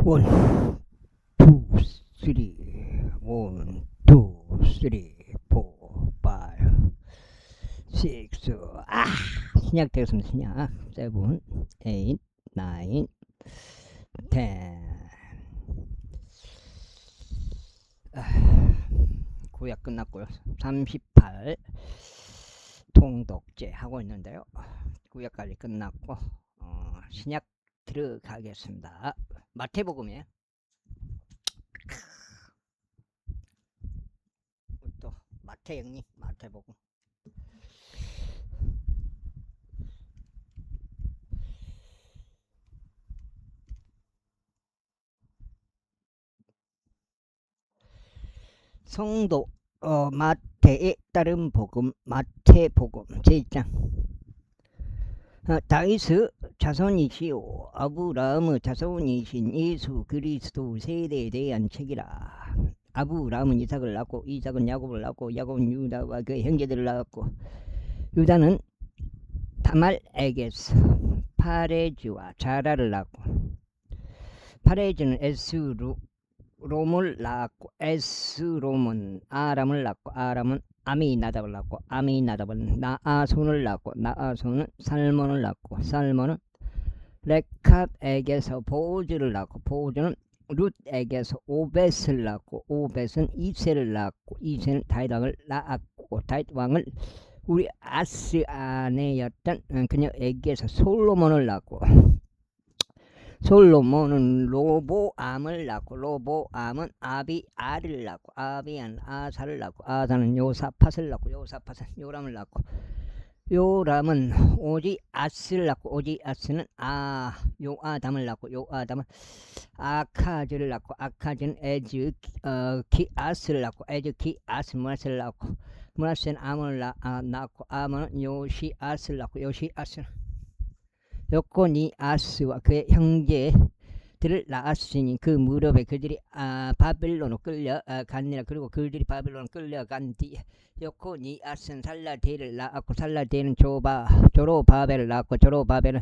원, 투, 쓰리, 원, 투, 쓰리, 포, 파이브, 식스. 신약 되겠습니다. 신약. 세븐, 에잇, 나인, 텐. 구약 끝났고요. 38 통독제 하고 있는데요. 구약까지 끝났고 신약 들어가겠습니다. 마태복음이에요. 또 마태 형님, 마태복음. 성도 마태에 따른 복음, 마태복음 제1장. 다윗의 자손이시오 아브라함의 자손이신 예수 그리스도 세대에 대한 책이라. 아브라함은 이삭을 낳고 이삭은 야곱을 낳고 야곱은 유다와 그의 형제들을 낳았고 유다는 다말에게서 파레즈와 자라를 낳고 파레즈는 에스롬을 낳았고 에스롬은 아람을 낳고 아람은 아미나답을 낳고 아미나답은 나아손을 낳고 나아손은 살몬을 낳고 살몬은 레캅에게서 보즈를 낳고 보즈는 룻에게서 오벳을 낳고 오벳은 이세를 낳고 이세는 다윗왕을 낳았고 다윗왕을 우리 아스 아내였던 그녀에게서 솔로몬을 낳고 솔로몬은 로보암을 낳고 로보암은 아비아를 낳고 아비안 아사를 낳고 아사는 요사팟을 낳고 요사팟은 요람을 낳고 요람은 오지아스를 낳고 오지아스는 요아담을 낳고 요아담은 아카즈를 낳고 아카즈는 에즈키아스를 낳고 에즈키아스는 무라스를 낳고 무라스는 아몬을 낳고 아몬은 요시아스를 낳고 요시아스는 요코니아스와 그의 형제들을 낳았으니 그 무렵에 그들이 바벨론으로 끌려갔니라. 그리고 그들이 바벨론으로 끌려간 뒤에 요코니아스는 살라데를 낳았고 살라데는 조로바벨을 낳았고 조로바벨은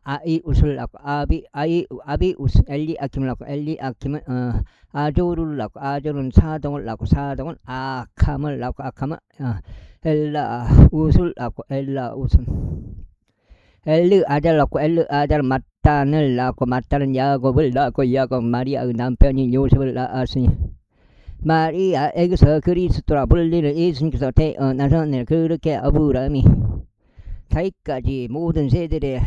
아이웃을 낳고 아비웃 엘리아킴을 낳고 엘리아킴은 아조르를 낳고 아조르는 사동을 낳고 사동은 아캄을 낳고 아캄은 엘라웃을 낳고 엘라웃은 엘르아자를 낳고 엘르아자는 마탄을 낳고 마탄은 야곱을 낳고 야곱은 마리아의 남편인 요셉을 낳았으니 마리아에게서 그리스도라 불리는 예수님께서 태어나셨네. 그렇게 아브라함이 다윗까지 모든 세대들의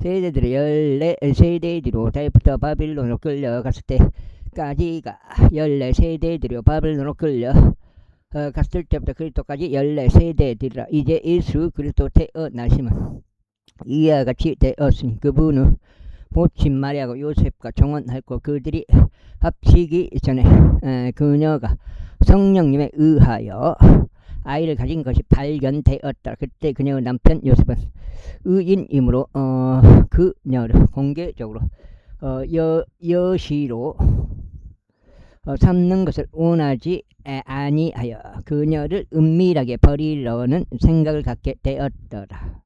14세대들로 다윗부터 바빌론으로 끌려갔을 때까지가 14세대들로 바빌론으로 끌려갔을 때부터 그리스도까지 14세대들이라. 이제 예수 그리스도 태어나시면 이와 같이 되었으니 그분은 모친 마리아고 요셉과 정혼하였고 그들이 합치기 전에 그녀가 성령님에 의하여 아이를 가진 것이 발견되었다. 그때 그녀의 남편 요셉은 의인이므로 그녀를 공개적으로 여시로 삼는 것을 원하지 아니하여 그녀를 은밀하게 버리려는 생각을 갖게 되었더라.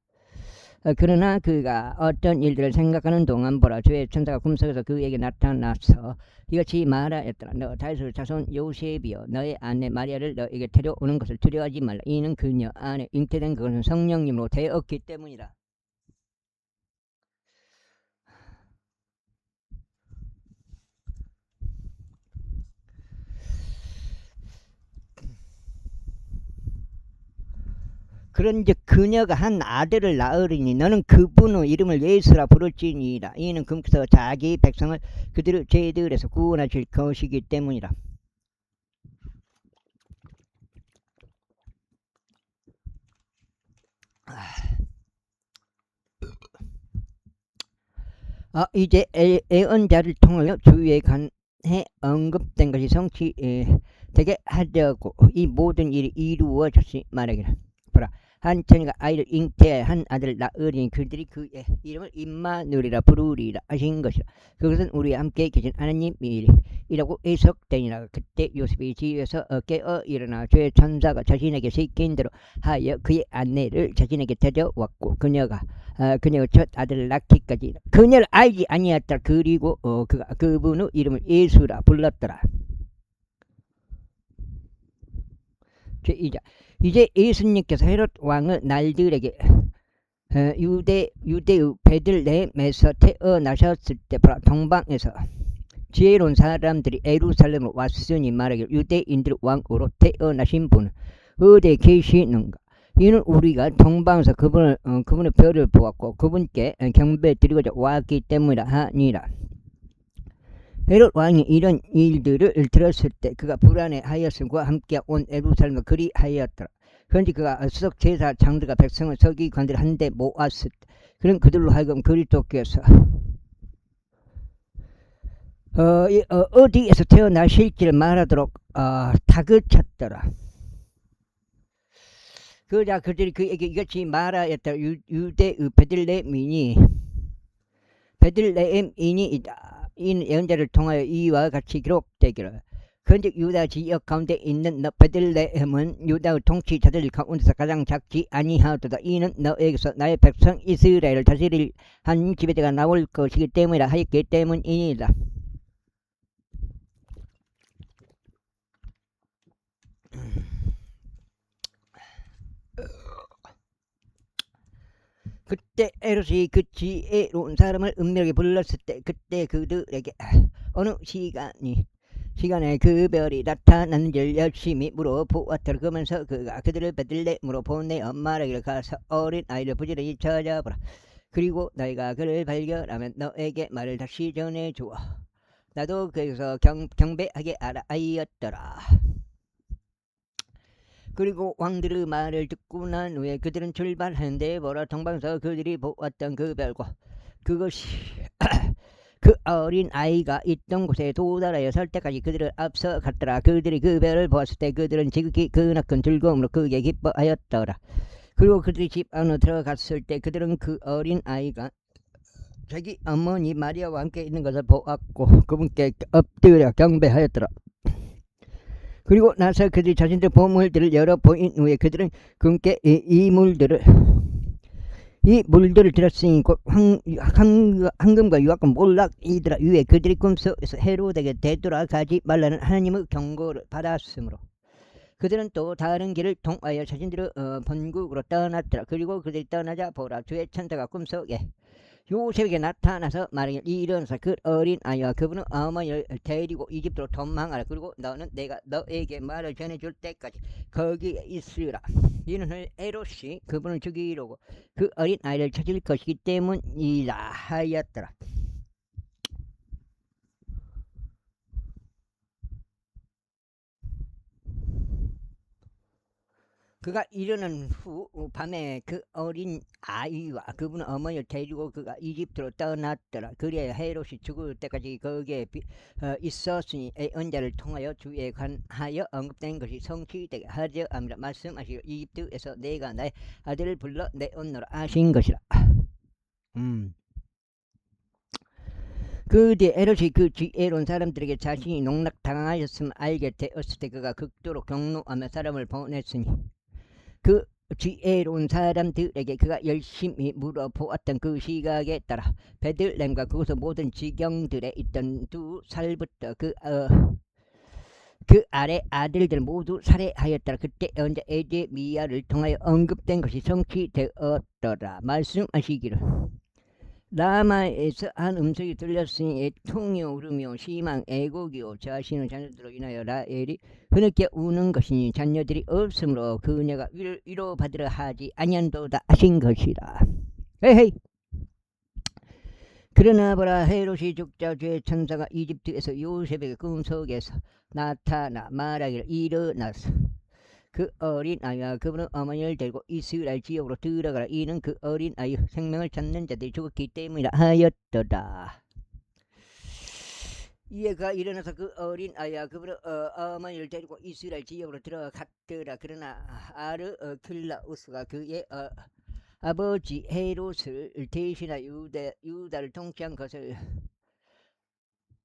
그러나 그가 어떤 일들을 생각하는 동안 보라 주의 천사가 꿈속에서 그에게 나타나서 이같이 말하였더라. 너 다윗의 자손 요셉이여 너의 아내 마리아를 너에게 데려오는 것을 두려워하지 말라. 이는 그녀 안에 잉태된 그것은 성령님으로 되었기 때문이라. 그런즉 그녀가 한 아들을 낳으리니 너는 그분의 이름을 예수라 부를지니라. 이는 그분께서 자기 백성을 그들의 죄들에서 구원하실 것이기 때문이라. 이제 애언자를 통하여 주위에 관해 언급된 것이 성취되게 하려고 이 모든 일이 이루어졌으니 말하기를 보라 한 처녀가 아이를 잉태하여 한 아들을 낳으리니 그들이 그의 이름을 임마누엘이라 부르리라 하신 것이라. 그것은 우리와 함께 계신 하나님이라고 해석되니라. 그때 요셉이 집에서 깨어 일어나 주의 천사가 자신에게 시킨 대로 하여 그의 아내를 자신에게 데려왔고 그녀가 첫 아들을 낳기까지 그녀를 알지 아니하였더라. 그리고 그가 그분의 이름을 예수라 불렀더라. 제2장. 이제 예수님께서 헤롯 왕의 날들에게 유대의 베들레헴에서 태어나셨을 때 동방에서 지혜로운 사람들이 예루살렘으로 왔으니 말하기를 유대인들 왕으로 태어나신 분은 어디에 계시는가? 이는 우리가 동방에서 그분의 별을 보았고 그분께 경배드리고자 왔기 때문이라 하니라. 헤롯 왕이 이런 일들을 들었을 때 그가 불안해하였으며 그와 함께 온 예루살렘을 그리하였더라. 그런지 그가 수석 제사 장들과 백성을 서기관들 한데 모았을 때 그는 그들로 하여금 그리스도께서 어디에서 태어나실지를 말하도록 다그쳤더라. 그러자 그들이 그에게 이같이 말하였더라. 유대의 베들레헴인이다. 이는 예언자를 통하여 이와 같이 기록되기를 그런즉 유다 지역 가운데 있는 너 베들레헴은 유다의 통치자들 가운데서 가장 작지 아니하도다. 이는 너에게서 나의 백성 이스라엘을 다스릴 한 지배자가 나올 것이기 때문이라 하였기 때문이니라. 그때 헤롯이 그 지혜로운 사람을 은밀하게 불렀을 때 그때 그들에게 어느 시간에 그 별이 나타났는지를 열심히 물어보았더라. 그러면서 그가 그들을 베들레헴으로 보내어 말하기를 가서 어린 아이를 부지런히 찾아보라. 그리고 너희가 그를 발견하면 너에게 말을 다시 전해주어 나도 그에서 경배하게 하라 하였더라. 그리고 왕들의 말을 듣고 난 후에 그들은 출발하는데 보라 동방에서 그들이 보았던 그 별과 그것이 그 어린 아이가 있던 곳에 도달하여 설 때까지 그들을 앞서 갔더라. 그들이 그 별을 보았을 때 그들은 지극히 크나큰 즐거움으로 크게 기뻐하였더라. 그리고 그들이 집 안으로 들어갔을 때 그들은 그 어린 아이가 자기 어머니 마리아와 함께 있는 것을 보았고 그분께 엎드려 경배하였더라. 그리고 나서 그들이 자신들 보물들을 열어 보인 후에 그들은 그분께 이 물들을 들었으니 곧 황금과 유황과 몰락이더라. 위에 그들이 꿈속에서 헤롯에게 되돌아가지 말라는 하나님의 경고를 받았으므로 그들은 또 다른 길을 통하여 자신들의 본국으로 떠났더라. 그리고 그들이 떠나자 보라 주의 천사가 꿈속에 요셉에게 나타나서 말하기를 일어나서 그 어린 아이와 그분의 어머니를 데리고 이집트로 도망하라. 그리고 너는 내가 너에게 말을 전해줄 때까지 거기에 있으라. 이는 헤롯이 그분을 죽이려고 그 어린 아이를 찾을 것이기 때문이라 하였더라. 그가 일어난 후 밤에 그 어린 아이와 그분의 어머니를 데리고 그가 이집트로 떠났더라. 그래야 헤롯이 죽을 때까지 거기에 있었으니 예언자를 통하여 주에 관하여 언급된 것이 성취되게 하려 함이라. 말씀하시기를 이집트에서 내가 나의 아들을 불러 내었노라 하신 것이라. 그 뒤에 헤롯이 그 지혜로운 사람들에게 자신이 농락당하였음을 알게 되었을 때 그가 극도로 경노하며 사람을 보냈으니 그 지혜로운 사람들에게 그가 열심히 물어보았던 그 시각에 따라 베들레헴과 그곳의 모든 지경들에 있던 2살부터 그 아래 아들들 모두 살해하였더라. 그때 언제 에제미야를 통하여 언급된 것이 성취되었더라. 말씀하시기를 라마에서 한 음성이 들렸으니 애통이 오르며 심한 애곡이요 자신의 자녀들로 인하여 라헬이 흐느껴 우는 것이니 자녀들이 없으므로 그녀가 위로받으려 하지 아니한도다 하신 것이라. 헤헤이. 그러나 보라 헤롯이 죽자 주의 천사가 이집트에서 요셉에게 꿈속에서 나타나 말하기를 일어나서 그 어린 아이와 그분의 어머니를 데리고 이스라엘 지역으로 들어가라. 이는 그 어린 아이 생명을 찾는 자들이 죽었기 때문이라 하였더라. 이에 그가 일어나서 그 어린 아이와 그분의 어머니를 데리고 이스라엘 지역으로 들어갔더라. 그러나 아르킬라우스가 그의 아버지 헤롯을 대신하 유다를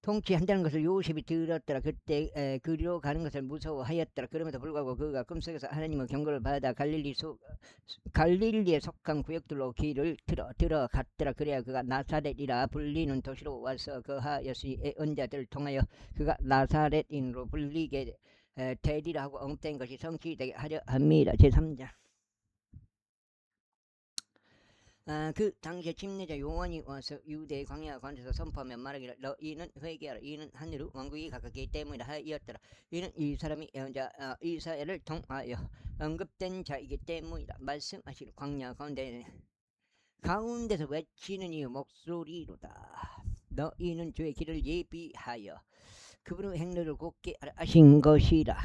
통치한다는 것을 요셉이 들었더라. 그때 그리로 가는 것을 무서워하였더라. 그럼에도 불구하고 그가 꿈속에서 하나님의 경고를 받아 갈릴리에 속한 구역들로 길을 들어갔더라. 그래야 그가 나사렛이라 불리는 도시로 와서 거하였으니 언자들을 통하여 그가 나사렛인으로 불리게 되리라 하고 엉뚱 것이 성취되게 하려 합니다. 제3장. 그 당시에 침례자 요한이 와서 유대의 광야 가운데서 선포하며 말하기를 너희는 회개하라. 이는 하늘 왕국이 가깝기 때문이라 하였더라. 이는 이 사람이 이사야를 통하여 언급된 자이기 때문이라 말씀하시는 광야 가운데서 외치는 이 목소리로다. 너희는 주의 길을 예비하여 그분의 행로를 곧게 하신 것이라.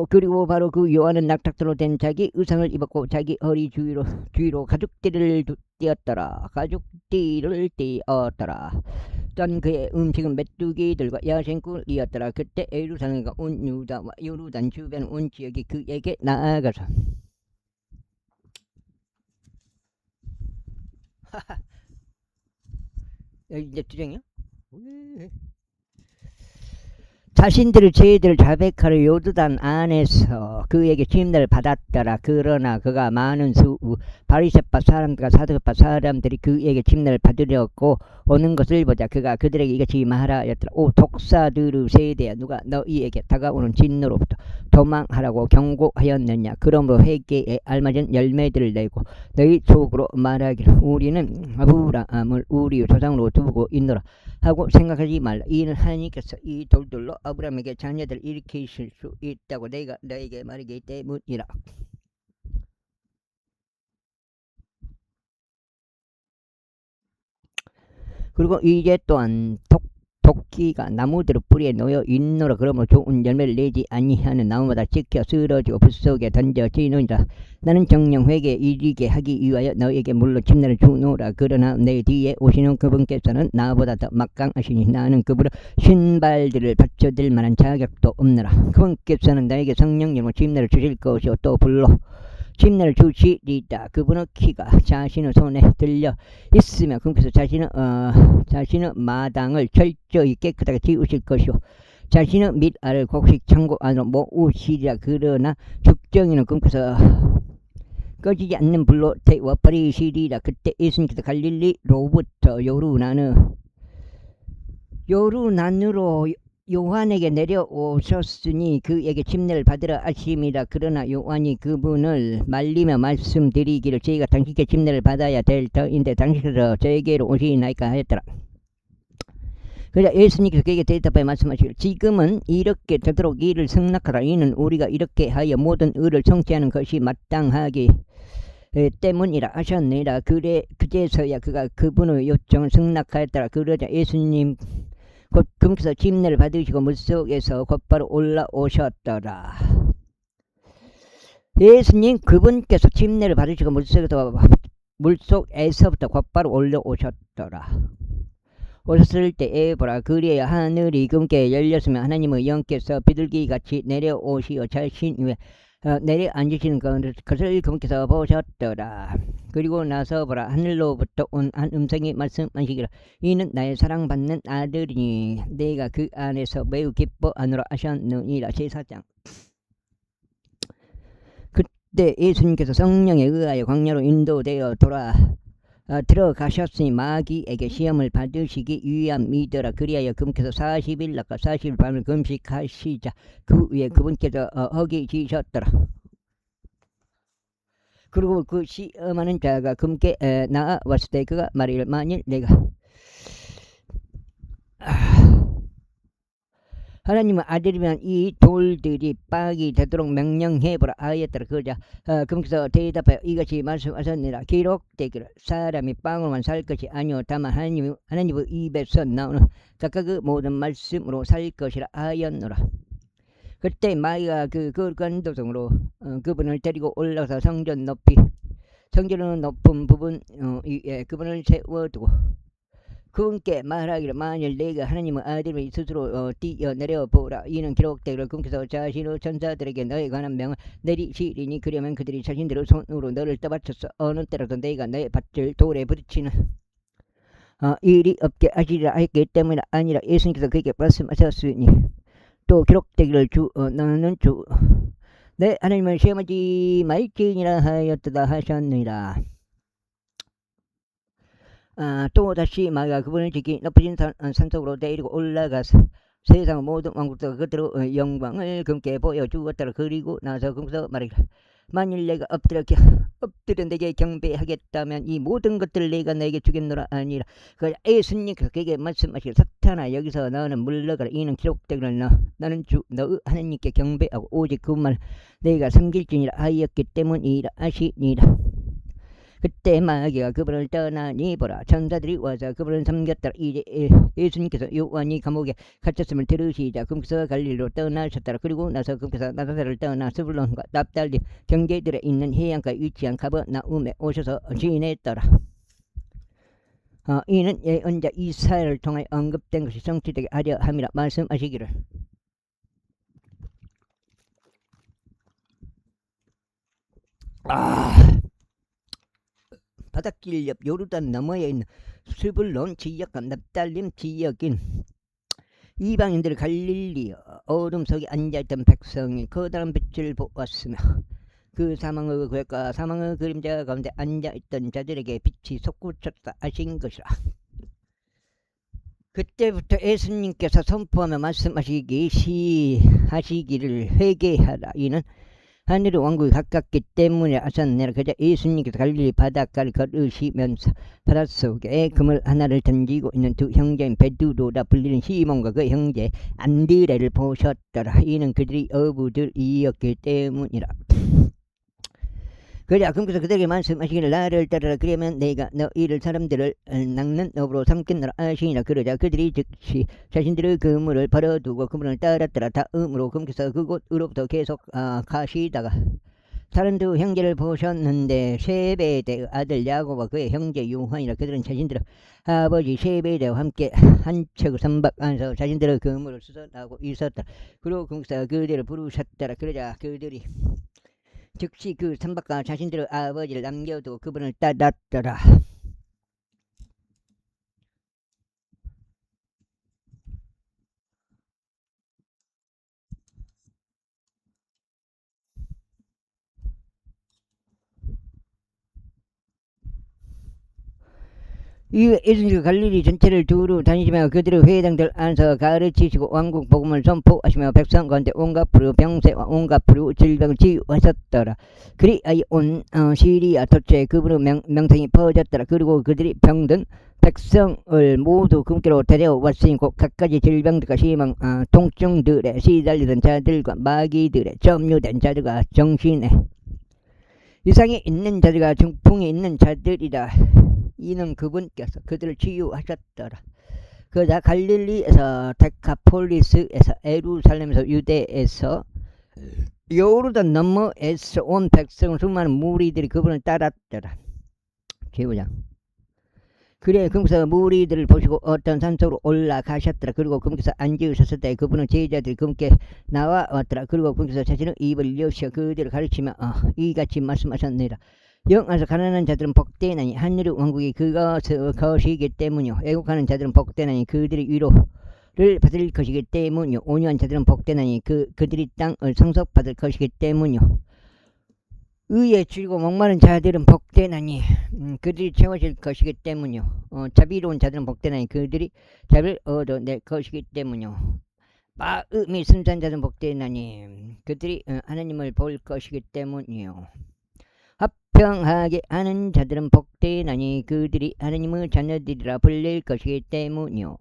그리고 바로 그 요한은 낙탁도로 된 자기 의상을 입었고 자기 허리 주위로 가죽띠를 띄었더라. 또 그의 음식은 메뚜기들과 야생꿀이었더라. 그때 예루살렘과 온 유다와 요르단 주변 온 지역이 그에게 나아가서 여기 이제 주정이요? 자신들의 죄들을 자백하러 요르단 안에서 그에게 침례를 받았더라. 그러나 그가 많은 바리새파 사람들과 사두개파 사람들이 그에게 침례를 받으려고 오는 것을 보자 그가 그들에게 이같이 말하였더라. 오 독사들의 세대야, 누가 너희에게 다가오는 진노로부터 도망하라고 경고하였느냐. 그러므로 회개에 알맞은 열매들을 내고 너희 속으로 말하기를 우리는 아브라함을 우리의 조상으로 두고 있노라 하고 생각하지 말라. 이는 하나님께서 이 돌들로 아브라함에게 자녀들을 일으키실 수 있다고 내가 너에게 말하기 때문이라. 그리고 이제 또한 도끼가 나무들의 뿌리에 놓여 있노라. 그러므로 좋은 열매를 내지 아니하는 나무마다 찍혀 쓰러지고 불 속에 던져지느니라. 나는 정령 회개에 이르게 하기 위하여 너에게 물로 침례를 주노라. 그러나 내 뒤에 오시는 그분께서는 나보다 더 막강하시니 나는 그분의 신발들을 받쳐들 만한 자격도 없노라. 그분께서는 나에게 성령님으로 침례를 주실 것이요 또 불로 침례를 주시리다. 그분의 키가 자신의 손에 들려 있으며 그분께서 자신의 마당을 철저히 깨끗하게 지으실 것이요 자신의 밑알을 곡식 창고 안으로 모으시리라. 그러나 죽정이는 그분께서 꺼지지 않는 불로 태워버리시리라. 그때 예수님께서 갈릴리로부터 요르단으로 요한에게 내려오셨으니 그에게 침례를 받으러 하심이라. 그러나 요한이 그분을 말리며 말씀드리기를 저희가 당신께 침례를 받아야 될 터인데 당신께서 저에게로 오시나이까 하였더라. 그러자 예수님께서 그에게 대답하여 말씀하시기를 지금은 이렇게 되도록 이를 승낙하라. 이는 우리가 이렇게 하여 모든 의를 성취하는 것이 마땅하기 때문이라 하셨느니라. 그제서야 그가 그분의 요청을 승낙하였더라. 그러자 예수님 곧 그분께서 침례를 받으시고 물속에서 곧바로 올라오셨더라. 예수님 그분께서 침례를 받으시고 물속에서부터 곧바로 올라오셨더라. 오셨을 때에 보라 그리하여 하늘이 그분께 열렸으며 하나님의 영께서 비둘기같이 내려오시어 자신 위에 내려앉으시는 것을 그분께서 보셨더라. 그리고 나서 보라 하늘로부터 온 한 음성이 말씀하시기를 이는 나의 사랑받는 아들이니 내가 그 안에서 매우 기뻐하노라 하셨느니라. 제4장. 그때 예수님께서 성령에 의하여 광야로 인도되어 들어가셨으니 마귀에게 시험을 받으시기 위함이더라. 그리하여 그분께서 40일 낮과 40일 밤을 금식하시자 그 위에 그분께서 허기지셨더라. 그리고 그 시험하는 자가 그분께 나아왔을 때 그가 말이를 만일 내가 하나님의 아들이면 이 돌들이 빵이 되도록 명령해보라 하였더라. 그러자 그분께서 대답하여 이같이 말씀하셨느니라. 기록되기를 사람이 빵으로만 살 것이 아니오 다만 하나님의 입에서 나오는 각각 그 모든 말씀으로 살 것이라 하였노라. 그때 마귀가 그 간도성으로 그분을 데리고 올라가서 성전의 높은 부분 위에 그분을 세워두고 그분께 말하기를 만일 내가 하나님의 아들을 스스로 뛰어내려 보라. 이는 기록되기를 그분께서 자신의 천사들에게 너에 관한 명을 내리시리니 그러면 그들이 자신들의 손으로 너를 떠받쳐서 어느 때라도 내가 너의 밭을 돌에 부딪히는 일이 없게 하시리라 했기 때문에 아니라 예수님께서 그에게 말씀하셨으니 또 기록되기를 너는 내 하나님을 시험하지 말지니라 하였다 하셨느니라. 또 다시 말하여 그분을 지키 높으신 산속으로 데리고 올라가서 세상 모든 왕국과 그들의 영광을 그분께 보여주었더라. 그리고 나서 그분께서 말하기를 만일 내가 엎드려 내게 경배하겠다면 이 모든 것들을 내가 내게 주겠노라. 아니라 그 예수님께서 그에게 말씀하시기를 사탄아 여기서 너는 물러가라. 이는 기록되기를 너는 주 너의 하나님께 경배하고 오직 그분만 내가 섬길지니라 하였기 때문이라 하시니라. 그때 마귀가 그분을 떠나니 보라 천사들이 와서 그분을 섬겼더라. 이제 예수님께서 요한이 감옥에 갇혔음을 들으시자 그분께서 갈릴리로 떠나셨더라. 그리고 나서 그분께서 나사렛을 떠나 스불론과 납달리 경계들에 있는 해안가에 위치한 가버나움에 오셔서 지냈더라. 이는 예언자 이사야를 통하여 언급된 것이 성취되게 하려 함이라 말씀하시기를 바닷길 옆 요르단 너머에 있는 스불론 지역과 납달림 지역인 이방인들 갈릴리 어둠 속에 앉아있던 백성이 커다란 빛을 보았으며 그 사망의 구획과 사망의 그림자 가운데 앉아있던 자들에게 빛이 솟구쳤다 하신 것이라. 그때부터 예수님께서 선포하며 말씀하시기를 회개하라. 이는 하늘의 왕국이 가깝기 때문에 하셨느니라. 그저 예수님께서 갈릴리 바닷가를 걸으시면서 바닷속에 그물 하나를 던지고 있는 두 형제인 베드로라 불리는 시몬과 그 형제 안드레를 보셨더라. 이는 그들이 어부들이었기 때문이라. 그래 그러면서 그들에게 말씀하시기를 나를 따르라. 그러면 내가 너희를 사람들을 낚는 업으로 삼겠노라 하시니라. 그러자 그들이 즉시 자신들의 그물을 버려두고 그분을 따랐더라. 다음으로 그분께서 그곳으로부터 계속 가시다가 다른 두 형제를 보셨는데 세베대의 아들 야고보와 그의 형제 요한이라. 그들은 자신들의 아버지 세베대와 함께 한 척을 선박 안에서 자신들의 그물을 수선하고 있었더라. 그리고 그분께서 그들을 부르셨더라. 그러자 그들이 즉시 그 선박가 자신들의 아버지를 남겨두고 그분을 따랐더라. 예수님께서 갈릴리 전체를 두루 다니시며 그들의 회당들 안에서 가르치시고 왕국 복음을 선포하시며 백성 가운데 온갖 불의 병세와 온갖 불의 질병을 치유하셨더라. 그리하여 온 시리아 토처에 그분의 명성이 퍼졌더라. 그리고 그들이 병든 백성을 모두 그분께로 데려왔으니 곧 갖가지 질병들과 심한 통증들에 시달리던 자들과 마귀들에 점유된 자들과 정신에 이상이 있는 자들과 중풍이 있는 자들이라. 이는 그분께서 그들을 치유하셨더라. 그러자 갈릴리에서 데카폴리스에서 예루살렘에서 유대에서 요르단 너머에서 온 백성 수많은 무리들이 그분을 따랐더라. 제보자. 그래 그분께서 무리들을 보시고 어떤 산속으로 올라가셨더라. 그리고 그분께서 앉으셨을 때 그분의 제자들이 그분께 나와왔더라. 그리고 그분께서 자신의 입을 여시어 그들을 가르치며 이같이 말씀하셨느니라. 영안에서 가난한 자들은 복되나니 하늘의 왕국이 그것을 것이기 때문이요. 애국하는 자들은 복되나니 그들이 위로를 받을 것이기 때문이요. 온유한 자들은 복되나니 그들이 땅을 상속받을 것이기 때문이요. 의에 줄이고 목마른 자들은 복되나니 그들이 채워질 것이기 때문이요. 자비로운 자들은 복되나니 그들이 자비를 얻어낼 것이기 때문이요. 마음이 순수한 자들은 복되나니 그들이 하나님을 볼 것이기 때문이요. 합평하게 하는 자들은 복되나니 그들이 하나님의 자녀들이라 불릴 것이기 때문이요.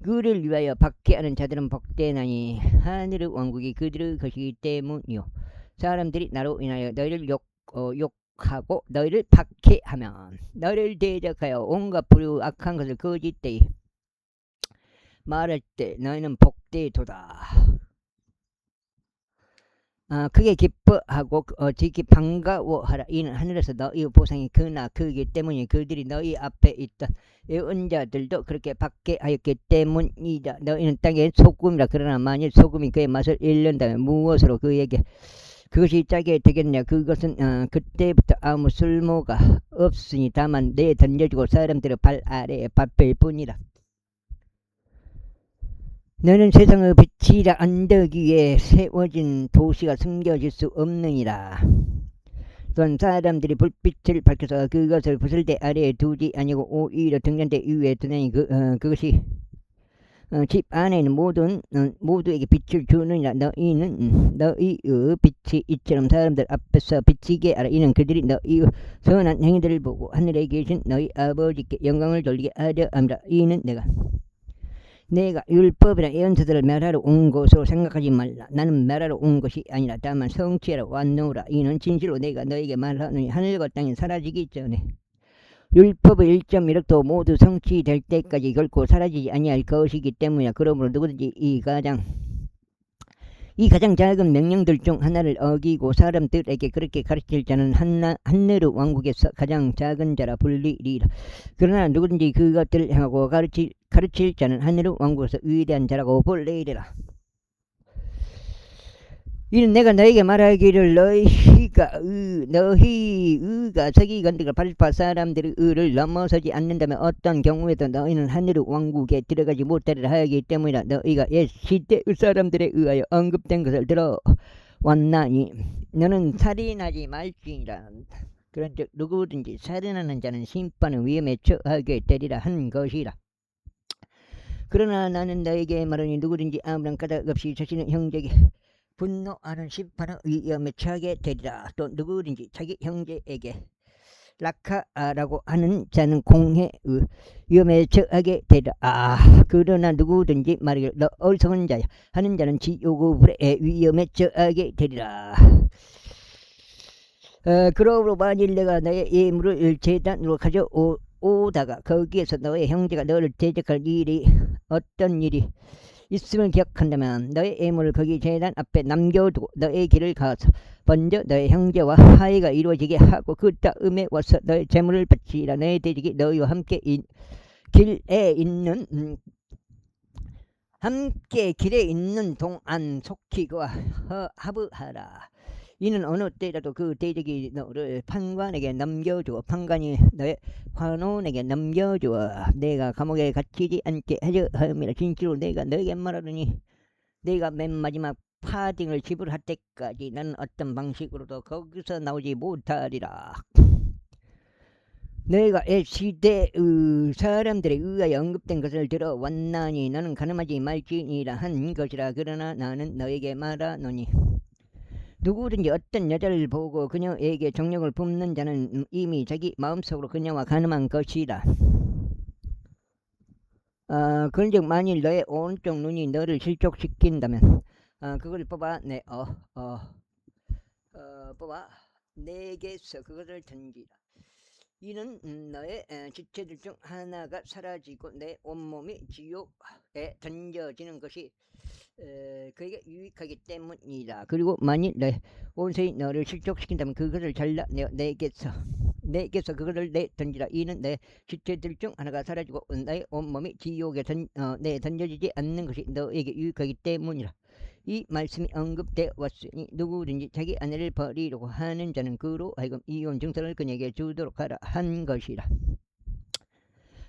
그를 위하여 박해하는 자들은 복되나니 하늘의 왕국이 그들의 것이기 때문이요. 사람들이 나로 인하여 너희를 욕하고 너희를 박해하면 너희를 대적하여 온갖 불의 악한 것을 거짓되이 말할 때 너희는 복되도다. 크게 기뻐하고 지기 반가워하라. 이는 하늘에서 너희 보상이 크나 크기 때문에 그들이 너희 앞에 있던 예언자들도 그렇게 받게 하였기 때문이다. 너희는 땅의 소금이라. 그러나 만일 소금이 그의 맛을 잃는다면 무엇으로 그에게 그것이 짜게 되겠냐. 그것은 그때부터 아무 쓸모가 없으니 다만 내 던져주고 사람들의 발 아래에 밟힐 뿐이라. 너는 세상의 빛이라. 언덕 위에 세워진 도시가 숨겨질 수 없느니라. 또한 사람들이 불빛을 밝혀서 그것을 부슬대 아래에 두지 아니고 오히려 등잔대 위에 두느니 그것이 집 안에 있는 모두에게 빛을 주느니라. 너희는 너희의 빛이 이처럼 사람들 앞에서 비치게 하라. 이는 그들이 너희의 선한 행위들을 보고 하늘에 계신 너희 아버지께 영광을 돌리게 하려 함이라. 이는 내가 율법이나 예언서들을 멸하러 온 것으로 생각하지 말라. 나는 멸하러 온 것이 아니라 다만 성취하러 왔노라. 이는 진실로 내가 너에게 말하노니 하늘과 땅이 사라지기 전에 율법의 1.1억도 모두 성취될 때까지 결코 사라지지 아니할 것이기 때문이야. 그러므로 누구든지 이 가장 작은 명령들 중 하나를 어기고 사람들에게 그렇게 가르칠 자는 하늘의 왕국에서 가장 작은 자라 불리리라. 그러나 누구든지 그것들을 행하고 가르칠 자는 하늘의 왕국에서 위대한 자라고 불리리라. 이는 내가 너에게 말하기를 너희가 서기 건드가 발파 사람들의 의를 넘어서지 않는다면 어떤 경우에도 너희는 하늘의 왕국에 들어가지 못하리라 하기 때문이라. 너희가 옛 시대의 사람들에 의하여 언급된 것을 들어왔나니 너는 살인하지 말지니라. 그런즉 누구든지 살인하는 자는 심판의 위험에 처하게 되리라 한 것이라. 그러나 나는 너에게 말하니 누구든지 아무런 까닭 없이 자신의 형제에게 분노하는 심판의 위험에 처하게 되리라. 또 누구든지 자기 형제에게 라카라고 하는 자는 공회의 위험에 처하게 되리라. 그러나 누구든지 말하기를 너 어리석은 자야 하는 자는 지옥의 불의 위험에 처하게 되리라. 그러므로 만일 내가 너의 예물을 제단으로 가져오다가 거기에서 너의 형제가 너를 대적할 일이 어떤 일이 있음을 기억한다면 너의 예물을 거기 제단 앞에 남겨두고 너의 길을 가서 먼저 너의 형제와 화해가 이루어지게 하고 그 다음에 와서 너의 재물을 바치라. 너의 대적이 너희와 함께 길에 있는 동안 속히 그와 합의하라. 이는 어느 때라도 그 대적이 너를 판관에게 넘겨주어 판관이 너의 관원에게 넘겨주어 내가 감옥에 갇히지 않게 하려 함이라. 진실로 내가 너에게 말하노니 내가 맨 마지막 파딩을 지불할 때까지 나는 어떤 방식으로도 거기서 나오지 못하리라. 내가 시대의 사람들에 의하여 언급된 것을 들어왔나니 너는 가늠하지 말지니라 한 것이라. 그러나 나는 너에게 말하노니 누구든지 어떤 여자를 보고 그녀에게 정욕을 뿜는 자는 이미 자기 마음속으로 그녀와 가늠한 것이라. 그런즉 만일 너의 오른쪽 눈이 너를 실족시킨다면 그걸 뽑아 내게서 그것을 던지라. 이는 너의 지체들 중 하나가 사라지고 내 온몸이 지옥에 던져지는 것이 그에게 유익하기 때문이다. 그리고 만일 너의 온세이 너를 실족시킨다면 그것을 잘라내어 내게서 그것을 던지라. 이는 내 지체들 중 하나가 사라지고 너의 온몸이 지옥에 던져지지 않는 것이 너에게 유익하기 때문이라. 이 말씀이 언급되어 왔으니 누구든지 자기 아내를 버리려고 하는 자는 그로 하여금 이혼 증서를 그녀에게 주도록 하라 한 것이라.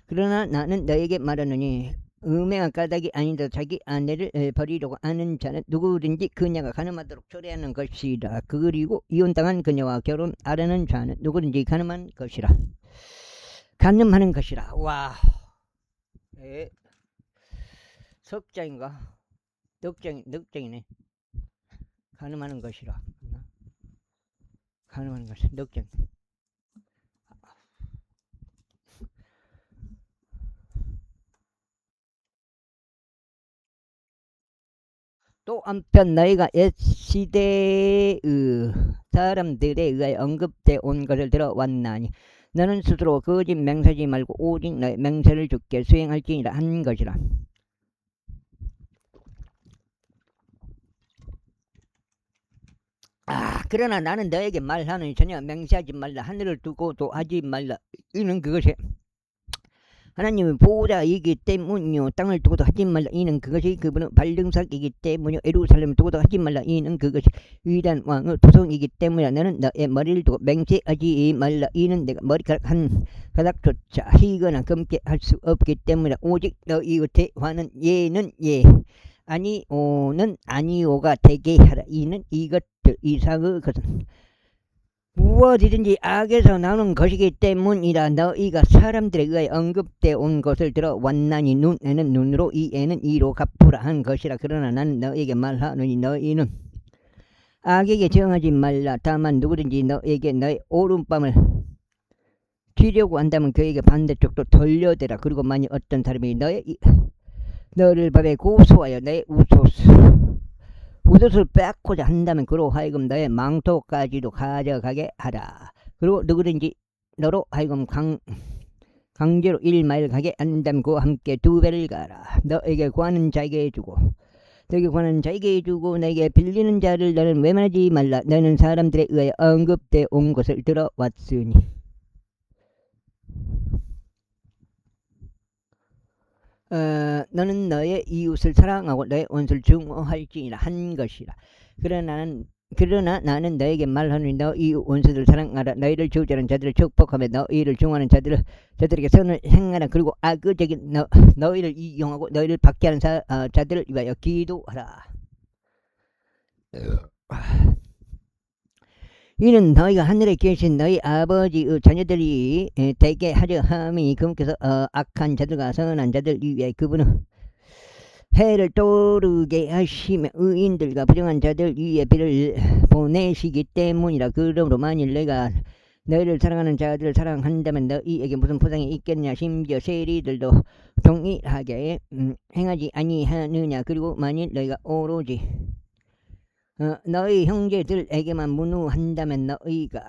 그러나 나는 너에게 말하노니 음행한 까닭이 아니다. 자기 아내를 버리려고 하는 자는 누구든지 그녀가 가늠하도록 초래하는 것이라. 그리고 이혼당한 그녀와 결혼하려는 자는 누구든지 가늠하는 것이라. 와, 석장인가? 넉장이네. 가늠하는 것이라. 가늠하는 것이 넉장. 또 한편 너희가 옛 시대의 사람들에 의하여 언급되어 온 것을 들어왔나니 너는 스스로 거짓 맹세하지 말고 오직 너의 맹세를 주께 수행할지니라 한 것이라. 그러나 나는 너에게 말하노니 전혀 맹세하지 말라. 하늘을 두고도 하지 말라. 이는 그것이 하나님의 보호자이기 때문이요. 땅을 두고도 하지 말라. 이는 그것이 그분은 발등삭이기 때문이요. 예루살렘을 두고도 하지 말라. 이는 그것이 위대한 왕의 도성이기 때문이야. 너는 너의 머리를 두고 맹세하지 말라. 이는 내가 머리카락 한 가닥조차 희거나 검게 할 수 없기 때문이야. 오직 너희 곁에 화는 예는 예 아니오는 아니오가 되게 하라. 이는 이것들 이상의 것은 무엇이든지 악에서 나오는 것이기 때문이라. 너희가 사람들에 의하여 언급되어 온 것을 들어 완나니 눈에는 눈으로 이에는 이로 갚으라 한 것이라. 그러나 나는 너에게 말하노니 너희는 악에게 정하지 말라. 다만 누구든지 너에게 너의 오른밤을 쥐려고 한다면 그에게 반대쪽도 돌려대라. 그리고 만일 어떤 사람이 너를 밤에 고소하여 너의 웃옷을 뺏고자 한다면 그로 하여금 너의 망토까지도 가져가게 하라. 그리고 누구든지 너로 하여금 강제로 1마일 가게 한다면 그와 함께 2배를 가라. 너에게 구하는 자에게 주고 너에게 구하는 자에게 주고 너에게 빌리는 자를 너는 외면하지 말라. 너는 사람들에 의하여 언급되어 온 것을 들어왔으니 너는 너의 이웃을 사랑하고 너의 원수를 증오할지니라 한 것이라. 그러나 나는 너에게 말하노니 너 이웃 원수들을 사랑하라. 너희를 저주하는 자들을 축복하며 너희를 증오하는 자들에게 선을 행하라. 그리고 악의적인 너희를 이용하고 너희를 박해하는 자들을 위하여 기도하라. 이는 너희가 하늘에 계신 너희 아버지의 자녀들이 되게 하려 함이니 그분께서 악한 자들과 선한 자들 위에 그분은 해를 떠오르게 하시며 의인들과 부정한 자들 위에 비를 보내시기 때문이라. 그러므로 만일 내가 너희를 사랑하는 자들을 사랑한다면 너희에게 무슨 보상이 있겠냐. 심지어 세리들도 동일하게 행하지 아니하느냐. 그리고 만일 너희가 오로지 너희 형제들에게만 문우한다면 너희가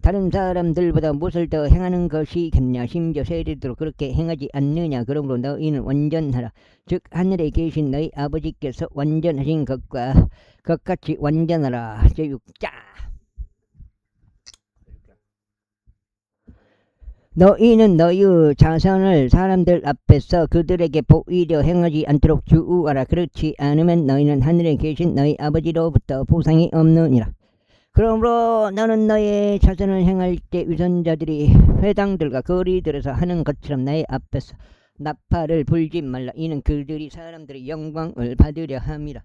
다른 사람들보다 무엇을 더 행하는 것이겠냐. 심지어 세리들도 그렇게 행하지 않느냐. 그러므로 너희는 완전하라. 즉 하늘에 계신 너희 아버지께서 완전하신 것과 그것같이 완전하라. 제6자 너희는 너희의 자선을 사람들 앞에서 그들에게 보이려 행하지 않도록 주의하라. 그렇지 않으면 너희는 하늘에 계신 너희 아버지로부터 보상이 없느니라. 그러므로 너는 너의 자선을 행할 때 위선자들이 회당들과 거리들에서 하는 것처럼 나의 앞에서 나팔을 불지 말라. 이는 그들이 사람들의 영광을 받으려 함이라.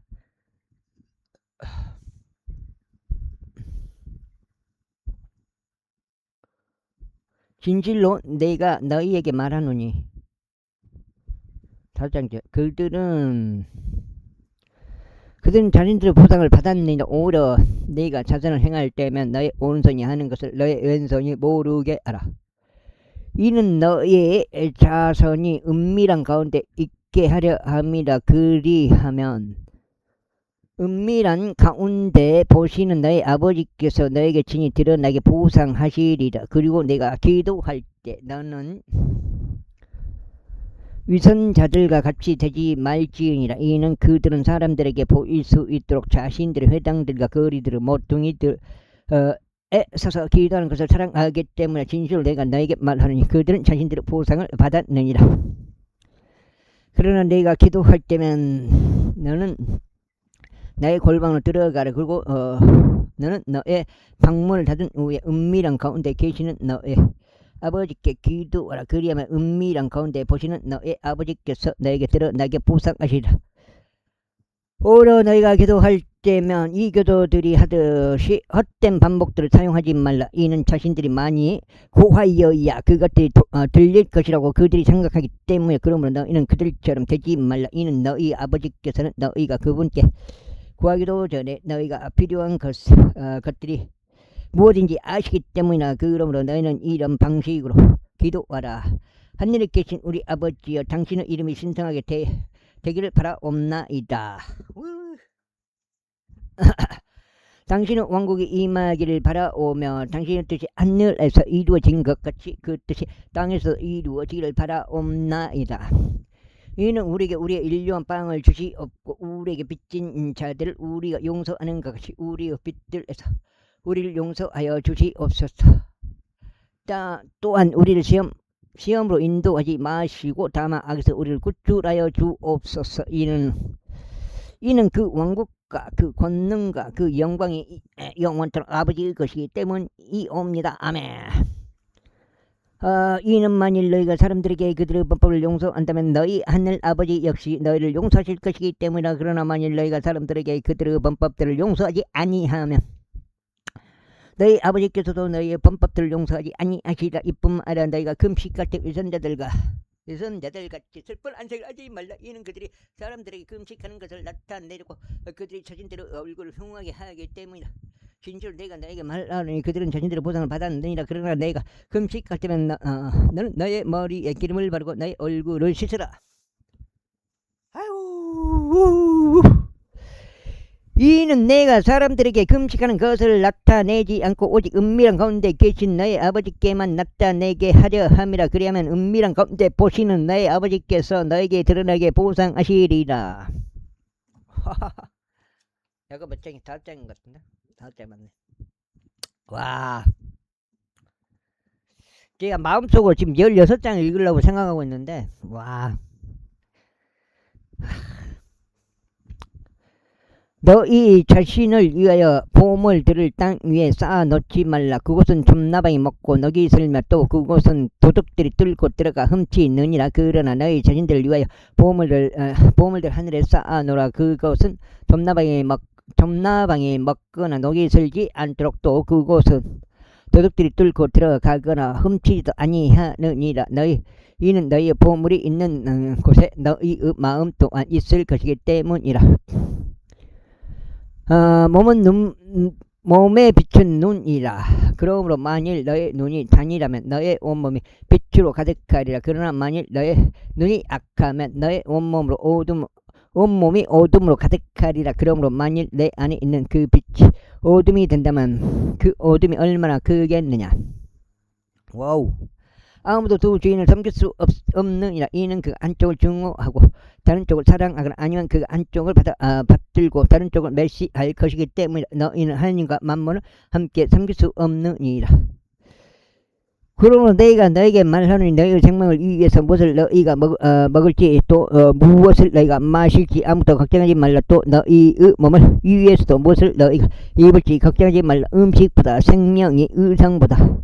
진실로 내가 너희에게 말하노니 4장째 그들은 자신들의 보상을 받았느니라. 오히려 네가 자선을 행할 때면 너의 오른손이 하는 것을 너의 왼손이 모르게 하라. 이는 너의 자선이 은밀한 가운데 있게 하려 함이라. 그리하면 은밀한 가운데 보시는 너의 아버지께서 너에게 친히 드러나게 보상하시리라. 그리고 내가 기도할 때 너는 위선자들과 같이 되지 말지니라. 이는 그들은 사람들에게 보일 수 있도록 자신들의 회당들과 거리들의 모퉁이들에 서서 기도하는 것을 사랑하기 때문에 진실로 내가 너에게 말하노니 그들은 자신들의 보상을 받았느니라. 그러나 내가 기도할 때면 너는 나의 골방으로 들어가라. 그리고 너는 너의 방문을 닫은 후에 은밀한 가운데 계시는 너의 아버지께 기도하라. 그리하면 은밀한 가운데 보시는 너의 아버지께서 너에게 드러나게 보상하시리라. 오히려 너희가 기도할 때면 이 교도들이 하듯이 헛된 반복들을 사용하지 말라. 이는 자신들이 많이 고하여야 그것들이 들릴 것이라고 그들이 생각하기 때문에. 그러므로 너희는 그들처럼 되지 말라. 이는 너희 아버지께서는 너희가 그분께 구하기도 전에 너희가 필요한 것들이 무엇인지 아시기 때문이나. 그러므로 너희는 이런 방식으로 기도하라. 하늘에 계신 우리 아버지여, 당신의 이름이 신성하게 되기를 바라옵나이다. 당신의 왕국이 임하기를 바라오며 당신의 뜻이 하늘에서 이루어진 것 같이 그 뜻이 땅에서 이루어지기를 바라옵나이다. 이는 우리에게 우리의 일용할 빵을 주시옵고 우리에게 빚진 자들을 우리가 용서하는 것 같이 우리의 빚들에서 우리를 용서하여 주시옵소서. 또한 우리를 시험으로 인도하지 마시고 다만 악에서 우리를 구출하여 주옵소서. 이는 그 왕국과 그 권능과 그 영광이 영원토록 아버지의 것이기 때문이옵니다. 아멘. 이는 만일 너희가 사람들에게 그들의 범법을 용서한다면 너희 하늘 아버지 역시 너희를 용서하실 것이기 때문이라. 그러나 만일 너희가 사람들에게 그들의 범법들을 용서하지 아니하면 너희 아버지께서도 너희의 범법들을 용서하지 아니하시리라. 이뿐만 아니라 너희가 금식할 때 위선자들같이 슬픈 안색을 하지 말라. 이는 그들이 사람들에게 금식하는 것을 나타내려고 그들이 자신들의 얼굴을 흉하게 하기 때문이다. 진실 내가 너에게 말하노니 그들은 자신들의 보상을 받았느니라. 그러나 내가 금식할 때면 너는 너의 머리에 기름을 바르고 너의 얼굴을 씻으라. 아유, 이는 내가 사람들에게 금식하는 것을 나타내지 않고 오직 은밀한 가운데 계신 너의 아버지께만 나타내게 하려 함이라. 그리하면 은밀한 가운데 보시는 너의 아버지께서 너에게 드러나게 보상하시리라. 이거 몇 장이 5장인 것 같은데? 5장 맞네. 와, 제가 마음속으로 지금 16장을 읽으려고 생각하고 있는데 와, 너희 자신을 위하여 보물들을 땅 위에 쌓아 놓지 말라. 그곳은 좀나방이 먹고 녹이 슬며 또 그곳은 도둑들이 뚫고 들어가 훔치느니라. 그러나 너희 자신들을 위하여 보물들 하늘에 쌓아 놓으라. 그곳은 좀나방이 먹거나 녹이 슬지 않도록 또 그곳은 도둑들이 뚫고 들어가거나 훔치지도 아니하느니라. 이는 너희의 보물이 있는 곳에 너희의 마음 또한 있을 것이기 때문이라. 몸에 비춘 눈이라. 그러므로 만일 너의 눈이 단이라면 너의 온몸이 빛으로 가득하리라. 그러나 만일 너의 눈이 악하면 너의 온몸이 어둠으로 가득하리라. 그러므로 만일 내 안에 있는 그 빛이 어둠이 된다면 그 어둠이 얼마나 크겠느냐. 와우. 아무도 두 주인을 섬길 수 없느니라. 이는 그 한쪽을 증오하고 다른 쪽을 사랑하거나 아니면 그 한쪽을 받들고 다른 쪽을 멸시할 것이기 때문에 너희는 하나님과 만몬을 함께 섬길 수 없느니라. 그러므로 내가 너에게 말하노니 너희의 생명을 위해서 무엇을 너희가 먹을지 또 무엇을 너희가 마실지 아무도 걱정하지 말라. 또 너희의 몸을 위해서도 무엇을 너희가 입을지 걱정하지 말라. 음식보다 생명이 의상보다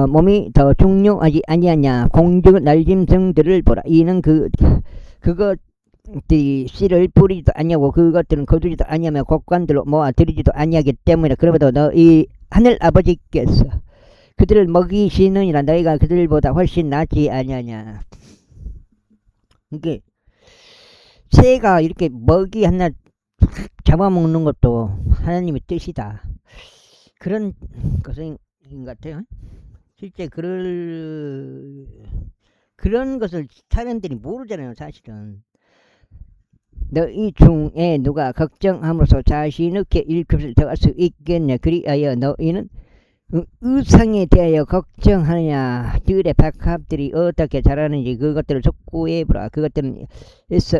몸이 더 중요하지 아니하냐. 공중의 날짐승들을 보라. 이는 그것들이 씨를 뿌리지도 아니하고 그것들은 거두지도 아니하며 곡관들로 모아 들이지도 아니하기 때문이라. 그러므로 너희 하늘 아버지께서 그들을 먹이시느니라. 너희가 그들보다 훨씬 낫지 아니하냐. 이게 새가 이렇게 먹이 하나 잡아먹는 것도 하나님의 뜻이다. 그런 것인 것 같아요. 실제 그런 것을 사람들이 모르잖아요. 사실은 너희 중에 누가 걱정함으로써 자신에게 일급을 더할 수 있겠냐. 그리하여 너희는 의상에 대하여 걱정하느냐. 들의 박합들이 어떻게 자라는지 그것들을 촉구해보라. 그것들은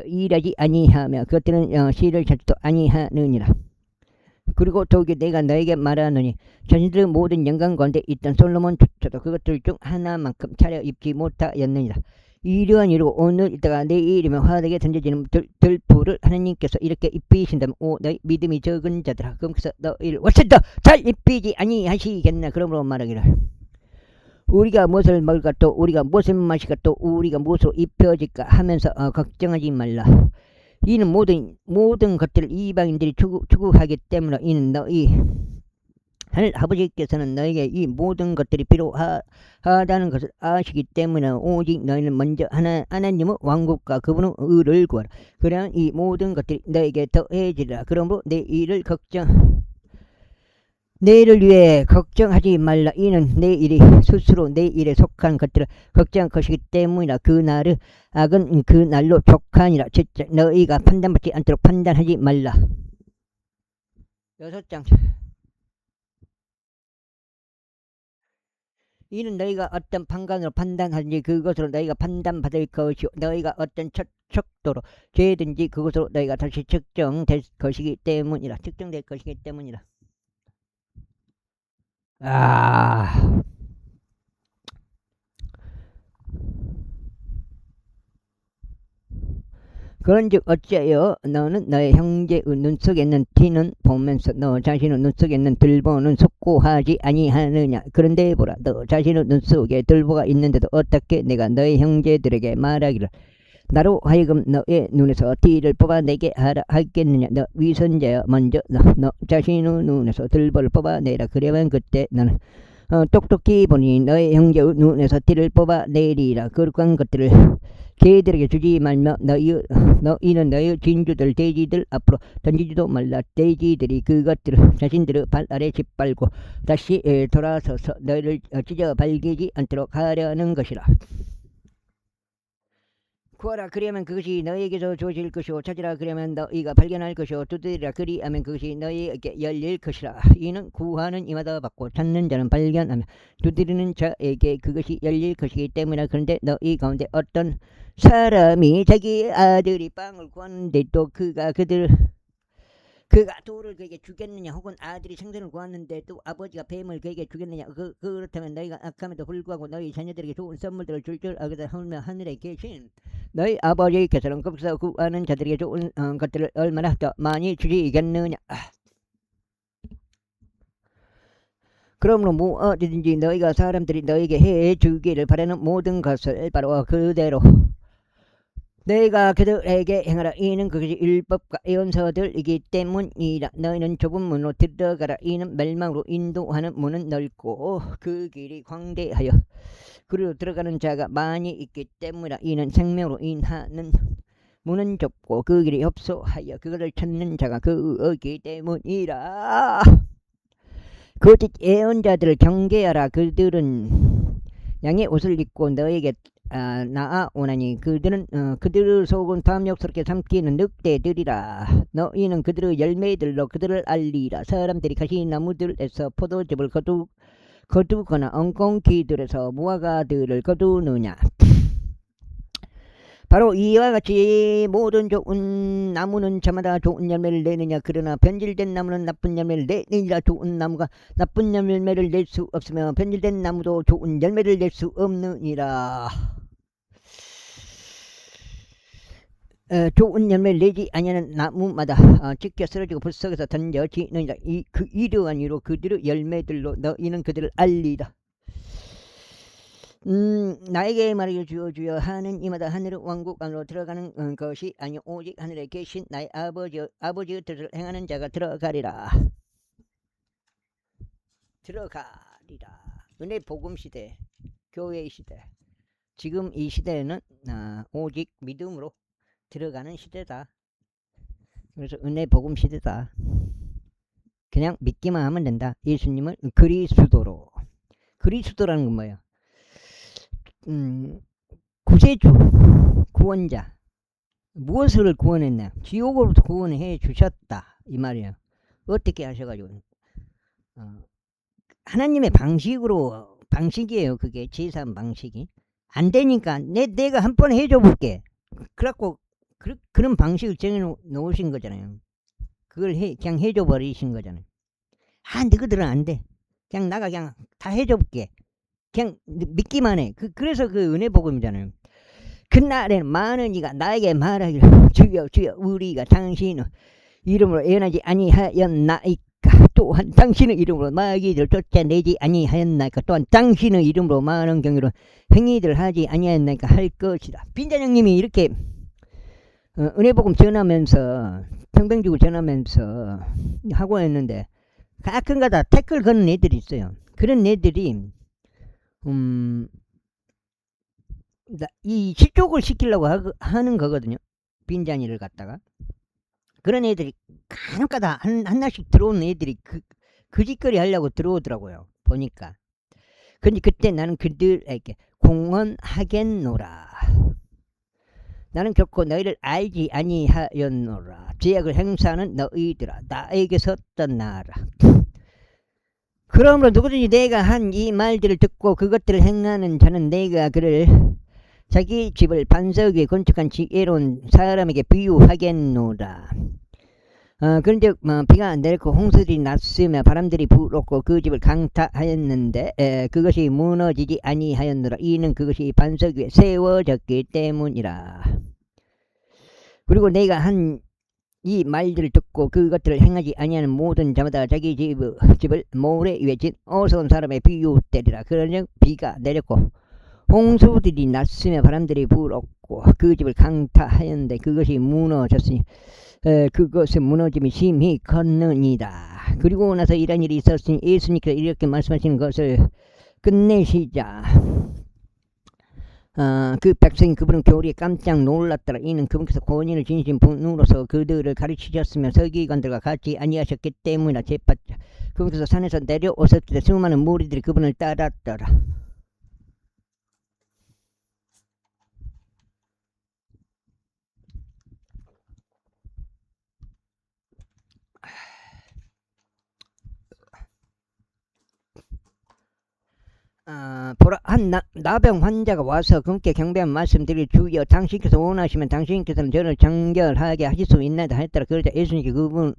일하지 아니하며 그것들은 씨를 찾지도 아니하느니라. 그리고 더욱이 내가 너에게 말하노니 자신들의 모든 영광 가운데 있던 솔로몬조차도 그것들 중 하나만큼 차려입지 못하였느니라. 이러한 이유로 오늘 있다가 내일이면 화덕에 던져지는 들불을 하나님께서 이렇게 입히신다면 너희 믿음이 적은 자들아, 그러면서 너희를 훨씬 더 잘 입히지 아니하시겠나. 그러므로 말하기를 우리가 무엇을 먹을까 또 우리가 무엇을 마실까 또 우리가 무엇으로 입혀질까 하면서 걱정하지 말라. 이는 모든 것들을 이방인들이 추구하기 때문에 이는 너희 하늘 아버지께서는 너에게 이 모든 것들이 필요하다는 것을 아시기 때문에 오직 너희는 먼저 하나님의 왕국과 그분의 의를 구하라. 그러면 이 모든 것들이 너에게 더해지리라. 그러므로 내일을 위해 걱정하지 말라. 이는 내일이 스스로 내일에 속한 것들을 걱정할 것이기 때문이라. 악은 그 날로 족하니라. 너희가 판단받지 않도록 판단하지 말라. 6장. 이는 너희가 어떤 판관으로 판단하든지 그것으로 너희가 판단받을 것이요 너희가 어떤 척도로 죄든지 그것으로 너희가 다시 측정될 것이기 때문이라. 측정될 것이기 때문이라. 그런즉 어찌하여 너는 너의 형제의 눈속에 있는 티는 보면서 너 자신의 눈속에 있는 들보는 속고하지 아니하느냐. 그런데 보라, 너 자신의 눈속에 들보가 있는데도 어떻게 내가 너의 형제들에게 말하기를 나로 하여금 너의 눈에서 티를 뽑아내게 하라 하겠느냐. 너 위선자여, 먼저 너 자신의 눈에서 들보를 뽑아내라. 그러면 그때 너는 똑똑히 보니 너의 형제의 눈에서 티를 뽑아내리라. 그러한 것들을 걔들에게 주지 말며 너희는 너희 진주들 돼지들 앞으로 던지지도 말라. 돼지들이 그것들을 자신들의 발 아래 짓밟고 다시 돌아서서 너희를 찢어 발기지 않도록 하려는 것이라. 구하라, 그리하면 그것이 너희에게서 주어질 것이요 찾으라, 그리하면 너희가 발견할 것이요 두드리라, 그리하면 그것이 너희에게 열릴 것이라. 이는 구하는 이마다 받고 찾는 자는 발견하며 두드리는 자에게 그것이 열릴 것이기 때문이라. 그런데 너희 가운데 어떤 사람이 자기 아들이 빵을 구하는데 또 그가 돌을 그에게 주겠느냐, 혹은 아들이 생선을 구하는데 또 아버지가 뱀을 그에게 주겠느냐. 그렇다면 너희가 악함에도 불구하고 너희 자녀들에게 좋은 선물들을 줄 줄 알거든. 하늘에 계신 너희 아버지께서는 거기서 구하는 자들에게 좋은 것들을 얼마나 더 많이 주시겠느냐. 그러므로 무엇이든지 너희가 사람들이 너희에게 해주기를 바라는 모든 것을 바로 그대로 너희가 그들에게 행하라. 이는 그것이 율법과 예언서들이기 때문이라. 너희는 좁은 문으로 들어가라. 이는 멸망으로 인도하는 문은 넓고 그 길이 광대하여 그리로 들어가는 자가 많이 있기 때문이라. 이는 생명으로 인하는 문은 좁고 그 길이 협소하여 그것을 찾는 자가 그이기 때문이라. 거짓 예언자들을 경계하라. 그들은 양의 옷을 입고 너에게 나아오나니 그들은 그들의 속은 탐욕스럽게 삼키는 늑대들이라. 너희는 그들의 열매들로 그들을 알리라. 사람들이 가시나무들에서 포도즙을 거두거나 엉겅퀴들에서 무화과들을 거두느냐. 바로 이와 같이 모든 좋은 나무는 저마다 좋은 열매를 내느냐. 그러나 변질된 나무는 나쁜 열매를 내느니라. 좋은 나무가 나쁜 열매를 낼 수 없으며 변질된 나무도 좋은 열매를 낼 수 없느니라. 좋은 열매를 내지 아니하는 나무마다 찢겨 쓰러지고 불 속에서 던져지느니라. 이러한 이로 그들의 열매들로 너희는 그들을 알리라. 나에게 말하기를 주여 주여 하는 이마다 하늘의 왕국 안으로 들어가는 것이 아니요 오직 하늘에 계신 나의 아버지의 뜻을 행하는 자가 들어가리라. 은혜 복음 시대, 교회의 시대. 지금 이 시대에는 오직 믿음으로 들어가는 시대다. 그래서 은혜 복음 시대다. 그냥 믿기만 하면 된다. 예수님을 그리스도라는 건 뭐예요? 구세주, 구원자. 무엇을 구원했나? 지옥으로부터 구원해 주셨다 이 말이에요. 어떻게 하셔가지고 하나님의 방식이에요. 그게 제사한 방식이 안 되니까 내가 한 번 해줘 볼게. 그래갖고 그런 방식을 정해 놓으신 거잖아요. 그걸 그냥 해줘 버리신 거잖아요. 너희들은 안 돼. 그냥 나가 그냥 다 해줘 볼게. 그냥 믿기만 해. 그래서 그 은혜 복음이잖아요. 그날에는 많은 이가 나에게 말하기를 주여 주여 우리가 당신의 이름으로 예언하지 아니하였나이까. 또한 당신의 이름으로 마귀들을 쫓아내지 아니하였나이까. 또한 당신의 이름으로 많은 경우로 행위들을 하지 아니하였나이까 할 것이다. 빈자장님이 이렇게 은혜 복음 전하면서 평병주고 전하면서 하고 있는데 가끔가다 태클 거는 애들이 있어요. 그런 애들이 이 실족을 시키려고 하는 거거든요. 빈자니를 갖다가. 그런 애들이 간혹가다 하나씩 들어오는 애들이 그 짓거리 하려고 들어오더라고요. 보니까. 근데 그때 나는 그들에게 공언하겠노라. 나는 결코 너희를 알지 아니하였노라. 죄악을 행사하는 너희들아 나에게서 떠나라. 그러므로 누구든지 내가 한 이 말들을 듣고 그것들을 행하는 자는 내가 그를 자기 집을 반석 위에 건축한 지혜로운 사람에게 비유하겠노라. 그런즉 비가 내리고 홍수들이 났으며 바람들이 불었고 그 집을 강타하였는데 그것이 무너지지 아니하였노라. 이는 그것이 반석 위에 세워졌기 때문이라. 그리고 내가 한 이 말들을 듣고 그것들을 행하지 아니하는 모든 자마다 자기 집을 모래 위에 진 어서운 사람의 비유되리라. 그러즉 비가 내렸고 홍수들이 났으며 바람들이 불었고 그 집을 강타하였는데 그것이 무너졌으니 그것의 무너짐이 심히 컸느니라. 그리고 나서 이런 일이 있었으니 예수님께서 이렇게 말씀하시는 것을 끝내시자 그 백성이 그분은 교리에 깜짝 놀랐더라. 이는 그분께서 권위를 지니신 분으로서 그들을 가르치셨으며 서기관들과 같이 아니하셨기 때문이라. 재받자 그분께서 산에서 내려오셨을 때 수많은 무리들이 그분을 따랐더라. 보라 한 나병 환자가 와서 그분께 경배한 말씀드릴 주여 당신께서 원하시면 당신께서는 저를 정결하게 하실 수 있나이다 했더라. 그러자 예수님께 그분의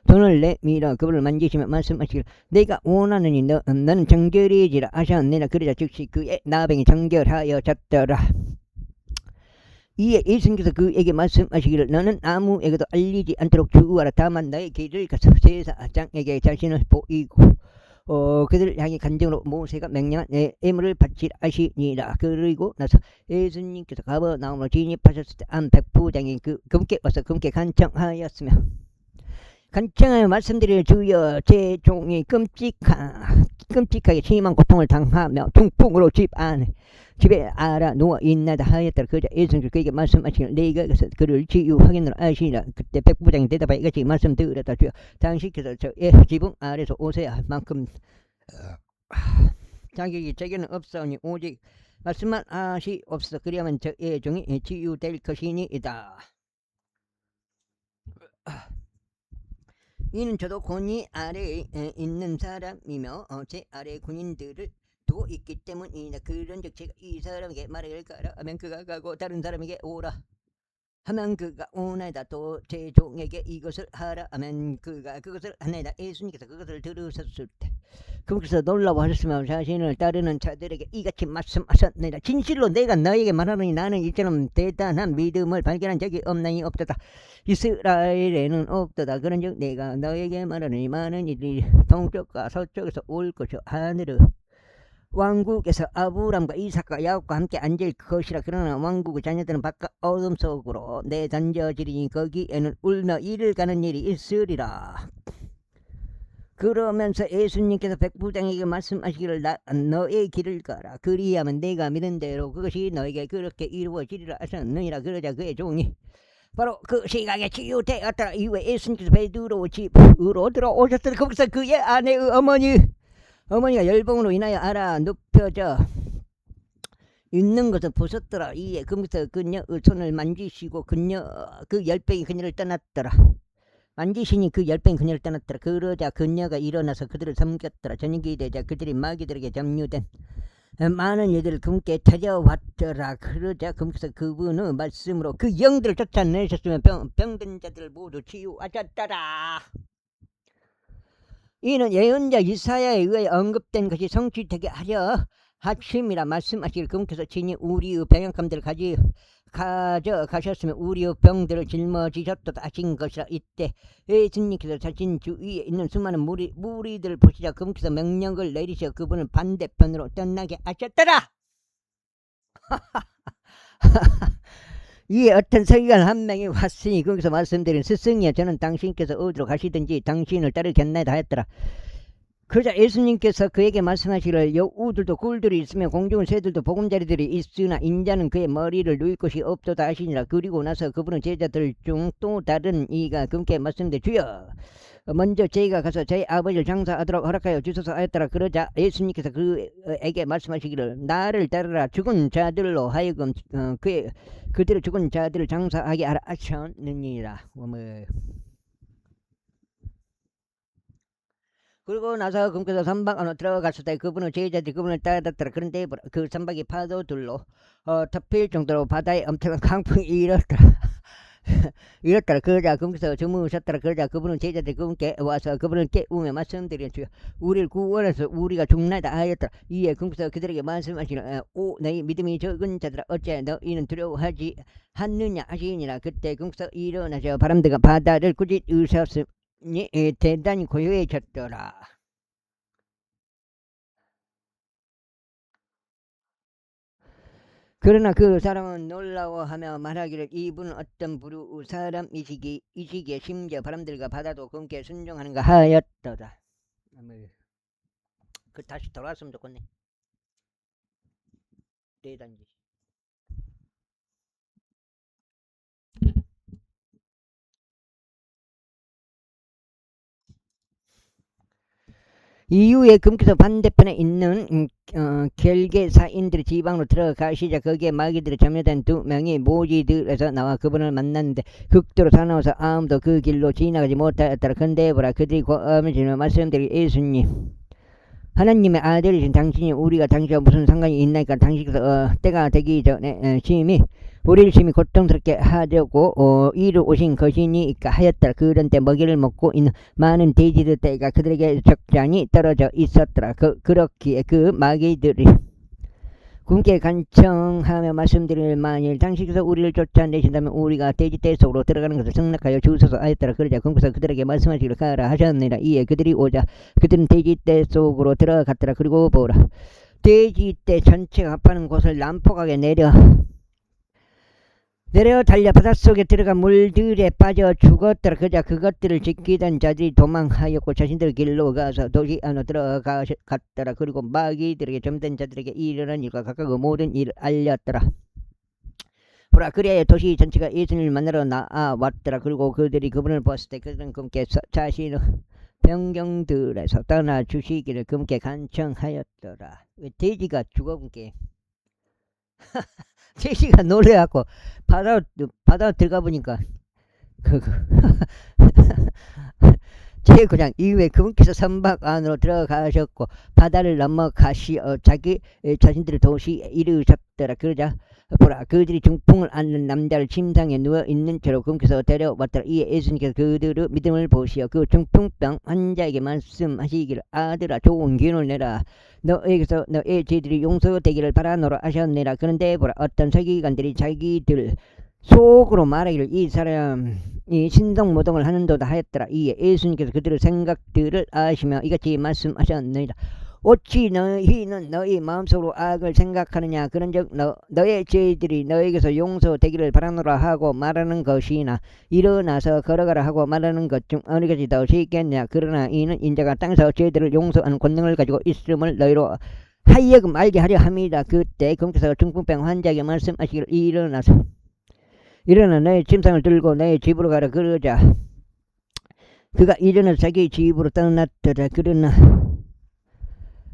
손을 내밀어 그분을 만지시며 말씀하시기를 내가 원하느니 너는 정결해지라 하셨느니라. 그러자 즉시 그의 나병이 정결하여졌더라. 이에 예수님께서 그에게 말씀하시기를 너는 아무에게도 알리지 않도록 주의하라. 다만 너의 길을 가서 제사장에게 자신을 보이고 그들을 향해 간증으로 모세가 명령한 예물을 바치라 하시니라. 그리고 나서 예수님께서 가버나움으로 진입하셨을 때 한 백부장이 그분께 와서 그분께 간청하였으며 간청하여 말씀드릴 주여 제 종이 끔찍하게 심한 고통을 당하며 중풍으로 집에 알아 누워 있나이다 하였더라. 그러자 예수님께서 그에게 말씀하시기를 내가 그를 치유하겠노라 하시니라. 그때 백부장이 대답하여 이같이 말씀드렸다. 주여 당신께서 저의 지붕 아래서 오셔야 할 만큼 자격이 제게는 없사오니 오직 말씀만 하시옵소서. 그리하면 저의 종이 치유될 것이니이다. 이는 저도 권위 아래에 있는 사람이며 제 아래 군인들을 두고 있기 때문이다. 그런즉 제가 이 사람에게 말을 가라 하면 그가 가고 다른 사람에게 오라 하면 그가 오나이다. 또 제 종에게 이것을 하라 하면 그가 그것을 하나이다. 예수님께서 그것을 들으셨을 때 그분께서 놀라워하셨으며 자신을 따르는 자들에게 이같이 말씀하셨느니라. 진실로 내가 너에게 말하노니 나는 이처럼 대단한 믿음을 발견한 적이 없나니 없도다. 이스라엘에는 없도다. 그런즉 내가 너에게 말하노니 많은 이들이 동쪽과 서쪽에서 올 것이요 하늘의 왕국에서 아브람과 이삭과 야곱과 함께 앉을 것이라. 그러나 왕국의 자녀들은 바깥 어둠 속으로 내던져지리니 거기에는 울며 이를 가는 일이 있으리라. 그러면서 예수님께서 백부장에게 말씀하시기를 너의 길을 가라. 그리하면 내가 믿은 대로 그것이 너에게 그렇게 이루어지리라 하셨느니라. 그러자 그의 종이 바로 그 시각에 치유되었더라. 이후에 예수님께서 베드로 집으로 들어오셨더니 거기서 그의 아내의 어머니가 열병으로 인하여 알아 눕혀져 있는 것을 보셨더라. 이에 그분께서 그녀의 손을 만지시고 그 열병이 그녀를 떠났더라. 만지시니 그 열병이 그녀를 떠났더라. 그러자 그녀가 일어나서 그들을 섬겼더라. 저녁이 되자 그들이 마귀들에게 점유된 많은 이들을 그분께 찾아왔더라. 그러자 그분께서 그분의 말씀으로 그 영들을 쫓아내셨으며 병든 자들을 모두 치유하셨더라. 이는 예언자 이사야에 의해 언급된 것이 성취되게 하려 하심이라. 말씀하시길 그분께서 친히 우리의 병약함들을 가져가셨으며 우리의 병들을 짊어지셨도다 하신 것이라. 이때 예수님께서 자신 주위에 있는 수많은 무리들을 보시자 그분께서 명령을 내리셔 그분을 반대편으로 떠나게 하셨더라. 이에 어떤 서기관 한 명이 왔으니 거기서 말씀드린 스승이여 저는 당신께서 어디로 가시든지 당신을 따르겠나이다 하였더라. 그러자 예수님께서 그에게 말씀하시기를 여우들도 굴들이 있으며 공중의 새들도 보금자리들이 있으나 인자는 그의 머리를 누일 것이 없도다 하시니라. 그리고 나서 그분은 제자들 중 또 다른 이가 그분께 말씀드려 주여 먼저 제가 가서 저희 아버지를 장사하도록 허락하여 주소서 하였더라. 그러자 예수님께서 그에게 말씀하시기를 나를 따르라. 죽은 자들로 하여금 그들을 죽은 자들을 장사하게 하라 하셨느니라. 그리고 나서 금께서 선박 안으로 들어갔을 때 그분은 제자들이 그분을 따랐더라. 그런데 그 선박이 파도들로 덮일 정도로 바다에 엄청난 강풍이 일었더라. 이렇더라. 그러자 금께서 주무셨더라. 그러자 그분은 제자들이 그분께 와서 그분을 깨우며 말씀드린 주여 우리를 구원해서 우리가 죽나이다 하였더라. 이에 금께서 그들에게 말씀하시기를 오 너희 믿음이 적은 자들아 어찌 너희는 두려워하지 않느냐 하시니라. 그때 금께서 일어나셔 바람들과 바다를 꾸짖으셨으니 대단히 고요해졌더라. 그러나 그 사람은 놀라워하며 말하기를 이분은 어떤 부류 사람이시기에 심지어 바람들과 바다도 그분께 순종하는가 하였도다. 그 다시 돌아왔으면 좋겠네. 대단지. 이후에 금께서 반대편에 있는 결계사인들의 지방으로 들어가시자 거기에 마귀들이 점유된 2명이 모지들에서 나와 그분을 만났는데 극도로 사나워서 아무도 그 길로 지나가지 못하였더라. 근데 보라 그들이 고함을 말씀드리기 예수님 하나님의 아들이신 당신이 우리가 당신과 무슨 상관이 있나이까 당신께서 때가 되기 전에 우리를 심히 고통스럽게 하려고 이루 오신 것이니까 하였더라. 그런데 먹이를 먹고 있는 많은 돼지들 떼가 그들에게 적잖이 떨어져 있었더라. 그렇기에 그 마귀들이 군께 간청하며 말씀드릴 만일 당신께서 우리를 쫓아내신다면 우리가 돼지떼 속으로 들어가는 것을 승낙하여 주소서 하였더라. 그러자 군께서 그들에게 말씀하시기를 가라 하셨느니라. 이에 그들이 오자 그들은 돼지떼 속으로 들어갔더라. 그리고 보라 돼지떼 전체가 합하는 곳을 난폭하게 내려 달려 바닷속에 들어가 물들에 빠져 죽었더라. 그자 그것들을 지키던 자들이 도망하였고 자신들 길로 가서 도시 안으로 들어갔더라. 그리고 마귀들에게 점된 자들에게 일어난 일과 각각 모든 일을 알렸더라. 보라 그리하여 도시 전체가 예수님을 만나러 나왔더라. 그리고 그들이 그분을 보았을 때 그들은 그분께 자신의 병경들에서 떠나 주시기를 그분께 간청하였더라. 돼지가 죽어분께 돼지가 놀래갖고 바다 들어가 보니까 제 그냥 이후에 그분께서 선박 안으로 들어가셨고 바다를 넘어가시어 자신들의 도시에 이르셨더라. 그러자 보라 그들이 중풍을 앓는 남자를 침상에 누워있는 채로 그분께서 데려왔더라. 이에 예수님께서 그들의 믿음을 보시어 그 중풍병 환자에게 말씀하시기를 아들아 좋은 기운을 내라 너에게서 너의 죄들이 용서되기를 바라노라 하셨느니라. 그런데 보라 어떤 서기관들이 자기들 속으로 말하기를 이 사람이 신동모동을 하는도다 하였더라. 이에 예수님께서 그들의 생각들을 아시며 이같이 말씀하셨느니라. 어찌 너희는 너희 마음속으로 악을 생각하느냐. 그런즉 너의 죄들이 너에게서 용서되기를 바라노라 하고 말하는 것이나 일어나서 걸어가라 하고 말하는 것 중 어느 것이 더 쉽겠냐. 그러나 이는 인자가 땅에서 죄들을 용서하는 권능을 가지고 있음을 너희로 하여금 알게 하려 함이다. 그때 그분께서 중풍병 환자에게 말씀하시기를 일어나 너의 침상을 들고 너의 집으로 가라. 그러자 그가 일어나서 자기 집으로 떠났더라. 그러나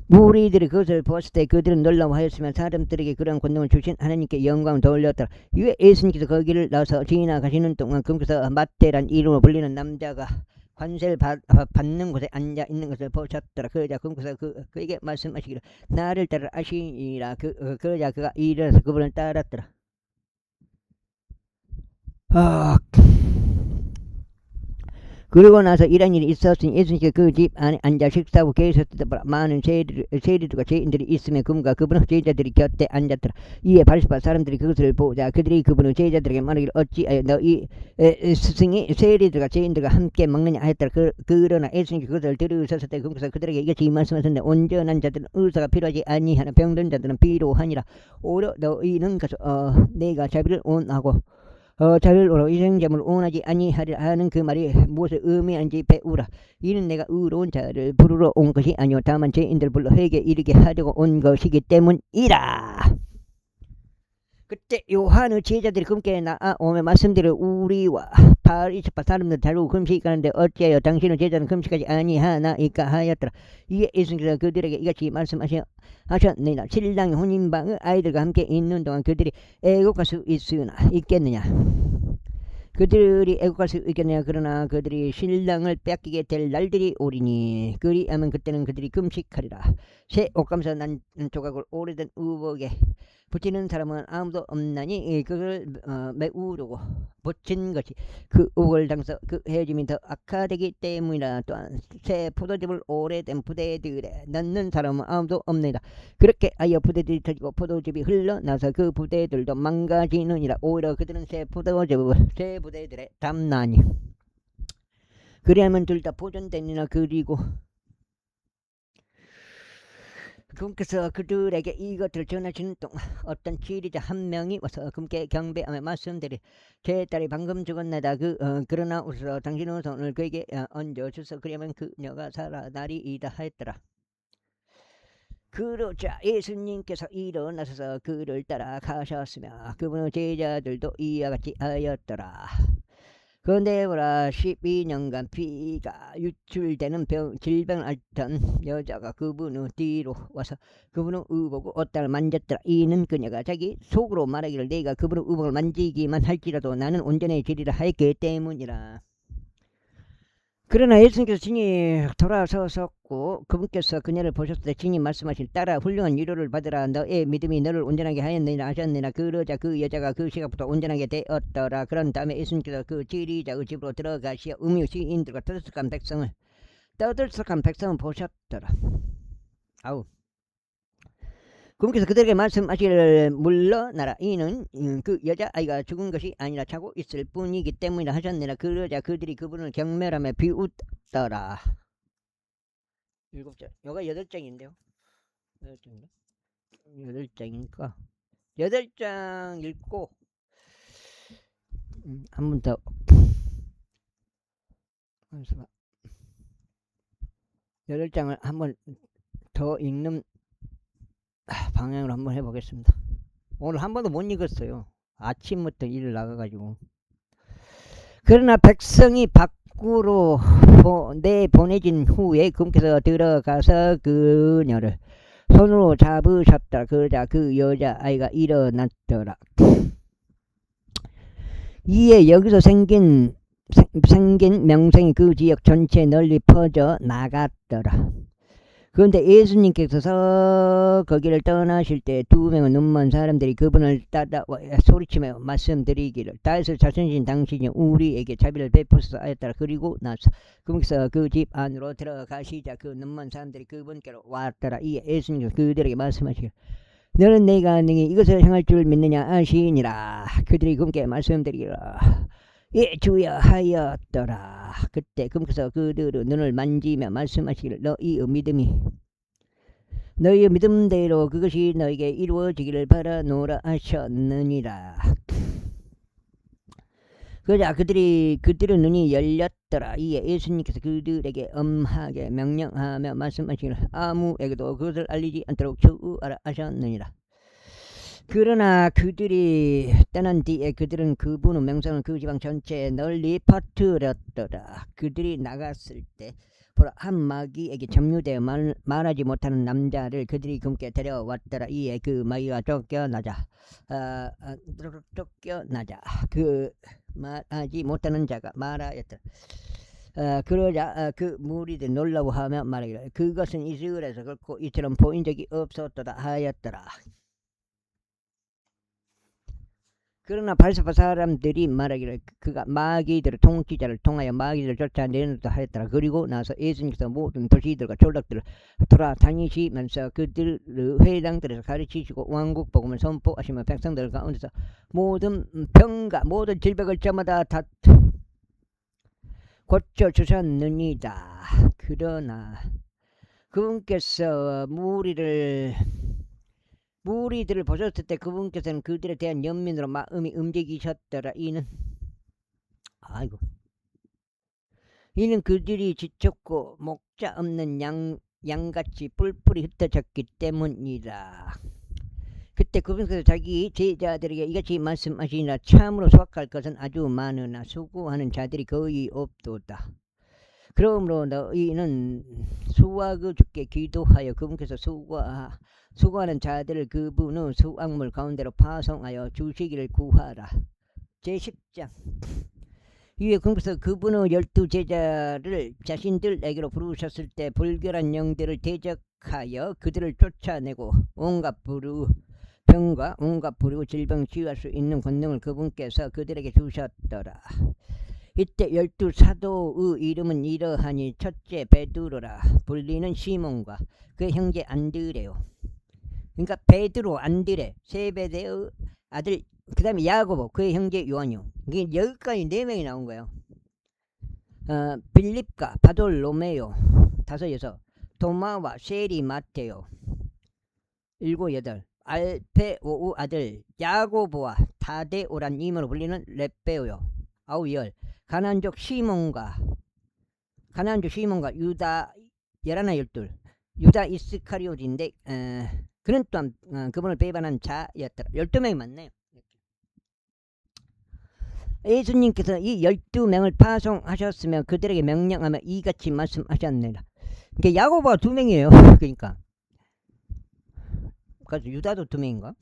무리들이 그것을 보았을 때 그들은 놀라워하였으며 사람들에게 그런 권능을 주신 하나님께 영광을 돌렸더라. 이에 예수님께서 거기를 나서 지나가시는 동안 그분께서 마태란 이름으로 불리는 남자가 관세를 받는 곳에 앉아 있는 것을 보셨더라. 그러자 그분께서 그에게 말씀하시기를 나를 따라 하시니라. 그러자 그가 일어나서 그분을 따랐더라. 그러고 나서 이런 일이 있었으니 예수님께서 그 집 안에 앉아 식사하고 계셨을 때 많은 세리들과 죄인들이 있으며 그분은 제자들이 곁에 앉았더라. 이에 바리새파 사람들이 그것을 보자 그들이 그분의 제자들에게 말하기를 어찌하여 너희 스승이 세리들과 죄인들과 함께 먹느냐 하였더라. 그러나 예수님께서 그것을 들으셨을 때 그분께서 그들에게 이같이 말씀하셨는데 온전한 자들은 의사가 필요하지 아니하나 병든 자들은 필요하니라. 오히려 너희는 가서 내가 자비를 원하고 자비로 희생제물을 원하지 아니하리라 하는 그 말이 무엇을 의미하는지 배우라. 이는 내가 의로운 자를 부르러 온 것이 아니오 다만 죄인들 불러 회개에 이르게 하려고 온 것이기 때문이라. 그때 요한의 제자들이 그분께 나오며 말씀드려 우리와 바리새파 사람들 다루고 금식하는데 어찌하여 당신의 제자는 금식하지 아니하나이까 하였더라. 이에 예수님께서 그들에게 이같이 말씀하셨느니라. 신랑이 혼인방의 아이들과 함께 있는 동안 그들이 애곡할 수 있겠느냐. 그들이 애국할 수 있겠냐. 그러나 그들이 신랑을 뺏기게 될 날들이 오리니 그리하면 그때는 그들이 금식하리라. 새 옷감에서 난 조각을 오래된 의복에 붙이는 사람은 아무도 없나니 그걸 메우려고 붙인 것이 그 의복을 당서 그 헤어짐이 더 악화되기 때문이라. 또한 새 포도즙을 오래된 부대들에 넣는 사람은 아무도 없느니라. 그렇게 하여 부대들이 터지고 포도즙이 흘러나서 그 부대들도 망가지느니라. 오히려 그들은 새 포도즙을 새 부대들에 담나니 그리하면 둘 다 보존되니라. 그리고 그분께서 그들에게 이것들을 전하시는 동안 어떤 지리자 한 명이 와서 그분께 경배하며 말씀드리 제 딸이 방금 죽었나이다. 그러나 웃어 당신의 손을 그에게 얹어주소. 그러면 그녀가 살아나리이다 하였더라. 그러자 예수님께서 일어나셔서 그를 따라 가셨으며 그분의 제자들도 이와 같이 하였더라. 그런데 보라 12년간 피가 유출되는 질병을 앓던 여자가 그분의 뒤로 와서 그분의 의복을 옷단을 만졌더라. 이는 그녀가 자기 속으로 말하기를 내가 그분의 의복을 만지기만 할지라도 나는 온전해지리라 하였기 때문이라. 그러나 예수님께서 진이 돌아서셨고 그분께서 그녀를 보셨을 때 진이 말씀하신 따라 훌륭한 위로를 받으라. 너의 믿음이 너를 온전하게 하였느니라 하셨느니라. 그러자 그 여자가 그 시각부터 온전하게 되었더라. 그런 다음에 예수님께서 그 지리자의 집으로 들어가시어 음유 시인들과 떠들썩한 백성을 보셨더라. 아우. 그분께서 그들에게 말씀하시기를 물러나라. 이는 그 여자아이가 죽은 것이 아니라 자고 있을 뿐이기 때문이라 하셨느니라. 그러자 그들이 그분을 경멸하며 비웃더라. 7장. 요가 8장인데요. 8장인가? 8장이니까 8장 읽고 한 번 더 8장을 한 번 더 읽는 방향으로 한번 해보겠습니다. 오늘 한 번도 못 읽었어요. 아침부터 일을 나가가지고. 그러나 백성이 밖으로 내보내진 후에 그분께서 들어가서 그녀를 손으로 잡으셨더라. 그러자 그 여자아이가 일어났더라. 이에 여기서 생긴 명성이 그 지역 전체에 널리 퍼져 나갔더라. 그런데 예수님께서 거기를 떠나실 때 2명의 눈먼 사람들이 그분을 따라와 소리치며 말씀드리기를 다윗의 자손이신 당신이 우리에게 자비를 베푸소서 하였더라. 그리고 나서 그분께서 그 집 안으로 들어가시자 그 눈먼 사람들이 그분께로 왔더라. 이에 예수님께서 그들에게 말씀하시기를 너는 내가 능히 이것을 행할 줄 믿느냐 하시니라. 그들이 그분께 말씀드리기를 예 주여 하였더라. 그때 그분께서 그들의 눈을 만지며 말씀하시기를 너희의 믿음대로 그것이 너에게 이루어지기를 바라노라 하셨느니라. 그러자 그들의 눈이 열렸더라. 이에 예수님께서 그들에게 엄하게 명령하며 말씀하시기를 아무에게도 그것을 알리지 않도록 주의하라 하셨느니라. 그러나 그들이 떠난 뒤에 그들은 그분의 명성을 그 지방 전체에 널리 퍼뜨렸더라. 그들이 나갔을 때 보라 한 마귀에게 점유되어 말하지 못하는 남자를 그들이 그분께 데려왔더라. 이에 그 마귀가 쫓겨나자 그 말하지 못하는 자가 말하였더라. 그러자 그 무리들이 놀라워하며 말하기를 그것은 이스라엘에서 결코 이처럼 보인 적이 없었도다 하였더라. 그러나 바리새파 사람들이 말하기를 그가 마귀들의 통치자를 통하여 마귀들을 쫓아내는다 하였더라. 그리고 나서 예수님께서 모든 도시들과 졸락들을 돌아다니시면서 그들의 회당들에서 가르치시고 왕국 복음을 선포하시며 백성들 가운데서 모든 병과 모든 질병을 저마다 다 고쳐주셨느니라. 그러나 그분께서 무리들을 보셨을 때 그분께서는 그들에 대한 연민으로 마음이 움직이셨더라. 이는 그들이 지쳤고 목자 없는 양같이 뿔뿔이 흩어졌기 때문이라. 그때 그분께서 자기 제자들에게 이같이 말씀하시니라. 참으로 수확할 것은 아주 많으나 수고하는 자들이 거의 없도다. 그러므로 너희는 수확의 주께 기도하여 그분께서 수고하는 자들을 그분의 수확물 가운데로 파송하여 주시기를 구하라. 제10장 위에 그래서 그분의 12제자를 자신들에게로 부르셨을 때 불결한 영들을 대적하여 그들을 쫓아내고 온갖 병과 온갖 불이고 질병 치유할 수 있는 권능을 그분께서 그들에게 주셨더라. 이때 12사도의 이름은 이러하니 첫째 베드로라 불리는 시몬과 그의 형제 안드레요. 그러니까 베드로, 안드레, 세베대의 아들, 그 다음에 야고보, 그의 형제 요한요. 이게 여기까지 4명이 나온 거예요. 빌립과 바돌로메오, 5, 6, 도마와 세리 마테오, 7, 8, 알페오의 아들 야고보와 타데오란 이름으로 불리는 렛베오요, 9, 10, 가나안족 시몬과 유다 11, 12, 유다 이스카리오트인데 그는 또한 그분을 배반한 자였더라. 12명이 맞네요. 예수님께서 이 12명을 파송하셨으면 그들에게 명령하며 이같이 말씀하셨느니라. 그러니까 야고보가 2명이에요. 그러니까 그래서 유다도 2명인가?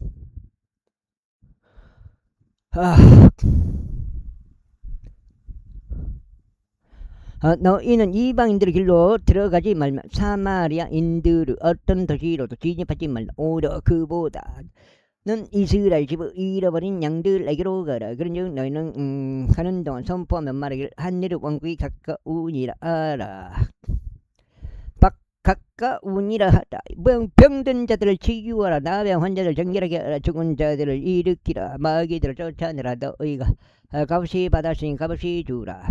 너희는 이방인들의 길로 들어가지 말며 사마리아인들의 어떤 도시로도 진입하지 말라. 오히려 그보다는 이스라엘 집을 잃어버린 양들에게로 가라. 그런즉 너희는 가는 동안 선포하며 말하기를 하늘의 왕국이 가까우니라 하라. 가까우니라 하라. 병든 자들을 치유하라. 나병 환자들 정결하게 하라. 죽은 자들을 일으키라. 마귀들을 쫓아내라. 너희가 값이 받았으니 값이 주라.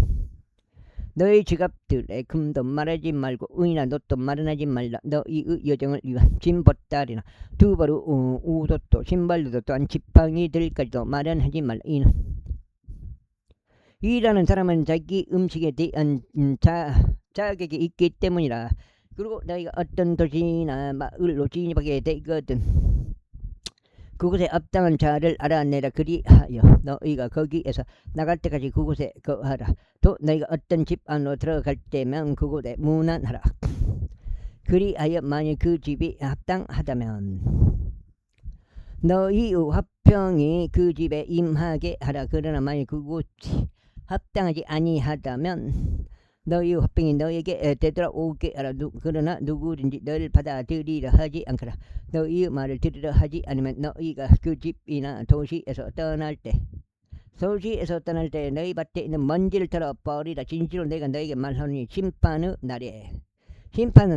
너희 지갑들에 금도 말하지 말고 은이나 놋도 마련하지 말라. 너희의 여정을 위한 짐보따리나 두바루 우도또 신발도 또한 지팡이들까지도 마련하지 말라. 일하는 사람은 자기 음식에 대한 자격이 있기 때문이라. 그리고 너희가 어떤 도시나 마을로 진입하게 되거든 그곳에 합당한 자를 알아내라. 그리하여 너희가 거기에서 나갈 때까지 그곳에 거하라. 또 너희가 어떤 집 안으로 들어갈 때면 그곳에 문안하라. 그리하여 만일 그 집이 합당하다면 너희의 화평이 그 집에 임하게 하라. 그러나 만일 그곳이 합당하지 아니하다면 너희 화평이 너에게 되돌아오게 하라. 그러나 누구든지 너를 받아들이려 하지 않거라. 너희의 말을 들으려 하지 않으면 너희가 그 집이나 도시에서 떠날 때 너희 밭에 있는 먼지를 털어버리라. 진실로 내가 너에게 말하노니 심판의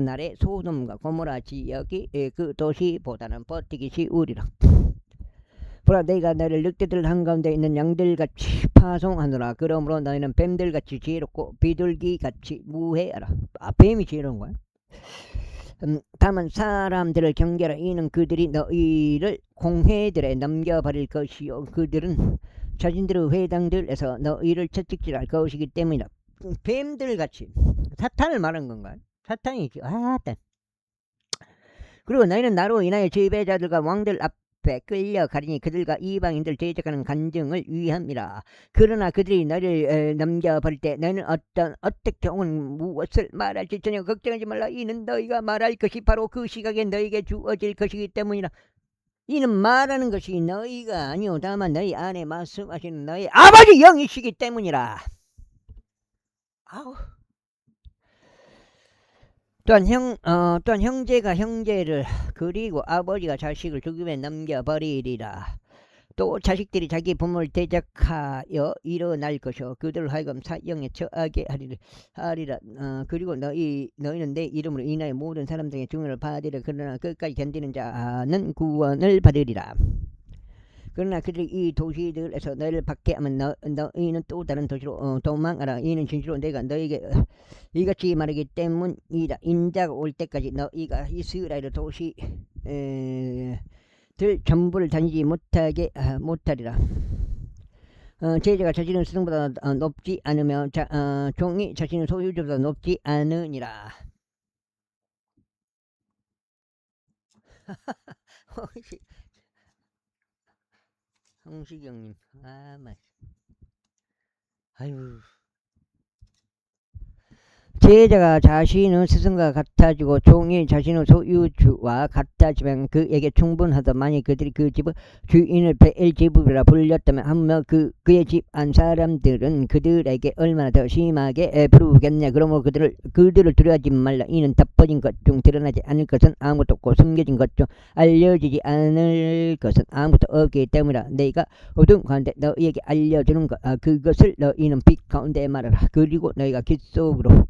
날에 소돔과 고모라 지역이 그 도시보다는 버티기 쉬우리라. 보라, 내가 너를 늑대들 한가운데 있는 양들같이 파송하노라. 그러므로 너희는 뱀들같이 지혜롭고 비둘기같이 무해하라. 뱀이 지혜로운 거야. 다만 사람들을 경계하라. 이는 그들이 너희를 공회들에 넘겨버릴 것이요 그들은 자신들의 회당들에서 너희를 채찍질할 것이기 때문이다. 뱀들같이 사탄을 말한 건가요? 사탄이지. 그리고 너희는 나로 인하여 지배자들과 왕들 앞에 끌려가리니 그들과 이방인들 대적하는 간증을 위함이라. 그러나 그들이 너를 넘겨버릴 때 너희는 어떻게 혹은 무엇을 말할지 전혀 걱정하지 말라. 이는 너희가 말할 것이 바로 그 시각에 너희에게 주어질 것이기 때문이라. 이는 말하는 것이 너희가 아니오 다만 너희 안에 말씀하시는 너희 아버지 영이시기 때문이라. 또한 형제가 형제를 그리고 아버지가 자식을 죽음에 넘겨버리리라. 또 자식들이 자기 부모를 대적하여 일어날 것이요 그들을 하여금 사형에 처하게 하리라. 그리고 너희는 내 이름으로 인하여 모든 사람들에게 중형을 받으리라. 그러나 끝까지 견디는 자는 구원을 받으리라. 그러나 그들이 이 도시들에서 너희를 받게 하면 너희는 또 다른 도시로 도망하라. 이는 진실로 내가 너희에게 이같이 말하기 때문이다. 인자가 올 때까지 너희가 이스라엘 도시 들 전부를 다니지 못하리라. 제자가 자신의 스승보다 높지 않으며 종이 자신의 소유주보다 높지 않으니라. 홍시경님, 아유. 제자가 자신의 스승과 같아지고 종이 자신의 소유주와 같아지면 그에게 충분하더만이 그들이 그 집의 주인을 베엘제불이라 불렸다면 하며 그의 집 안 사람들은 그들에게 얼마나 더 심하게 부르겠냐. 그러므로 그들을 두려워하지 말라. 이는 덮어진 것 중 드러나지 않을 것은 아무것도 없고 숨겨진 것 중 알려지지 않을 것은 아무것도 없기 때문이라. 내가 어둠 가운데 너희에게 알려주는 것 그것을 너희는 빛 가운데 말하라. 그리고 너희가 길 속으로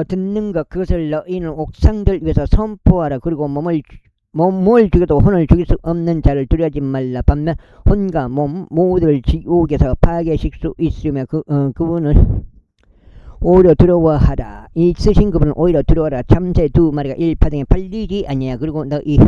듣는 것 그것을 너희는 옥상들 위에서 선포하라. 그리고 몸을 죽여도 혼을 죽일 수 없는 자를 두려워하지 말라. 반면 혼과 몸 모두를 지옥에서 파괴시킬 수 있으며 그분을 오히려 두려워하라. 이 쓰신 그분은 오히려 두려워하라. 참새 2마리가 1파등에 팔리지 아니야. 그리고 너희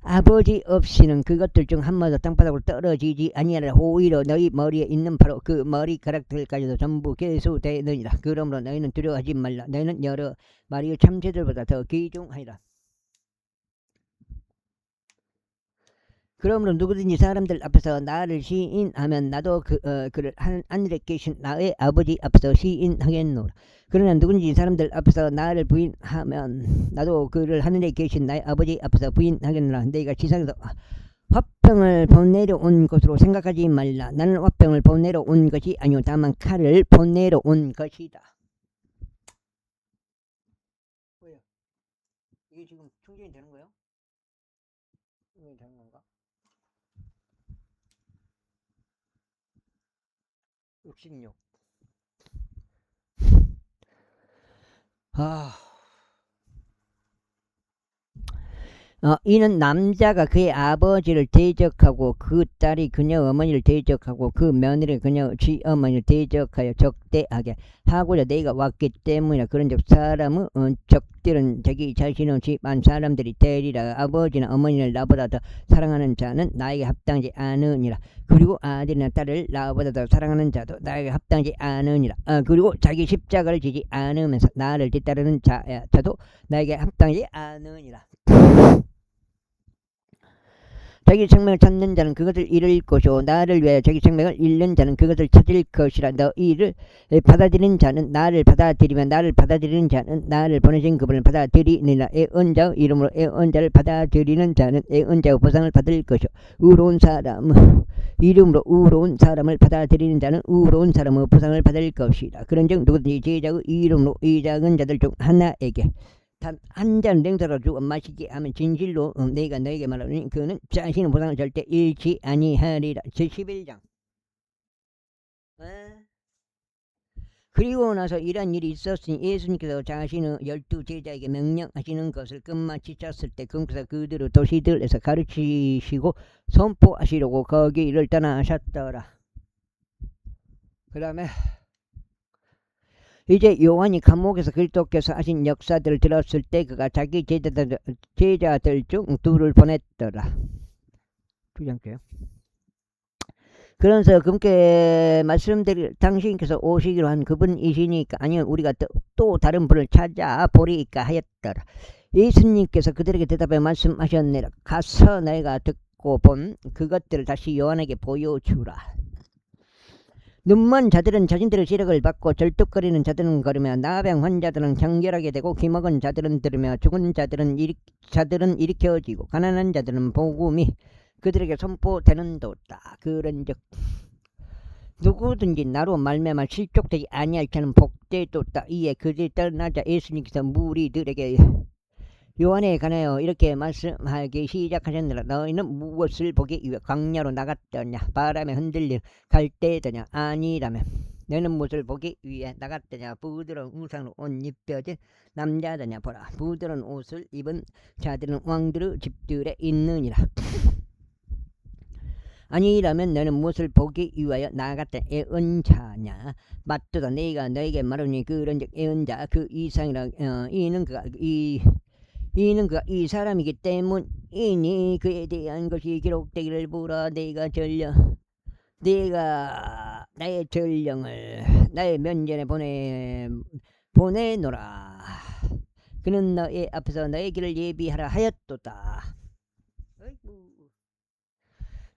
아버지 없이는 그것들 중 한 마디도 땅바닥으로 떨어지지 아니하라. 오히려 너희 머리에 있는 바로 그 머리카락들까지도 전부 계수되느니라. 그러므로 너희는 두려워하지 말라. 너희는 여러 마리의 참새들보다 더 귀중하리라. 그러므로 누구든지 사람들 앞에서 나를 시인하면 나도 그를 하늘에 계신 나의 아버지 앞에서 시인하겠노라. 그러나 누구든지 사람들 앞에서 나를 부인하면 나도 그를 하늘에 계신 나의 아버지 앞에서 부인하겠노라. 내가 지상에서 화병을 보내러 온 것으로 생각하지 말라. 나는 화병을 보내러 온 것이 아니오 다만 칼을 보내러 온 것이다. 뭐야? 이게 지금 충전이 되는 거예요? 충전이 되는 건가? 66. 이는 남자가 그의 아버지를 대적하고 그 딸이 그녀 어머니를 대적하고 그 며느리 그녀 쥐어머니를 대적하여 적대하게 하고자 내가 왔기 때문이라. 그런즉 사람의 적들은 자기 자신의 집안 사람들이 되리라. 아버지나 어머니를 나보다 더 사랑하는 자는 나에게 합당하지 않으니라. 그리고 아들이나 딸을 나보다 더 사랑하는 자도 나에게 합당하지 않으니라. 그리고 자기 십자가를 지지 않으면서 나를 뒤따르는 자도 나에게 합당하지 않으니라. 자기 생명을 찾는 자는 그것을 잃을 것이요 나를 위하여 자기 생명을 잃는 자는 그것을 찾을 것이라. 너희를 받아들이는 자는 나를 받아들이며 나를 받아들이는 자는 나를 보내신 그분을 받아들이니라. 애언자의 이름으로 애언자를 받아들이는 자는 애언자의 보상을 받을 것이요 의로운 사람의 이름으로 의로운 사람을 받아들이는 자는 의로운 사람의 보상을 받을 것이라. 그런즉 누구든지 제자의 이름으로 이 작은 자들 중 하나에게 단 한 잔 냉수로 주어 마시게 하면 진실로 내가 너에게 말하노니 그는 자신의 보상을 절대 잃지 아니하리라. 제11장. 그리고 나서 이런 일이 있었으니 예수님께서 자신의 12제자에게 명령하시는 것을 끝마치셨을 때 그분께서 그들을 도시들에서 가르치시고 선포하시려고 거기를 떠나셨더라. 그 다음에 이제 요한이 감옥에서 그리스도께서 하신 역사들을 들었을 때 그가 자기 제자들 중 2를 보냈더라. 주장께요. 그러면서 그분께 말씀드릴 당신께서 오시기로 한 그분이시니까 아니면 우리가 또 다른 분을 찾아보리까 하였더라. 예수님께서 그들에게 대답해 말씀하셨느니라. 가서 내가 듣고 본 그것들을 다시 요한에게 보여주라. 눈먼 자들은 자신들의 시력을 받고 절뚝거리는 자들은 걸으며 나병 환자들은 정결하게 되고 귀먹은 자들은 들으며 죽은 자들은 일으켜지고 가난한 자들은 복음이 그들에게 선포되는도다. 그런즉 누구든지 나로 말미암아 실족되지 아니할 자는 복되도다. 이에 그들이 떠나자 예수님께서 무리들에게 요한에 관하여 이렇게 말씀하기 시작하셨느라. 너희는 무엇을 보기 위해 광야로 나갔더냐? 바람에 흔들린 갈대더냐? 아니라면 너희는 무엇을 보기 위해 나갔더냐? 부드러운 우상으로 옷 입혀진 남자더냐? 보라, 부드러운 옷을 입은 자들은 왕들의 집들에 있느니라. 아니라면 너는 무엇을 보기 위하여 나갔다? 애언자냐? 맞도다. 내가 너에게 말하니 그런즉 애언자 그 이상이라. 이는 그가 이 사람이기 때문이니 그에 대한 것이 기록되기를 보라. 내가 나의 전령을 나의 면전에 보내노라. 그는 너의 앞에서 너의 길을 예비하라 하였도다.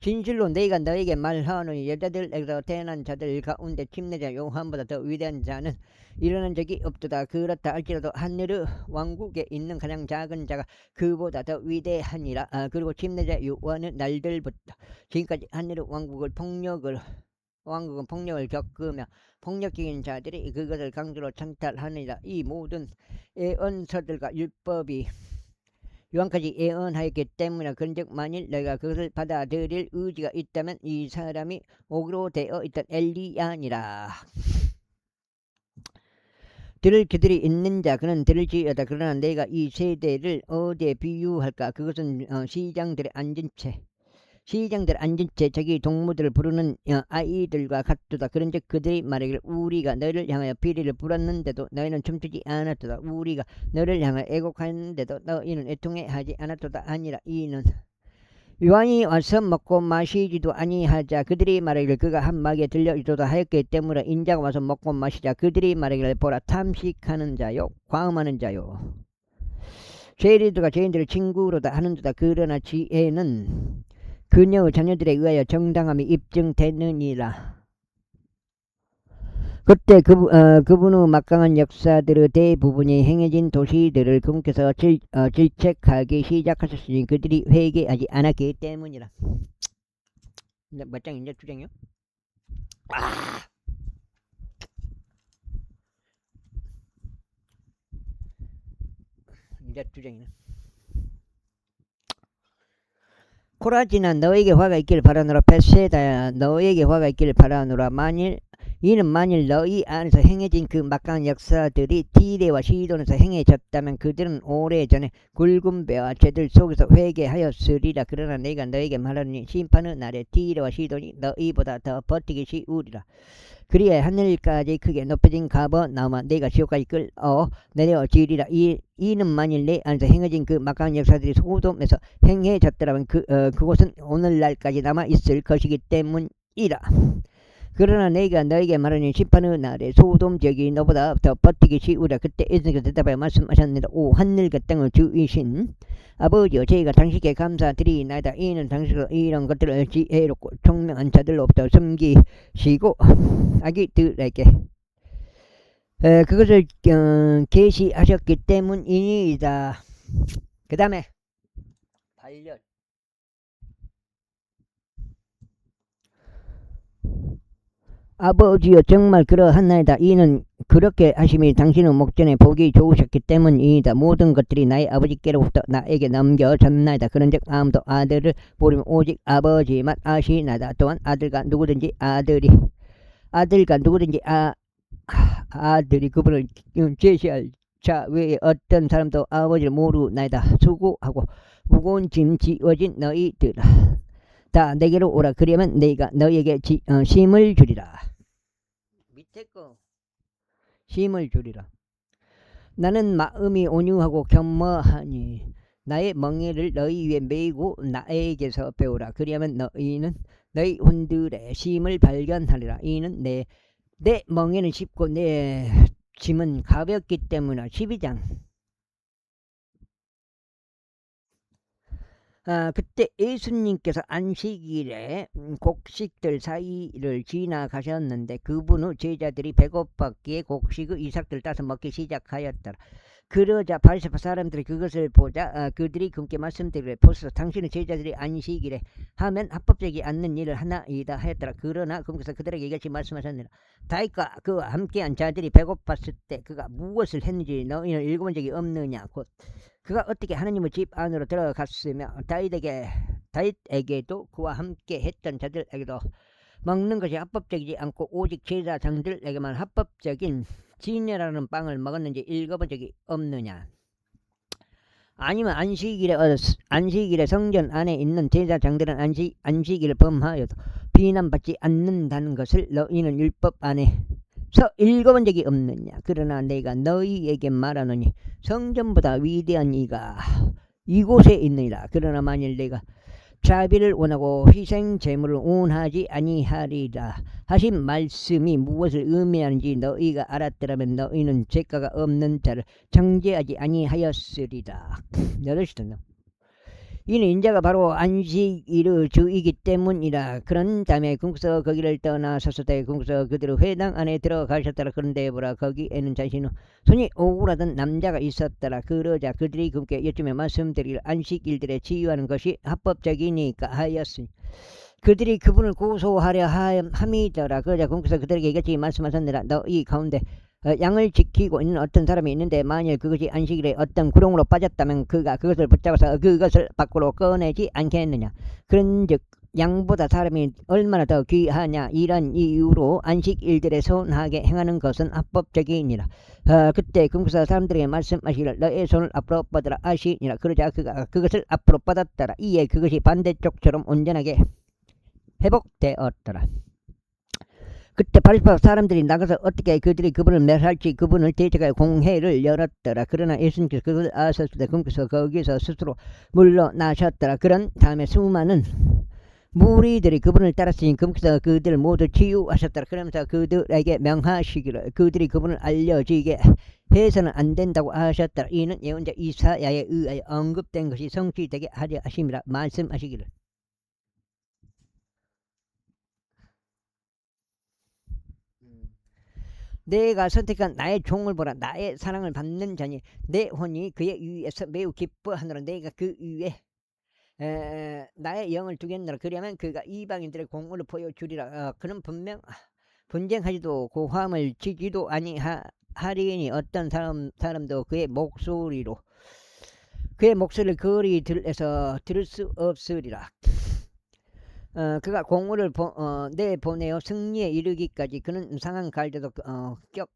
진실로 내가 너에게 말하노니 여자들에게서 태어난 자들 가운데 침례자 요한보다 더 위대한 자는 일어난 적이 없도다. 그렇다 할지라도 하늘의 왕국에 있는 가장 작은 자가 그보다 더 위대하니라. 그리고 침례자 요한은 날들부터 지금까지 하늘의 왕국은 폭력을 겪으며 폭력적인 자들이 그것을 강제로 창탈하느니라. 이 모든 예언서들과 율법이 요한까지 예언하였기 때문에 그런즉 만일 너희가 그것을 받아들일 의지가 있다면 이 사람이 오기로 되어 있던 엘리야니라. 들을 그들이 있는 자 그는 들을지어다. 그러나 내가 이 세대를 어디에 비유할까? 그것은 시장들에 앉은 채 자기 동무들을 부르는 아이들과 같도다. 그런즉 그들이 말하기를 우리가 너희를 향하여 비리를 불었는데도 너희는 춤추지 않았도다. 우리가 너희를 향하여 애곡하였는데도 너희는 애통해하지 않았도다. 아니라 이는 요한이 와서 먹고 마시지도 아니하자 그들이 말하기를 그가 한마디에 들려 있도다 하였기 때문에 인자가 와서 먹고 마시자 그들이 말하기를 보라 탐식하는 자요 과음하는 자요 죄리들과 죄인들을 친구로다 하는도다. 그러나 지혜는 그녀의 자녀들에 의하여 정당함이 입증되느니라. 그때 그분의 막강한 역사들의 대부분이 행해진 도시들을 그분께서 질책하기 시작하셨으니 그들이 회개하지 않았기 때문이라. 몇 장이냐? 2장이요? 이제 2장이네. 코라지나 너에게 화가 있기를 바라노라. 벳세다야 너에게 화가 있기를 바라노라. 이는 만일 너희 안에서 행해진 그 막강한 역사들이 디레와 시돈에서 행해졌다면 그들은 오래전에 굵은 배와 죄들 속에서 회개하였으리라. 그러나 내가 너에게 말하노니 심판의 날에 디레와 시돈이 너희보다 더 버티기 쉬우리라. 그리하여 하늘까지 크게 높여진 가버나움아 내가 지옥까지 끌어 내려지리라. 이는 만일 내 안에서 행해진 그 막강한 역사들이 소돔에서 행해졌더라면 그곳은 오늘날까지 남아있을 것이기 때문이라. 그러나 내가 너에게 말하니 심판의 날에 소돔 지역이 너보다 더 버티기 쉬우라. 그때 예수님께서 대답하여 말씀하셨느니라. 오 하늘과 땅을 주이신 아버지여 저희가 당신께 감사드리나이다. 이는 당신께서 이런 것들을 지혜롭고 총명한 자들로부터 숨기시고 아기들에게 그것을 계시하셨기 때문이다. 그 다음에 반련 아버지여 정말 그러하나이다. 이는 그렇게 하심이 당신의 목전에 보기 좋으셨기 때문이다. 모든 것들이 나의 아버지께로부터 나에게 넘겨졌나이다. 그런즉 아무도 아들을 모르면 오직 아버지만 아시나이다. 또한 아들과 누구든지 아들이 그분을 제시할 자 외에 어떤 사람도 아버지를 모르나이다. 수고하고 무거운 짐 지어진 너희들아 다 내게로 오라. 그러면 내가 너희에게 쉼을 주리라. 밑에 거 쉼을 주리라. 나는 마음이 온유하고 겸허하니 나의 멍에를 너희 위에 메이고 나에게서 배우라. 그리하면 너희는 너희 혼들의 쉼을 발견하리라. 이는 내 멍에는 쉽고 내 짐은 가볍기 때문이라. 12장 그때 예수님께서 안식일에 곡식들 사이를 지나가셨는데 그분의 제자들이 배고팠기에 곡식의 이삭들을 따서 먹기 시작하였더라. 그러자 바리새파 사람들이 그것을 보자 그들이 그분께 말씀드리기를 보소서 당신의 제자들이 안식일에 하면 합법되지 않는 일을 하나이다 하였더라. 그러나 그분께서 그들에게 이같이 말씀하셨느니라. 다윗과 그와 함께한 자들이 배고팠을 때 그가 무엇을 했는지 너희는 읽어본 적이 없느냐. 곧 그가 어떻게 하나님의 집 안으로 들어갔으며 다윗에게도 그와 함께 했던 자들에게도 먹는 것이 합법적이지 않고 오직 제사장들에게만 합법적인 진여라는 빵을 먹었는지 읽어본 적이 없느냐. 아니면 안식일에 성전 안에 있는 제사장들은 안식일을 범하여도 비난받지 않는다는 것을 너희는 율법 안에서 읽어본 적이 없느냐. 그러나 내가 너희에게 말하노니 성전보다 위대한 이가 이곳에 있느니라. 그러나 만일 내가 자비를 원하고 희생 제물을 원하지 아니하리라 하신 말씀이 무엇을 의미하는지 너희가 알았더라면 너희는 죄가가 없는 자를 정죄하지 아니하였으리라. 8시 됐나? 이는 인자가 바로 안식일의 주이기 때문이라. 그런 다음에 궁서 거기를 떠나서서대 궁서 그들의 회당 안에 들어가셨더라. 그런데 보라 거기에는 자신의 손이 억울하던 남자가 있었더라. 그러자 그들이 그분께 여쭈며 말씀드리기를 안식일들에 치유하는 것이 합법적이니까 하였으니 그들이 그분을 고소하려 함이더라. 그러자 궁서 그들에게 이같이 말씀하셨느라. 너희 가운데 양을 지키고 있는 어떤 사람이 있는데 만일 그것이 안식일에 어떤 구렁으로 빠졌다면 그가 그것을 붙잡아서 그것을 밖으로 꺼내지 않겠느냐. 그런즉 양보다 사람이 얼마나 더 귀하냐. 이런 이유로 안식일들에 선하게 행하는 것은 합법적이니라. 그때 금구사 사람들에게 말씀하시기를 너의 손을 앞으로 뻗으라 하시니라. 그러자 그가 그것을 앞으로 뻗었더라. 이에 그것이 반대쪽처럼 온전하게 회복되었더라. 그때 바리새파 사람들이 나가서 어떻게 그들이 그분을 멸할지 그분을 대적하여 공회를 열었더라. 그러나 예수님께서 그것을 아셨을 때 그분께서 거기서 스스로 물러나셨더라. 그런 다음에 수많은 무리들이 그분을 따랐으니 그분께서 그들을 모두 치유하셨더라. 그러면서 그들에게 명하시기를 그들이 그분을 알려지게 해서는 안 된다고 하셨더라. 이는 예언자 이사야에 의하여 언급된 것이 성취되게 하려 하심이라 말씀하시기를. 내가 선택한 나의 종을 보라. 나의 사랑을 받는 자니 내 혼이 그의 위에서 매우 기뻐하노라. 내가 그 위에 나의 영을 두겠노라. 그러면 그가 이방인들의 공을 보여주리라. 그는 분명 분쟁하지도 고함을 치지도 아니하리니 어떤 사람도 그의 목소리를 거리들에서 들을 수 없으리라. 그가 공을 내보내어 승리에 이르기까지 그는 상한 갈대도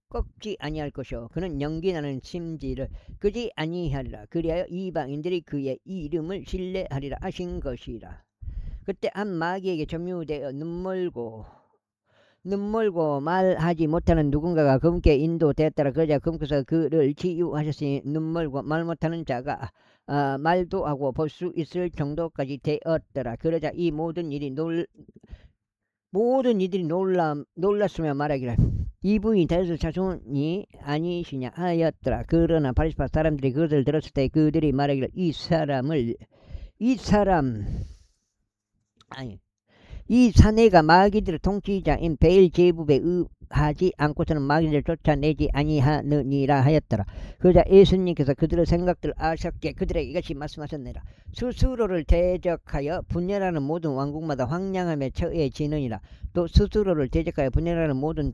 꺾지 아니할 것이요 그는 연기나는 심지를 끄지 아니하리라. 그리하여 이방인들이 그의 이름을 신뢰하리라 하신 것이라. 그때 한 마귀에게 점유되어 눈멀고 말하지 못하는 누군가가 그분께 인도되었더라. 그러자 그분께서 그를 치유하셨으니 눈멀고 말 못하는 자가 말도 하고 볼 수 있을 정도까지 되었더라. 그러자 이 모든 이들이 놀랐으며 말하기를 이분이 다윗의 자손이 아니시냐 하였더라. 그러나 바리새파 사람들이 그것을 들었을 때 그들이 말하기를 이 사내가 마귀들의 통치자인 베엘제부에 의하지 않고서는 마귀들을 쫓아내지 아니하느니라 하였더라. 그러자 예수님께서 그들의 생각들을 아셨기에 그들에게 이같이 말씀하셨느니라. 스스로를 대적하여 분열하는 모든 왕국마다 황량함에 처해지느니라. 또 스스로를 대적하여 분열하는 모든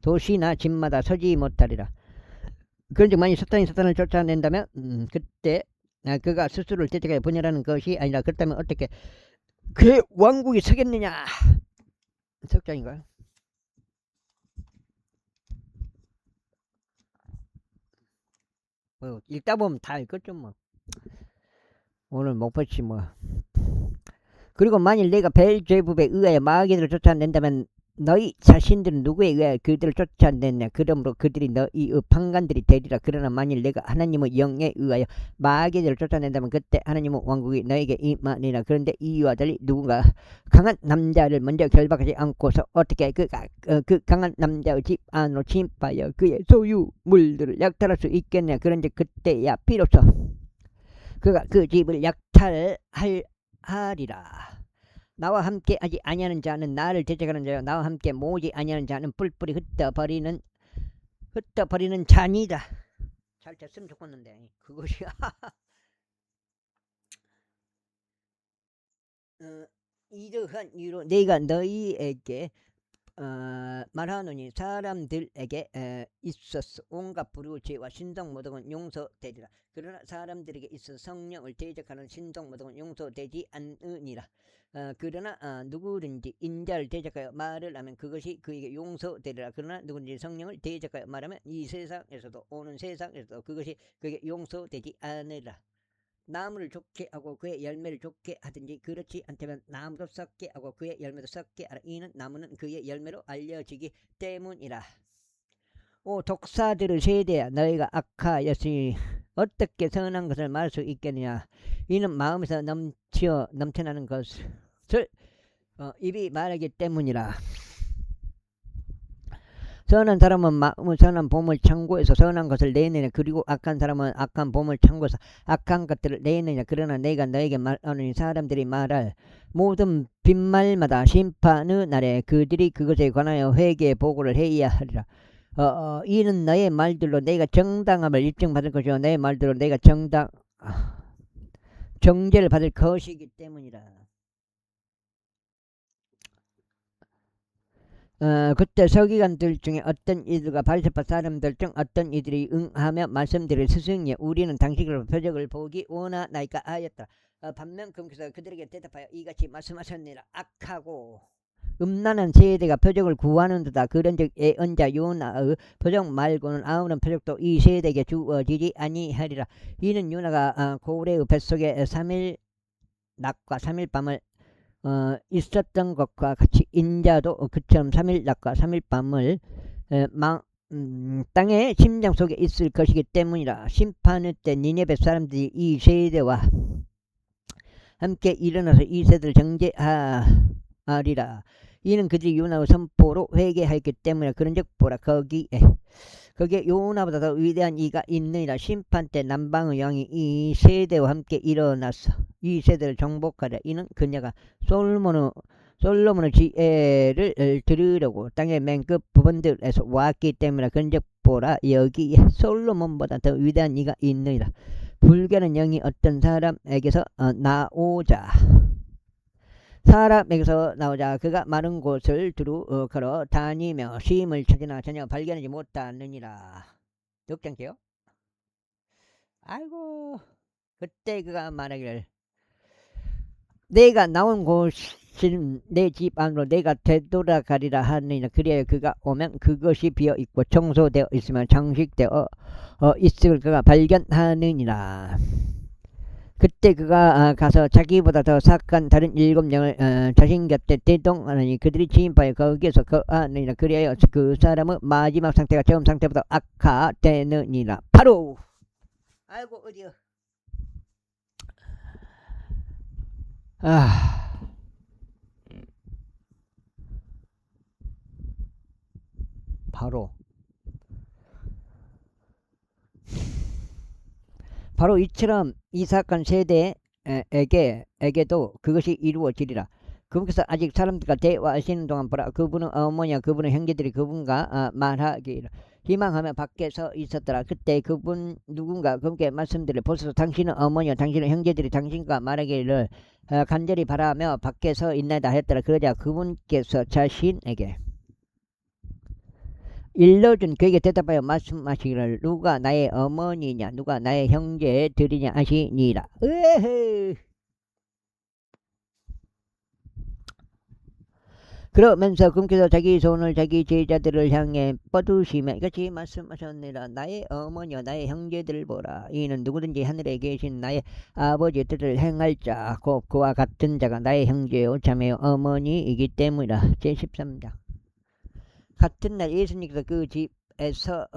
도시나 집마다 서지 못하리라. 그런즉 만일 사탄을 쫓아낸다면 그때 그가 스스로를 대적하여 분열하는 것이 아니라 그렇다면 어떻게 그의 왕국이 서겠느냐. 석장인가요? 읽다 보면 다 읽었죠 뭐. 오늘 목표치 뭐. 그리고 만일 내가 베엘제부에 의하여 마귀들을 쫓아낸다면 너희 자신들은 누구에 의하여 그들을 쫓아냈냐. 그러므로 그들이 너희의 판관들이 되리라. 그러나 만일 내가 하나님의 영에 의하여 마귀들을 쫓아낸다면 그때 하나님의 왕국이 너에게 임하니라. 그런데 이와 달리 누군가 강한 남자를 먼저 결박하지 않고서 어떻게 그 강한 남자의 집 안으로 침입하여 그의 소유물들을 약탈할 수 있겠냐. 그런데 그때야 비로소 그가 그 집을 약탈하리라. 나와 함께 하지 아니하는 자는 나를 대적하는 자요 나와 함께 모으지 아니하는 자는 뿔뿔이 흩어버리는 잔이다. 잘 됐으면 좋겠는데 그것이 이러한 이유로 내가 너희에게 말하노니 사람들에게 있어서 온갖 불의의 죄와 신성모독은 용서되리라. 그러나 사람들에게 있어서 성령을 대적하는 신성모독은 용서되지 않으니라. 그러나 누구든지 인자를 대적하여 말을 하면 그것이 그에게 용서되리라. 그러나 누구든지 성령을 대적하여 말하면 이 세상에서도 오는 세상에서도 그것이 그에게 용서되지 않으리라. 나무를 좋게 하고 그의 열매를 좋게 하든지 그렇지 않다면 나무도 썩게 하고 그의 열매도 썩게 하라. 이는 나무는 그의 열매로 알려지기 때문이라. 오 독사들의 세대야 너희가 악하였으니 어떻게 선한 것을 말할 수 있겠느냐. 이는 마음에서 넘쳐나는 것을 입이 말하기 때문이라. 선한 사람은 마음의 선한 봄을 창고에서 선한 것을 내느냐. 그리고 악한 사람은 악한 봄을 창고에서 악한 것들을 내느냐. 그러나 내가 너에게 말하노니 사람들이 말할 모든 빈말마다 심판의 날에 그들이 그것에 관하여 회개 보고를 해야 하리라. 이는 너의 말들로 내가 정당함을 입증받을 것이요 내 말들로 내가 정죄를 받을 것이기 때문이라. 그때 서기관들 중에 어떤 이들과 바리새파 사람들 중 어떤 이들이 응하며 말씀드릴 스승이여 우리는 당신의 표적을 보기 원하나이까 하였다. 반면 금께서 그들에게 대답하여 이같이 말씀하셨느니라. 악하고 음란한 세대가 표적을 구하는 듯다. 그런즉 예언자 요나의 표적 말고는 아무런 표적도 이 세대에게 주어지지 아니하리라. 이는 요나가 고래의 뱃속에 3일 낮과 3일 밤을 있었던 것과 같이 인자도 그처럼 3일 낮과 3일 밤을 땅의 심장 속에 있을 것이기 때문이라. 심판의 때 니네베 사람들이 이 세대와 함께 일어나서 이 세대를 정죄하리라. 이는 그들이 요나의 선포로 회개하였기 때문에. 그런즉 보라 거기에 요나보다 더 위대한 이가 있느니라. 심판 때 남방의 왕이 이 세대와 함께 일어나서 이 세대를 정복하라. 이는 그녀가 솔로몬의 지혜를 들으려고 땅의 맨 끝 부분들에서 왔기 때문에. 그런즉 보라 여기에 솔로몬보다 더 위대한 이가 있느니라. 불결한 영이 어떤 사람에게서 나오자 그가 마른 곳을 두루 걸어 다니며 쉼을 찾으나 전혀 발견하지 못하느니라. 역장게요. 아이고 그때 그가 말하기를 내가 나온 곳은 내 집 안으로 내가 되돌아가리라 하느니라. 그리하여 그가 오면 그것이 비어있고 청소되어 있으면 장식되어 있음을 그가 발견하느니라. 그때 그가 가서 자기보다 더 사악한 다른 7명을 자신 곁에 대동하느니 그들이 지인파에 거기에서 거하느니라. 그리하여 그 사람의 마지막 상태가 처음 상태보다 악화되느니라. 바로 아이고 어디요. 바로 이처럼 이 사악한 세대에게도 그것이 이루어지리라. 그분께서 아직 사람들과 대화하시는 동안 보라 그분은 어머니와 그분의 형제들이 그분과 말하기를 희망하며 밖에서 있었더라. 그때 그분 누군가 그분께 말씀드려 보소서 당신은 어머니와 당신의 형제들이 당신과 말하기를 간절히 바라며 밖에서 있나이다 하였더라. 그러자 그분께서 자신에게 일러준 그에게 대답하여 말씀하시기를 누가 나의 어머니냐 누가 나의 형제들이냐 하시니라. 그러면서 그분께서 자기 손을 자기 제자들을 향해 뻗으시며 이같이 말씀하셨느니라. 나의 어머니와 나의 형제들을 보라. 이는 누구든지 하늘에 계신 나의 아버지의 뜻을 행할 자 곧 그와 같은 자가 나의 형제요 자매요 어머니이기 때문이라. 제13장. 같은 날 예수님께서 그 집에서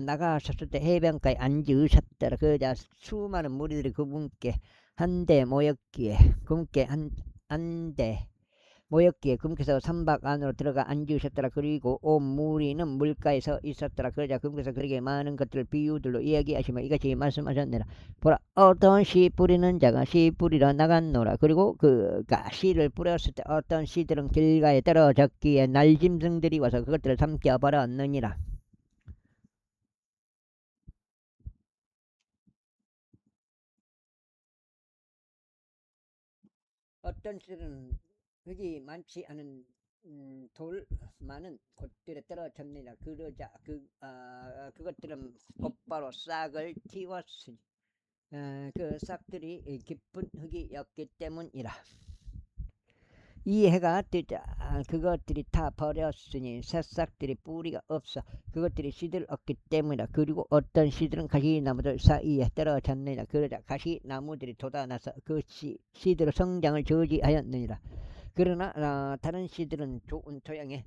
나가셨을 때 해변가에 앉으셨더라. 그러자 수많은 무리들이 그분께 한데 모였기에 그분께서 선박 안으로 들어가 앉으셨더라. 그리고 온 무리는 물가에서 있었더라. 그러자 그분께서 그에게 많은 것들을 비유들로 이야기하시며 이같이 말씀하셨느라. 보라 어떤 씨 뿌리는 자가 씨 뿌리러 나갔노라. 그리고 그가 씨를 뿌렸을 때 어떤 씨들은 길가에 떨어졌기에 날짐승들이 와서 그것들을 삼켜버렸느니라. 어떤 씨들은 흙이 많지 않은 돌 많은 곳들에 떨어졌느니라. 그러자 그것들은 곧바로 싹을 틔웠으니 그 싹들이 깊은 흙이었기 때문이라. 이 해가 뜨자 그것들이 다 버렸으니 새싹들이 뿌리가 없어 그것들이 씨들을 얻기 때문이라. 그리고 어떤 씨들은 가시나무들 사이에 떨어졌느니라. 그러자 가시나무들이 돋아나서 그 씨들의 성장을 저지하였느니라. 그러나 다른 씨들은 좋은 토양에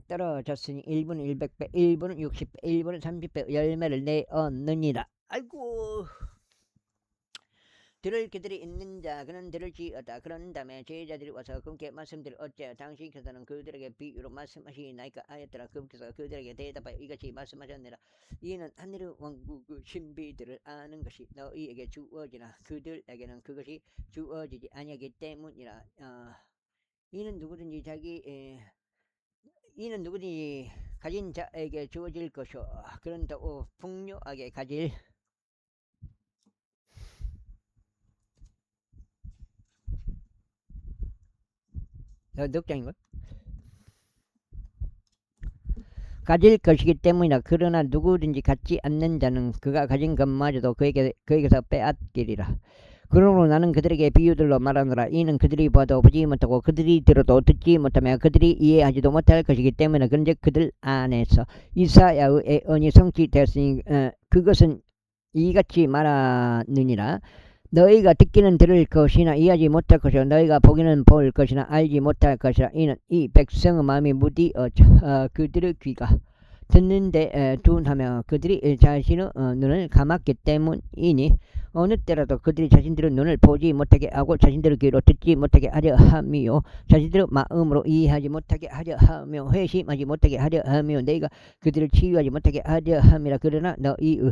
떨어졌으니 일부는 100배 일부는 60배 일부는 30배 열매를 내었느니라. 아이고 들을 그들이 있는 자 그는 들을지어다. 그런 다음에 제자들이 와서 그분께 말씀드려 어째 당신께서는 그들에게 비유로 말씀하시나이까 하였더라. 그분께서 그들에게 대답하여 이같이 말씀하셨느라 이는 하늘의 왕국의 신비들을 아는 것이 너희에게 주어지나 그들에게는 그것이 주어지지 아니하기 때문이라. 이는 누구든지 가진 자에게 주어질 것이요 그런다고 풍요하게 가질 넉장인가? 가질 것이기 때문이라. 그러나 누구든지 갖지 않는 자는 그가 가진 것마저도 그에게서 빼앗기리라. 그러므로 나는 그들에게 비유들로 말하노라. 이는 그들이 봐도 보지 못하고 그들이 들어도 듣지 못하며 그들이 이해하지도 못할 것이기 때문에 그런즉 그들 안에서 이사야의 예언이 성취되었으니 그것은 이같이 말하느니라. 너희가 듣기는 들을 것이나 이해하지 못할 것이요 너희가 보기는 볼 것이나 알지 못할 것이라. 이는 이 백성의 마음이 무디어 그들의 귀가 듣는데 둔하며 그들이 자신의 눈을 감았기 때문이니 어느 때라도 그들이 자신들의 눈을 보지 못하게 하고 자신들의 귀로 듣지 못하게 하려 함이요 자신들의 마음으로 이해하지 못하게 하려 하며 회심하지 못하게 하려 하며 내가 그들을 치유하지 못하게 하려 함이라. 그러나 너희의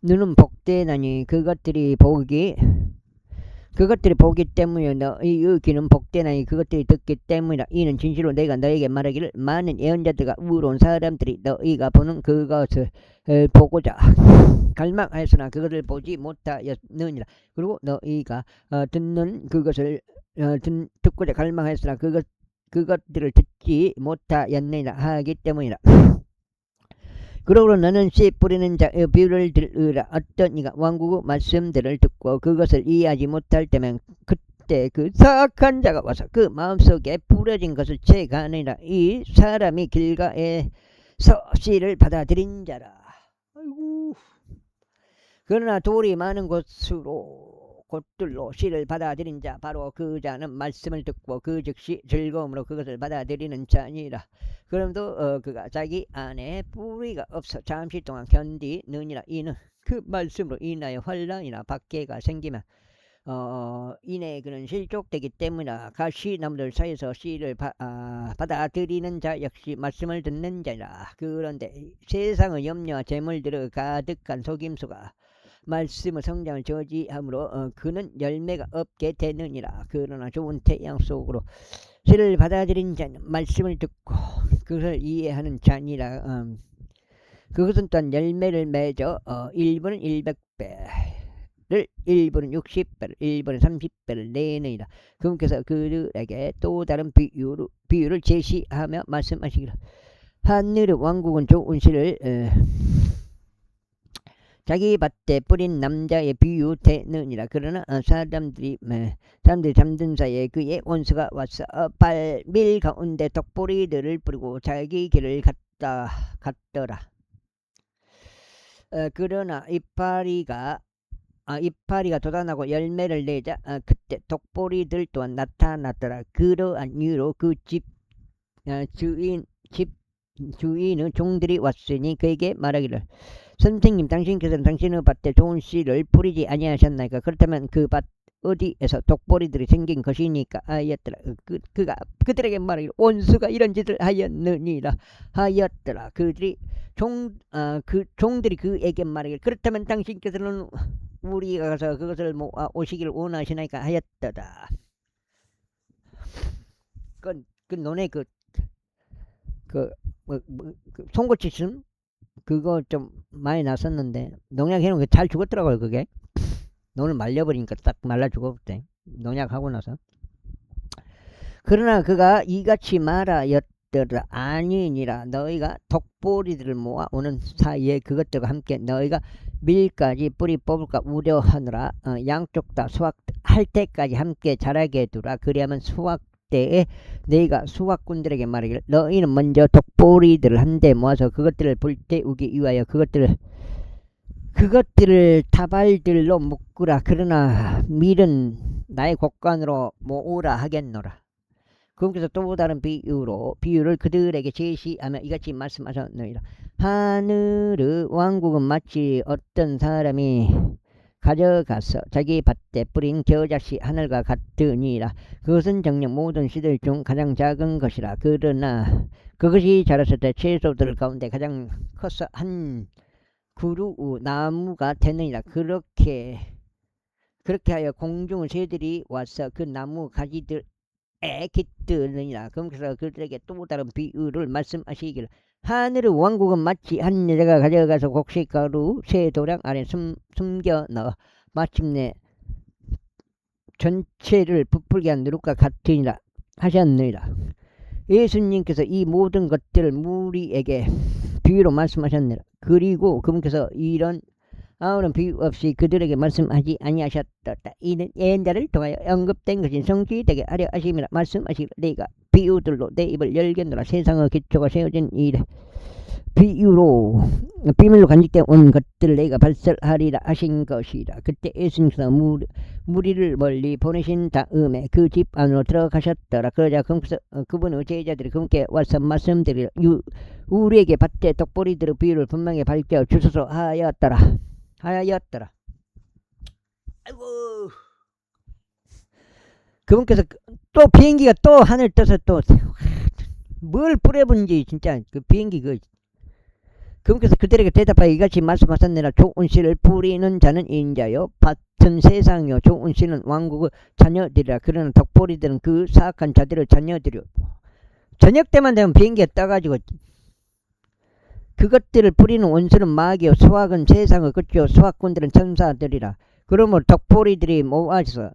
눈은 복되나니 그것들이 보기 때문에 너희의 귀는 복되나니 그것들이 듣기 때문이라. 이는 진실로 내가 너에게 말하기를 많은 예언자들과 의로운 사람들이 너희가 보는 그것을 보고자 갈망하였으나 그것을 보지 못하였느니라. 그리고 너희가 듣는 그것을 듣고자 갈망하였으나 그것들을 듣지 못하였느니라 하기 때문이라. 그러므로 너는 씨 뿌리는 자의 비유를 들으라. 어떤 이가 왕국의 말씀들을 듣고 그것을 이해하지 못할 때면 그때 그 사악한 자가 와서 그 마음속에 뿌려진 것을 채가느니라. 이 사람이 길가에서 씨를 받아들인 자라. 아이고. 그러나 돌이 많은 곳들로 씨를 받아들인 자 바로 그 자는 말씀을 듣고 그 즉시 즐거움으로 그것을 받아들이는 자니라. 그럼도 그가 자기 안에 뿌리가 없어 잠시 동안 견디느니라. 이는 그 말씀으로 인하여 환난이나 박해가 생기면 이내 그는 실족되기 때문이라. 가시나무들 사이에서 씨를 받아들이는 자 역시 말씀을 듣는 자라. 그런데 세상의 염려와 재물들의 가득한 속임수가 말씀의 성장을 저지하므로 그는 열매가 없게 되느니라. 그러나 좋은 태양 속으로 씨를 받아들인 자는 말씀을 듣고 그것을 이해하는 자니라. 그것은 또한 열매를 맺어 1분은 100배를 1분은 60배를 1분은 30배를 내느니라. 그분께서 그들에게 또 다른 비유를 제시하며 말씀하시기를 하늘의 왕국은 좋은 씨를 자기 밭에 뿌린 남자의 비유되느니라. 그러나 사람들이 잠든 사이에 그의 원수가 와서 밀 가운데 독보리들을 뿌리고 자기 길을 갔더라. 그러나 이파리가 돋아나고 열매를 내자 그때 독보리들 또한 나타났더라. 그러한 이유로 그 집 주인의 종들이 왔으니 그에게 말하기를 선생님 당신께서는 당신의 밭에 좋은 씨를 뿌리지 아니하셨나이까? 그렇다면 그 밭 어디에서 독보리들이 생긴 것이니까 하였더라. 그가 그들에게 말하기를 원수가 이런 짓을 하였느니라 하였더라. 종들이 그에게 말하기를 그렇다면 당신께서는 우리가 가서 그것을 모아 오시기를 원하시나이까 하였더라. 그 논에 송곳치슴 그거 좀 많이 났었는데 농약 해놓은 게 잘 죽었더라고요. 그게 논을 말려버리니까 딱 말라 죽었대. 농약하고 나서. 그러나 그가 이같이 말하였더라. 아니니라. 너희가 독보리들을 모아 오는 사이에 그것들과 함께 너희가 밀까지 뿌리 뽑을까 우려하느라 양쪽 다 수확할 때까지 함께 자라게 두라. 그리하면 수확 때에 너희가 수확꾼들에게 말하기를 너희는 먼저 독보리들을 한데 모아서 그것들을 불태우기 위하여 그것들을 다발들로 묶으라. 그러나 밀은 나의 곳간으로 모으라 하겠노라. 그분께서 또 다른 비유를 그들에게 제시하며 이같이 말씀하셨느니라. 하늘의 왕국은 마치 어떤 사람이 가져가서 자기 밭에 뿌린 겨자씨 하늘과 같으니라. 그것은 정녕 모든 씨들 중 가장 작은 것이라. 그러나 그것이 자랐을 때 채소들 가운데 가장 커서 한 그루 나무가 되느니라. 그렇게 하여 공중 새들이 와서 그 나무 가지들에 깃드느니라. 그러면서 그들에게 또 다른 비유를 말씀하시기를, 하늘의 왕국은 마치 한 여자가 가져가서 곡식가루 새 도량 안에 숨겨 넣어 마침내 전체를 부풀게 한 누룩과 같으니라 하셨느니라. 예수님께서 이 모든 것들을 무리에게 비유로 말씀하셨느니라. 그리고 그분께서 이런 아무런 비유 없이 그들에게 말씀하지 아니하셨다. 이는 예언자를 통하여 언급된 것이 성취되게 하려 하심이라. 말씀하시기를, 내가 비유들로 내 입을 열겠노라. 세상의 기초가 세워진 이래 비유로 비밀로 간직되어 온 것들을 내가 발설하리라 하신 것이라. 그때 예수님께서 무리를 멀리 보내신 다음에 그 집 안으로 들어가셨더라. 그러자 그분의 제자들이 그분께 와서 말씀드리려 우리에게 밭에 떡보리들의 비유를 분명히 밝혀 주소서 하였더라. 아이고, 그분께서 또 비행기가 또 하늘 떠서 또 뭘 뿌려본지 진짜 그 비행기 그분께서 그들에게 대답하여 이같이 말씀하셨느니라. 좋은 씨를 뿌리는 자는 인자요 밭은 세상이요 좋은 씨는 왕국의 자녀들이라. 그러나 덕보리들은 그 사악한 자들의 자녀들이요. 저녁 때만 되면 비행기가 떠가지고 그것들을 뿌리는 원수는 마귀요 수학은 세상의 끝이요 수학꾼들은 천사들이라. 그러므로 덕보리들이 모아져서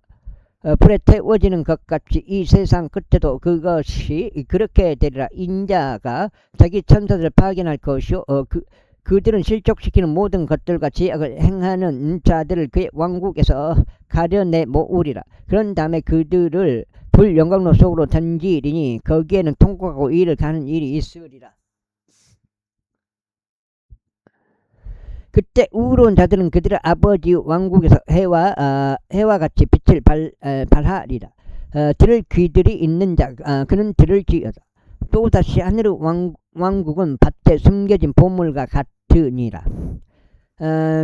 불에 태워지는 것 같이 이 세상 끝에도 그것이 그렇게 되리라. 인자가 자기 천사들을 파견할 것이요 그들은 실족시키는 모든 것들과 제약을 행하는 자들을 그의 왕국에서 가려내 모으리라. 그런 다음에 그들을 불 영광로 속으로 던지리니 거기에는 통곡하고 이를 가는 일이 있으리라. 그때 우로운 자들은 그들의 아버지 왕국에서 해와 같이 빛을 발하리라. 들을 귀들이 있는 자 그는 들을 지어다. 또다시 하늘의 왕국은 밭에 숨겨진 보물과 같으니라.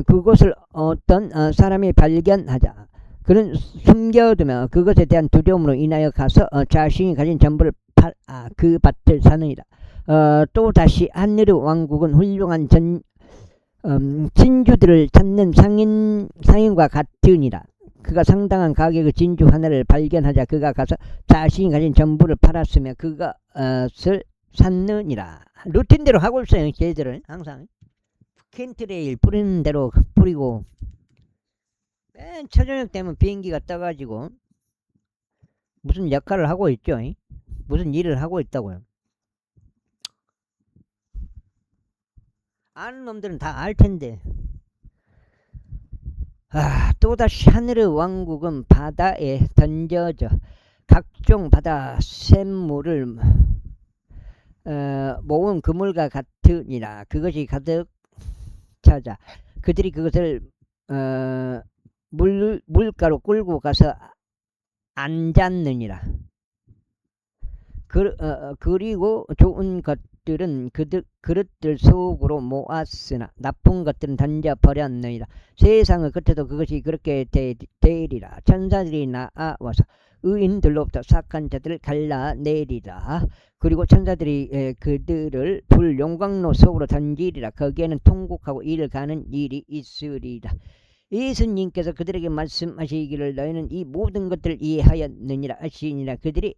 그것을 어떤 사람이 발견하자 그는 숨겨두며 그것에 대한 두려움으로 인하여 가서 자신이 가진 전부를 그 밭을 사느니라. 또다시 하늘의 왕국은 훌륭한 진주들을 찾는 상인과 같으니라. 그가 상당한 가격의 진주 하나를 발견하자 그가 가서 자신이 가진 전부를 팔았으며 그것을 샀느니라. 루틴대로 하고 있어요. 걔들은 항상 켄트레일 뿌리는 대로 뿌리고 맨 초저녁 되면 비행기가 떠가지고 무슨 역할을 하고 있죠. 무슨 일을 하고 있다고요. 아는 놈들은 다 알텐데. 또다시 하늘의 왕국은 바다에 던져져 각종 바다 샘물을 모은 그물과 같으니라. 그것이 가득 차자 그들이 그것을 물가로 끌고 가서 안 잡느니라. 그리고 좋은 것들은 그릇들 속으로 모았으나 나쁜 것들은 던져버렸느니라. 세상의 끝에도 그것이 그렇게 되리라. 천사들이 나와서 의인들로부터 사악한 자들을 갈라내리라. 그리고 천사들이 그들을 불 용광로 속으로 던지리라. 거기에는 통곡하고 이를 가는 일이 있으리라. 예수님께서 그들에게 말씀하시기를, 너희는 이 모든 것들을 이해하였느니라 하시니라. 그들이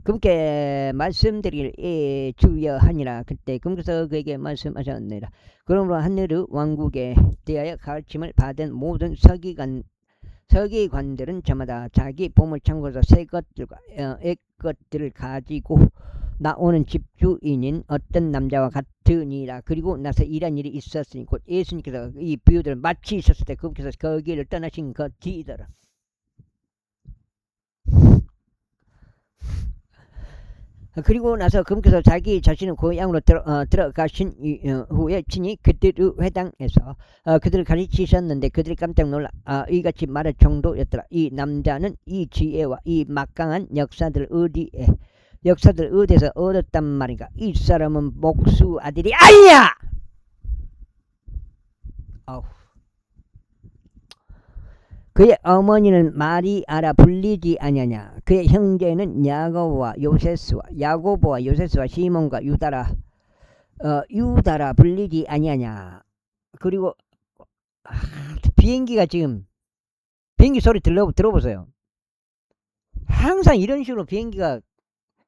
그분께 말씀드리길 주여 하니라. 그때 그분께서 그에게 말씀하셨느니라. 그러므로 하늘의 왕국에 대하여 가르침을 받은 모든 서기관들은 저마다 자기 보물창고에서 새 것들과 옛 것들을 가지고 나오는 집주인인 어떤 남자와 같으니라. 그리고 나서 이런 일이 있었으니 곧 예수님께서 이 비유들을 마치셨을 때 그분께서 거기를 떠나신 것이더라. 그리고 나서 그분께서 자기 자신의 고향으로 들어가신 후에 친히 그들의 회당에서 그들을 가르치셨는데 그들이 깜짝 놀라 이같이 말할 정도였더라. 이 남자는 이 지혜와 이 막강한 역사들 어디에서 얻었단 말인가? 이 사람은 목수 아들이 아니야. 그의 어머니는 마리아라 불리지 아니하냐. 그의 형제는 야고보와 요세스와 시몬과 유다라 불리지 아니하냐. 그리고 비행기가 지금 비행기 소리 들어보세요. 항상 이런 식으로 비행기가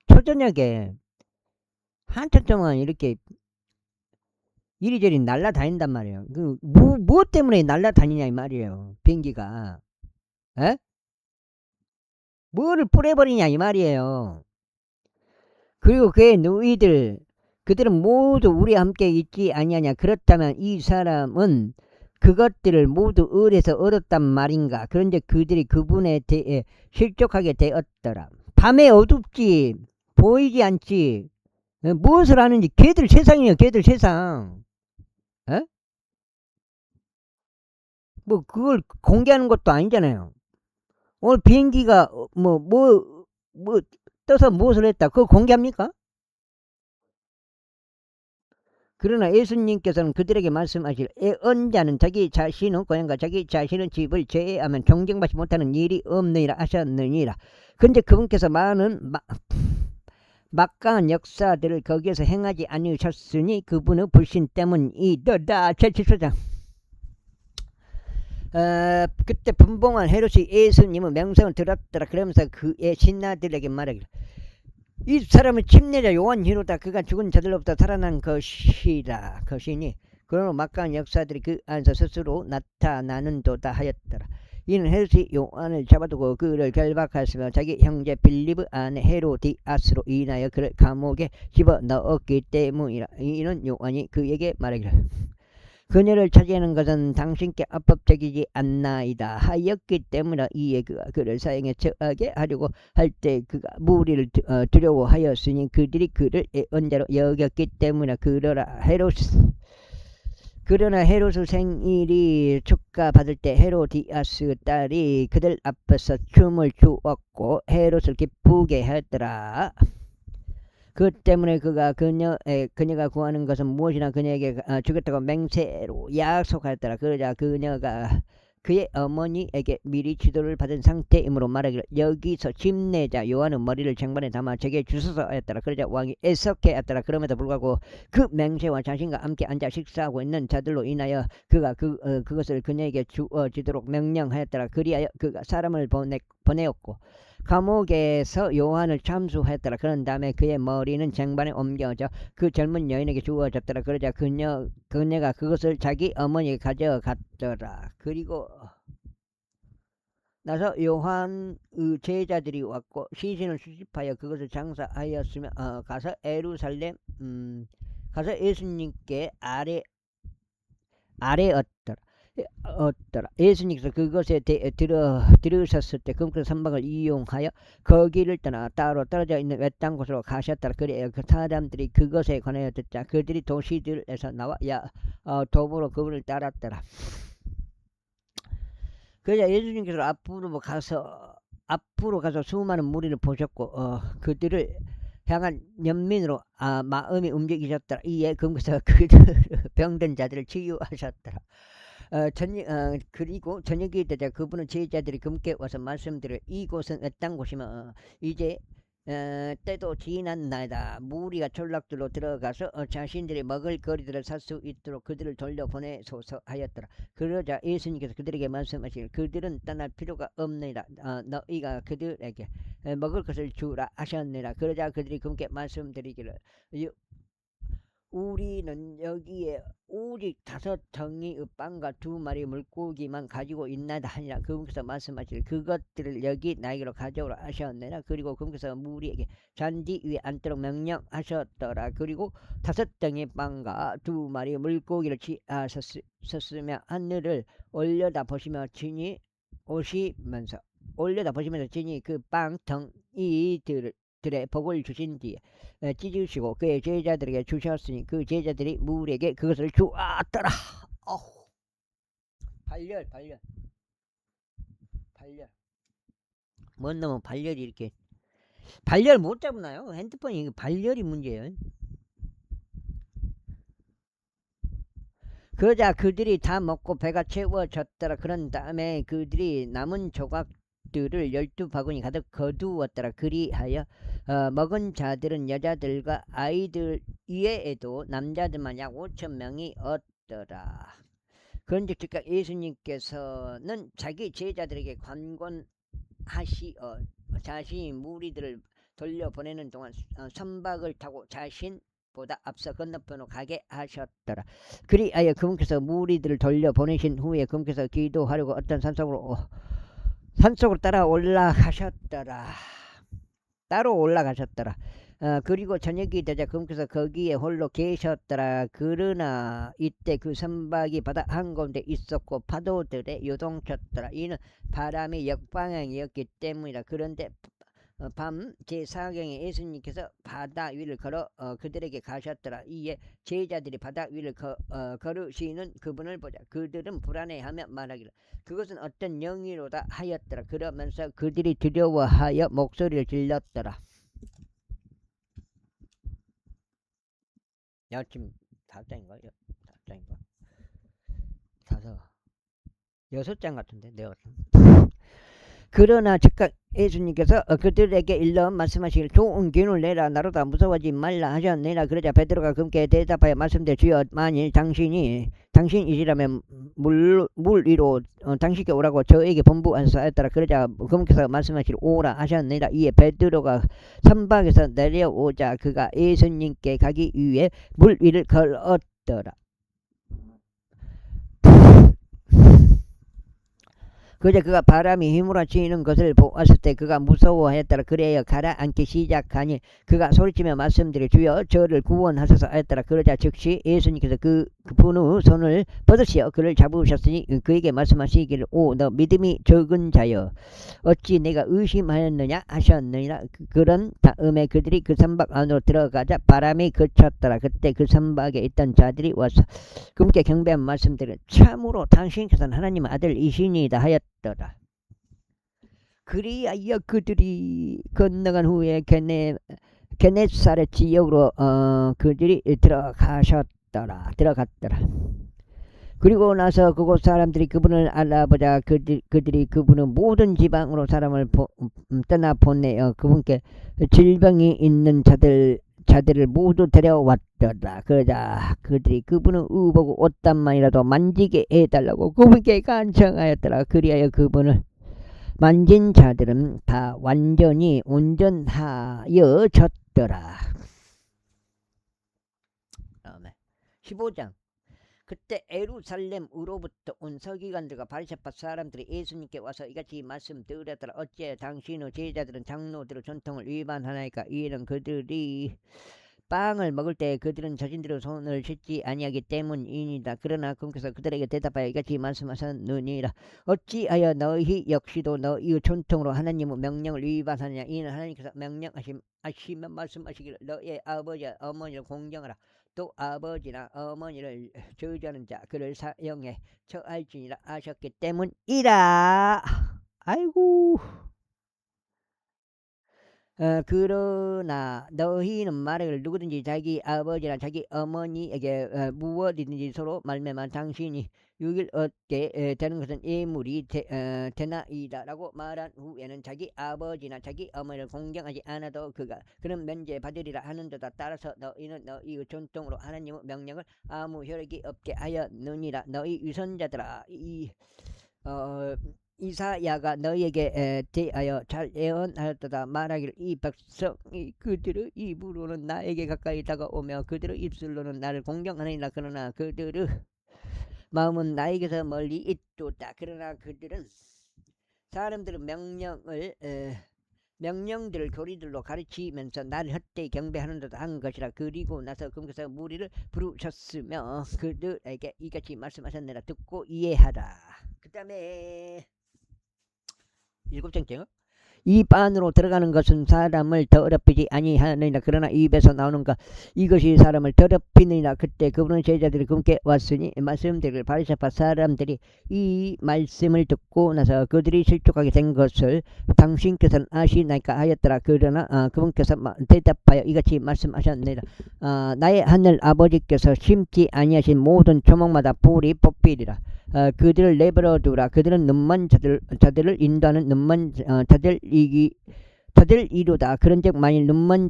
초저녁에 한참 동안 이렇게 이리저리 날아다닌단 말이에요. 무엇 때문에 날아다니냐 이 말이에요. 비행기가. 에? 뭐를 뿌려버리냐 이 말이에요. 그리고 그의 누이들 그들은 모두 우리와 함께 있지 아니하냐. 그렇다면 이 사람은 그것들을 모두 을에서 얻었단 말인가. 그런데 그들이 그분에 대해 실족하게 되었더라. 밤에 어둡지 보이지 않지. 무엇을 하는지. 걔들 세상이에요. 걔들 세상. 에? 뭐 그걸 공개하는 것도 아니잖아요. 오늘 비행기가 떠서 무엇을 했다. 그걸 공개합니까? 그러나 예수님께서는 그들에게 말씀하실 애언자는 자기 자신은 고향과 자기 자신은 집을 제외하면 존경받지 못하는 일이 없느니라 하셨느니라. 근데 그분께서 많은 막강한 역사들을 거기에서 행하지 않으셨으니 그분의 불신 때문이더라. 제7장. 그때 분봉한 헤롯이 예수님의 명성을 들었더라. 그러면서 그의 신하들에게 말하기를 이 사람은 침례자 요한이로다. 그가 죽은 자들로부터 살아난 것이니 그러나 막강한 역사들이 그 안에서 스스로 나타나는도다 하였더라. 이는 헤롯이 요한을 잡아두고 그를 결박하였으며 자기 형제 빌립 아내 헤로디아스로 인하여 그를 감옥에 집어넣었기 때문이라. 이는 요한이 그에게 말하기를 그녀를 차지하는 것은 당신께 합법적이지 않나이다 하였기 때문에 이에 그가 그를 사형에 처하게 하려고 할 때 그가 무리를 두려워하였으니 그들이 그를 애언자로 여겼기 때문에. 그러나 헤롯의 생일이 축하받을 때 헤로디아스 딸이 그들 앞에서 춤을 추었고 헤롯을 기쁘게 했더라. 그 때문에 그가 그녀가 구하는 것은 무엇이나 그녀에게 주겠다고 맹세로 약속하였더라. 그러자 그녀가 그의 어머니에게 미리 지도를 받은 상태이므로 말하기를 여기서 침례자 요한의 머리를 쟁반에 담아 제게 주소서 하였더라. 그러자 왕이 애석해 하였더라. 그럼에도 불구하고 그 맹세와 자신과 함께 앉아 식사하고 있는 자들로 인하여 그가 그것을 그녀에게 주어지도록 명령하였더라. 그리하여 그가 사람을 보내었고 감옥에서 요한을 참수했더라. 그런 다음에 그의 머리는 쟁반에 옮겨져 그 젊은 여인에게 주어졌더라. 그러자 그녀가 그것을 자기 어머니에게 가져갔더라. 그리고 나서 요한의 제자들이 왔고 시신을 수집하여 그것을 장사하였으며 가서 예루살렘 가서 예수님께 아뢰었더라. 예수님께서 그것에 대해 들으셨을 때 금그 선박을 이용하여 거기를 떠나 따로 떨어져 있는 외딴 곳으로 가셨더라. 그래야 그 사람들이 그것에 관하여 듣자 그들이 도시들에서 나와 도보로 그분을 따랐더라. 그러자 예수님께서 앞으로 가서 수많은 무리를 보셨고 그들을 향한 연민으로 마음이 움직이셨더라. 이에 금그서 그들 병든 자들을 치유하셨더라. 그리고 저녁이 되자 그분은 제자들이 금께 와서 말씀드려 이곳은 어떤 곳이며 이제 때도 지났나이다. 무리가 전락들로 들어가서 자신들이 먹을 거리들을 살 수 있도록 그들을 돌려보내소서 하였더라. 그러자 예수님께서 그들에게 말씀하시길 그들은 떠날 필요가 없느니라. 너희가 그들에게 먹을 것을 주라 하셨느니라. 그러자 그들이 금께 말씀드리기를 우리는 여기에 오직 5덩이의 빵과 2마리 물고기만 가지고 있나이다 하니라. 그분께서 말씀하시길 그것들을 여기 나에게로 가져오라 하셨느니라. 그리고 그분께서 무리에게 잔디 위에 앉도록 명령하셨더라. 그리고 5덩이 빵과 2마리 물고기를 취하셨으며 하늘을 올려다 보시며 진이 그 빵덩이들의 복을 주신 뒤에 찢으시고 그의 제자들에게 주셨으니 그 제자들이 무리에게 그것을 주었더라. 발열 뭔 놈은 발열이 이렇게 발열 못 잡나요? 핸드폰이 발열이 문제예요. 그러자 그들이 다 먹고 배가 채워졌더라. 그런 다음에 그들이 남은 조각들을 12바구니 가득 거두었더라. 그리하여 먹은 자들은 여자들과 아이들 이외에도 남자들만 약 5,000명이 얻더라. 그런즉 예수님께서는 자기 제자들에게 관건하시어 자신이 무리들을 돌려보내는 동안 선박을 타고 자신보다 앞서 건너편으로 가게 하셨더라. 그리하여 그분께서 무리들을 돌려보내신 후에 그분께서 기도하려고 어떤 산속으로 따라 올라가셨더라. 그리고 저녁이 되자 그분께서 거기에 홀로 계셨더라. 그러나 이때 그 선박이 바다 한가운데 있었고 파도들에 요동쳤더라. 이는 바람이 역방향이었기 때문이다. 그런데 밤 제4경에 예수님께서 바다 위를 걸어 그들에게 가셨더라. 이에 제자들이 바다 위를 걸으시는 그분을 보자 그들은 불안해하며 말하기를 그것은 어떤 영이로다 하였더라. 그러면서 그들이 두려워하여 목소리를 질렀더라. 야, 지금 5장인가? 6장 같은데 내가 그러나 즉각 예수님께서 그들에게 일러 말씀하시길 좋은 기운을 내라 나로다 무서워하지 말라 하셨느니라. 그러자 베드로가 그분께 대답하여 말씀되 주여 만일 당신이시라면 물 위로 당신께 오라고 저에게 번부하소서 하였더라. 그러자 그분께서 말씀하시길 오라 하셨느니라. 이에 베드로가 선박에서 내려오자 그가 예수님께 가기 위해 물 위를 걸었더라. 그제 그가 바람이 휘몰아치는 것을 보았을 때 그가 무서워하였더라. 그래야 가라앉기 시작하니 그가 소리치며 말씀드려 주여 저를 구원하소서 하였더라. 그러자 즉시 예수님께서 그분의 손을 뻗으시어 그를 잡으셨으니 그에게 말씀하시기를 오 너 믿음이 적은 자여 어찌 내가 의심하였느냐 하셨느니라. 그런 다음에 그들이 그 선박 안으로 들어가자 바람이 그쳤더라. 그때 그 선박에 있던 자들이 와서 그분께 경배한 말씀드려 참으로 당신께서는 하나님의 아들이시니이다 하였더라. 그리하여 그들이 건너간 후에 게네사렛 지역으로 그들이 들어갔더라. 그리고 나서 그곳 사람들이 그분을 알아보자 그들이 그분의 모든 지방으로 사람을 떠나 보내어 그분께 질병이 있는 자들을 모두 데려왔더라. 그러자 그들이 그분을 보고 옷단만이라도 만지게 해달라고 그분께 간청하였더라. 그리하여 그분을 만진 자들은 다 완전히 온전하여졌더라. 15장 그때 예루살렘으로부터 온 서기관들과 바리새파 사람들이 예수님께 와서 이같이 말씀드렸더라. 어째 당신의 제자들은 장로들의 전통을 위반하나이까. 이는 그들이 빵을 먹을 때 그들은 자신들의 손을 씻지 아니하기 때문이니이다. 그러나 그분께서 그들에게 대답하여 이같이 말씀하셨느니라. 어찌하여 너희 역시도 너희의 전통으로 하나님의 명령을 위반하느냐. 이는 하나님께서 명령하시면 말씀하시기를 너의 아버지와 어머니를 공경하라. 또 아버지나 어머니를 저주하는 자 그를 사형에 처할지니라 하셨기 때문이라. 아이고. 그러나 너희는 말하기를 누구든지 자기 아버지나 자기 어머니에게 무엇이든지 서로 말매만 당신이 6일 얻게 되는 것은 예물이 되나이다 라고 말한 후에는 자기 아버지나 자기 어머니를 공경하지 않아도 그는 면제받으리라 하는도다. 따라서 너희는 너희의 전통으로 하나님의 명령을 아무 효력이 없게 하였느니라. 너희 위선자들아 이사야가 너희에게 대하여 잘 예언하였도다. 말하기를 이 백성이 그들의 입으로는 나에게 가까이 다가오며 그들의 입술로는 나를 공경하느니라. 그러나 그들의 마음은 나에게서 멀리 있도다. 그러나 그들은 사람들의 명령들을 교리들로 가르치면서 나를 헛되이 경배하는 듯 한 것이라. 그리고 나서 그분께서 무리를 부르셨으며 그들에게 이같이 말씀하셨느라. 듣고 이해하라. 그 다음에 7장째요. 입 안으로 들어가는 것은 사람을 더럽히지 아니하느니라. 그러나 입에서 나오는 것 이것이 사람을 더럽히느니라. 그때 그분은 제자들이 그분께 왔으니 말씀드리기를 바리새파 사람들이 이 말씀을 듣고 나서 그들이 실족하게 된 것을 당신께서는 아시나이까 하였더라. 그러나 그분께서 대답하여 이같이 말씀하셨느니라. 나의 하늘 아버지께서 심지 아니하신 모든 조목마다 불이 뽑히리라. 그들을 내버려 두라. 그들은 눈먼 자들을 인도하는 눈먼 자들이로다. 그런즉 만일 눈먼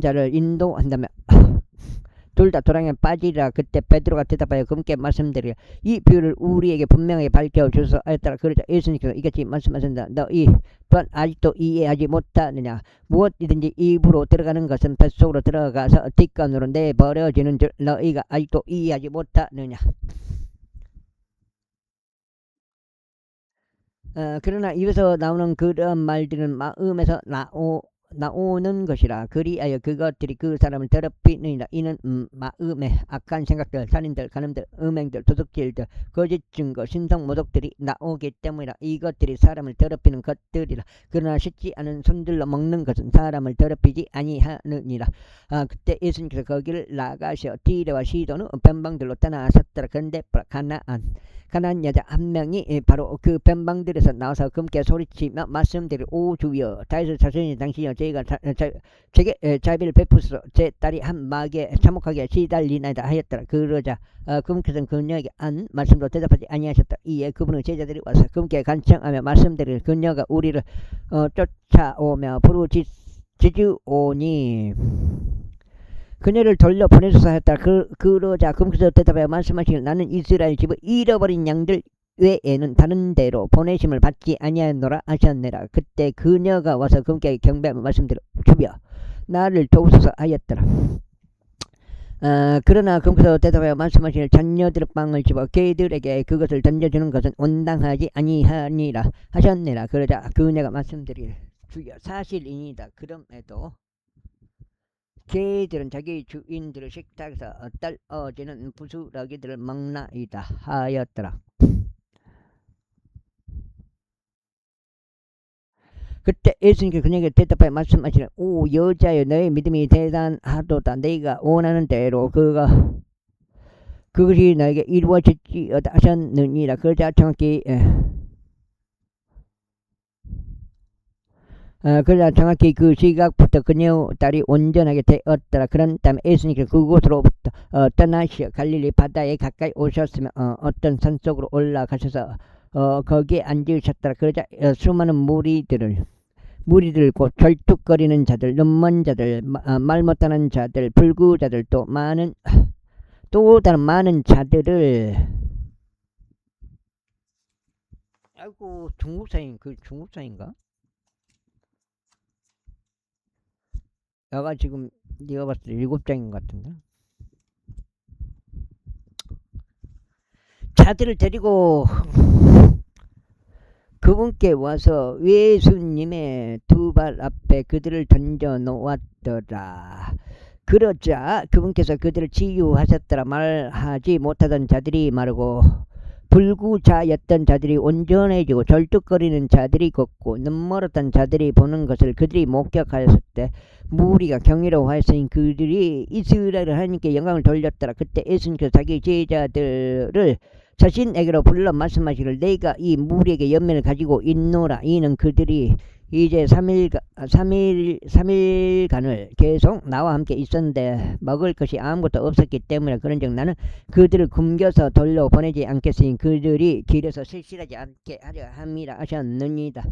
자를 인도한다면 둘 다 도랑에 빠지리라. 그때 베드로가 대답하여 그분께 말씀드리라. 이 비유를 우리에게 분명하게 밝혀주소서 하였더라. 그러자 예수님께서 이같이 말씀하신다. 너희 또한 아직도 이해하지 못하느냐. 무엇이든지 입으로 들어가는 것은 뱃속으로 들어가서 뒷간으로 내버려지는 줄 너희가 아직도 이해하지 못하느냐. 그러나 입에서 나오는 그런 말들은 마음에서 나오는 것이라. 그리하여 그것들이 그 사람을 더럽히느니라. 이는 마음에 악한 생각들, 살인들, 간음들, 음행들, 도둑질들, 거짓 증거, 신성 모독들이 나오기 때문이라. 이것들이 사람을 더럽히는 것들이라. 그러나 씻지 않은 손들로 먹는 것은 사람을 더럽히지 아니하느니라. 그때 예수님께서 거기를 나가셔 디레와 시도는 변방들로 떠나셨더라. 그런데 가난한 여자 한 명이 바로 그 변방들에서 나와서 그분께 소리치며 말씀드리고 오 주여 다윗의 자손이 당신이여 제게 자비를 베푸소서. 제 딸이 한 마귀에 참혹하게 시달리나이다 하였더라. 그러자 그분께서는 그녀에게 한 말씀도 대답하지 아니하셨다. 이에 그분의 제자들이 와서 그분께 간청하며 말씀드리고 그녀가 우리를 쫓아오며 부르짖으오니 그녀를 돌려 보내소서 하였다. 그러자 그분께서 대답하여 말씀하시길 나는 이스라엘 집을 잃어버린 양들 외에는 다른 데로 보내심을 받지 아니하노라 하셨느라. 그때 그녀가 와서 그분께 경배하며 말씀드려 주여 나를 도우소서 하였더라. 그러나 그분께서 대답하여 말씀하시길 자녀들의 빵을 집어 개들에게 그것을 던져주는 것은 온당하지 아니하니라 하셨느라. 그러자 그녀가 말씀드리길 주여 사실이니이다. 그럼에도 개들은 자기 주인들의 식탁에서 떨어지는 부스러기들을 먹나이다 하였더라. 그때 예수님께서 그녀에게 대답하여 말씀하시되 오 여자여 너의 믿음이 대단하도다. 너희가 원하는 대로 그것이 너에게 이루어질지어다 하셨느니라. 그러자 정확히 그 시각부터 그녀 딸이 온전하게 되었더라. 그런 다음에 예수님께서 그곳으로부터 떠나시어 갈릴리 바다에 가까이 오셨으며 어떤 산속으로 올라가셔서 거기에 앉으셨더라. 그러자 수많은 무리들 곧 절뚝거리는 자들, 눈먼 자들, 말 못하는 자들, 불구자들 또 다른 많은 자들을 아이고 중국사인가? 여가 지금 네가 봤을 때 7장인 것 같은데 자들을 데리고 그분께 와서 예수님의 두 발 앞에 그들을 던져 놓았더라. 그러자 그분께서 그들을 치유하셨더라. 말하지 못하던 자들이 마르고 불구자였던 자들이 온전해지고 절뚝거리는 자들이 걷고 눈멀었던 자들이 보는 것을 그들이 목격하였을 때 무리가 경이로워하였으니 그들이 이스라엘 하나님께 영광을 돌렸더라. 그때 예수님께서 자기 제자들을 자신에게로 불러 말씀하시기를 내가 이 무리에게 연면을 가지고 있노라. 이는 그들이 이제 3일간을 계속 나와 함께 있었는데 먹을 것이 아무것도 없었기 때문에 그런즉 나는 그들을 굶겨서 돌려보내지 않겠으니 그들이 길에서 실실하지 않게 하려 함이라 하셨느니라.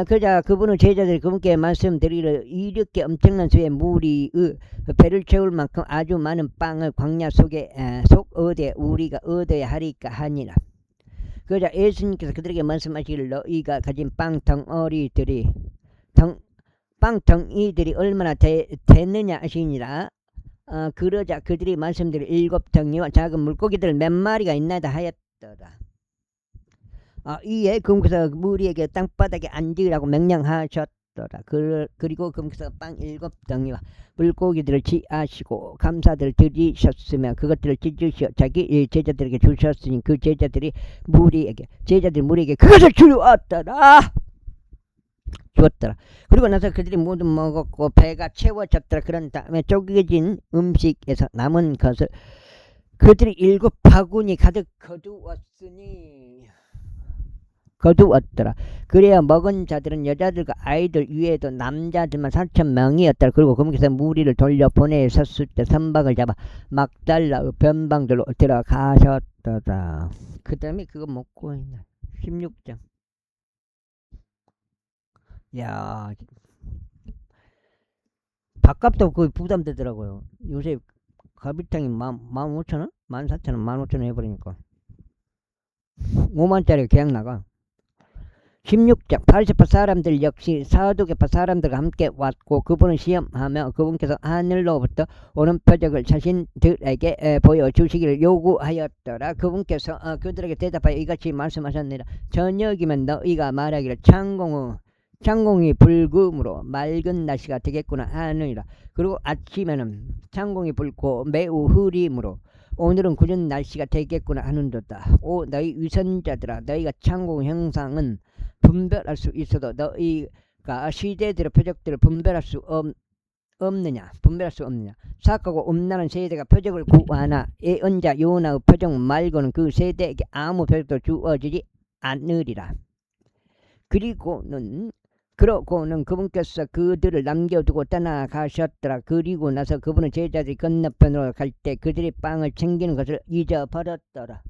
그러자 그분은 제자들이 그분께 말씀드리기를 이렇게 엄청난 수의 무리의 배를 채울 만큼 아주 많은 빵을 광야 어디에 우리가 얻어야 하리까 하니라. 그러자 예수님께서 그들에게 말씀하시기를 너희가 가진 빵 덩어리들이 얼마나 되느냐 하시니라. 그러자 그들이 말씀드린 7덩이와 작은 물고기들 몇 마리가 있나이다 하였더라. 이에 그분께서 무리에게 땅바닥에 앉으라고 명령하셨더라. 그리고 그분께서 빵 7덩이와 물고기들을 취하시고 감사들 드리셨으며 그것들을 찢으시어 자기 제자들에게 주셨으니 그 제자들이 무리에게 그것을 주었더라. 주었더라. 그리고 나서 그들이 모두 먹었고 배가 채워졌더라. 그런 다음에 쪼개진 음식에서 남은 것을 그들이 7바구니 가득 거두었더라. 그래야 먹은 자들은 여자들과 아이들 위에도 남자들만 4,000명이었더라. 그리고 그분께서 무리를 돌려 보내셨을 때 선박을 잡아 막달라 변방들로 들어가셨더라. 그 다음에 그거 먹고 16장. 야, 밥값도 거의 부담되더라고요. 요새 갈비탕이 15,000원? 14,000원, 15,000원 해버리니까 5만짜리 그냥 나가. 16장. 바리새파 사람들 역시 사두개파 사람들과 함께 왔고 그분은 시험하며 그분께서 하늘로부터 오는 표적을 자신들에게 보여주시기를 요구하였더라. 그분께서 그들에게 대답하여 이같이 말씀하셨느니라. 저녁이면 너희가 말하기를 창공이 불금으로 맑은 날씨가 되겠구나 하느니라. 그리고 아침에는 창공이 불고 매우 흐림으로 오늘은 굳은 날씨가 되겠구나 하는도다. 오 너희 위선자들아, 너희가 창공 형상은 분별할 수 있어도 너희가 시대들의 표적들을 분별할 수 없느냐. 사악하고 음란한 세대가 표적을 구하나 예언자 요나의 표적 말고는 그 세대에게 아무 표적도 주어지지 않으리라. 그러고는 그분께서 그들을 남겨두고 떠나가셨더라. 그리고 나서 그분은 제자들이 건너편으로 갈 때 그들이 빵을 챙기는 것을 잊어버렸더라.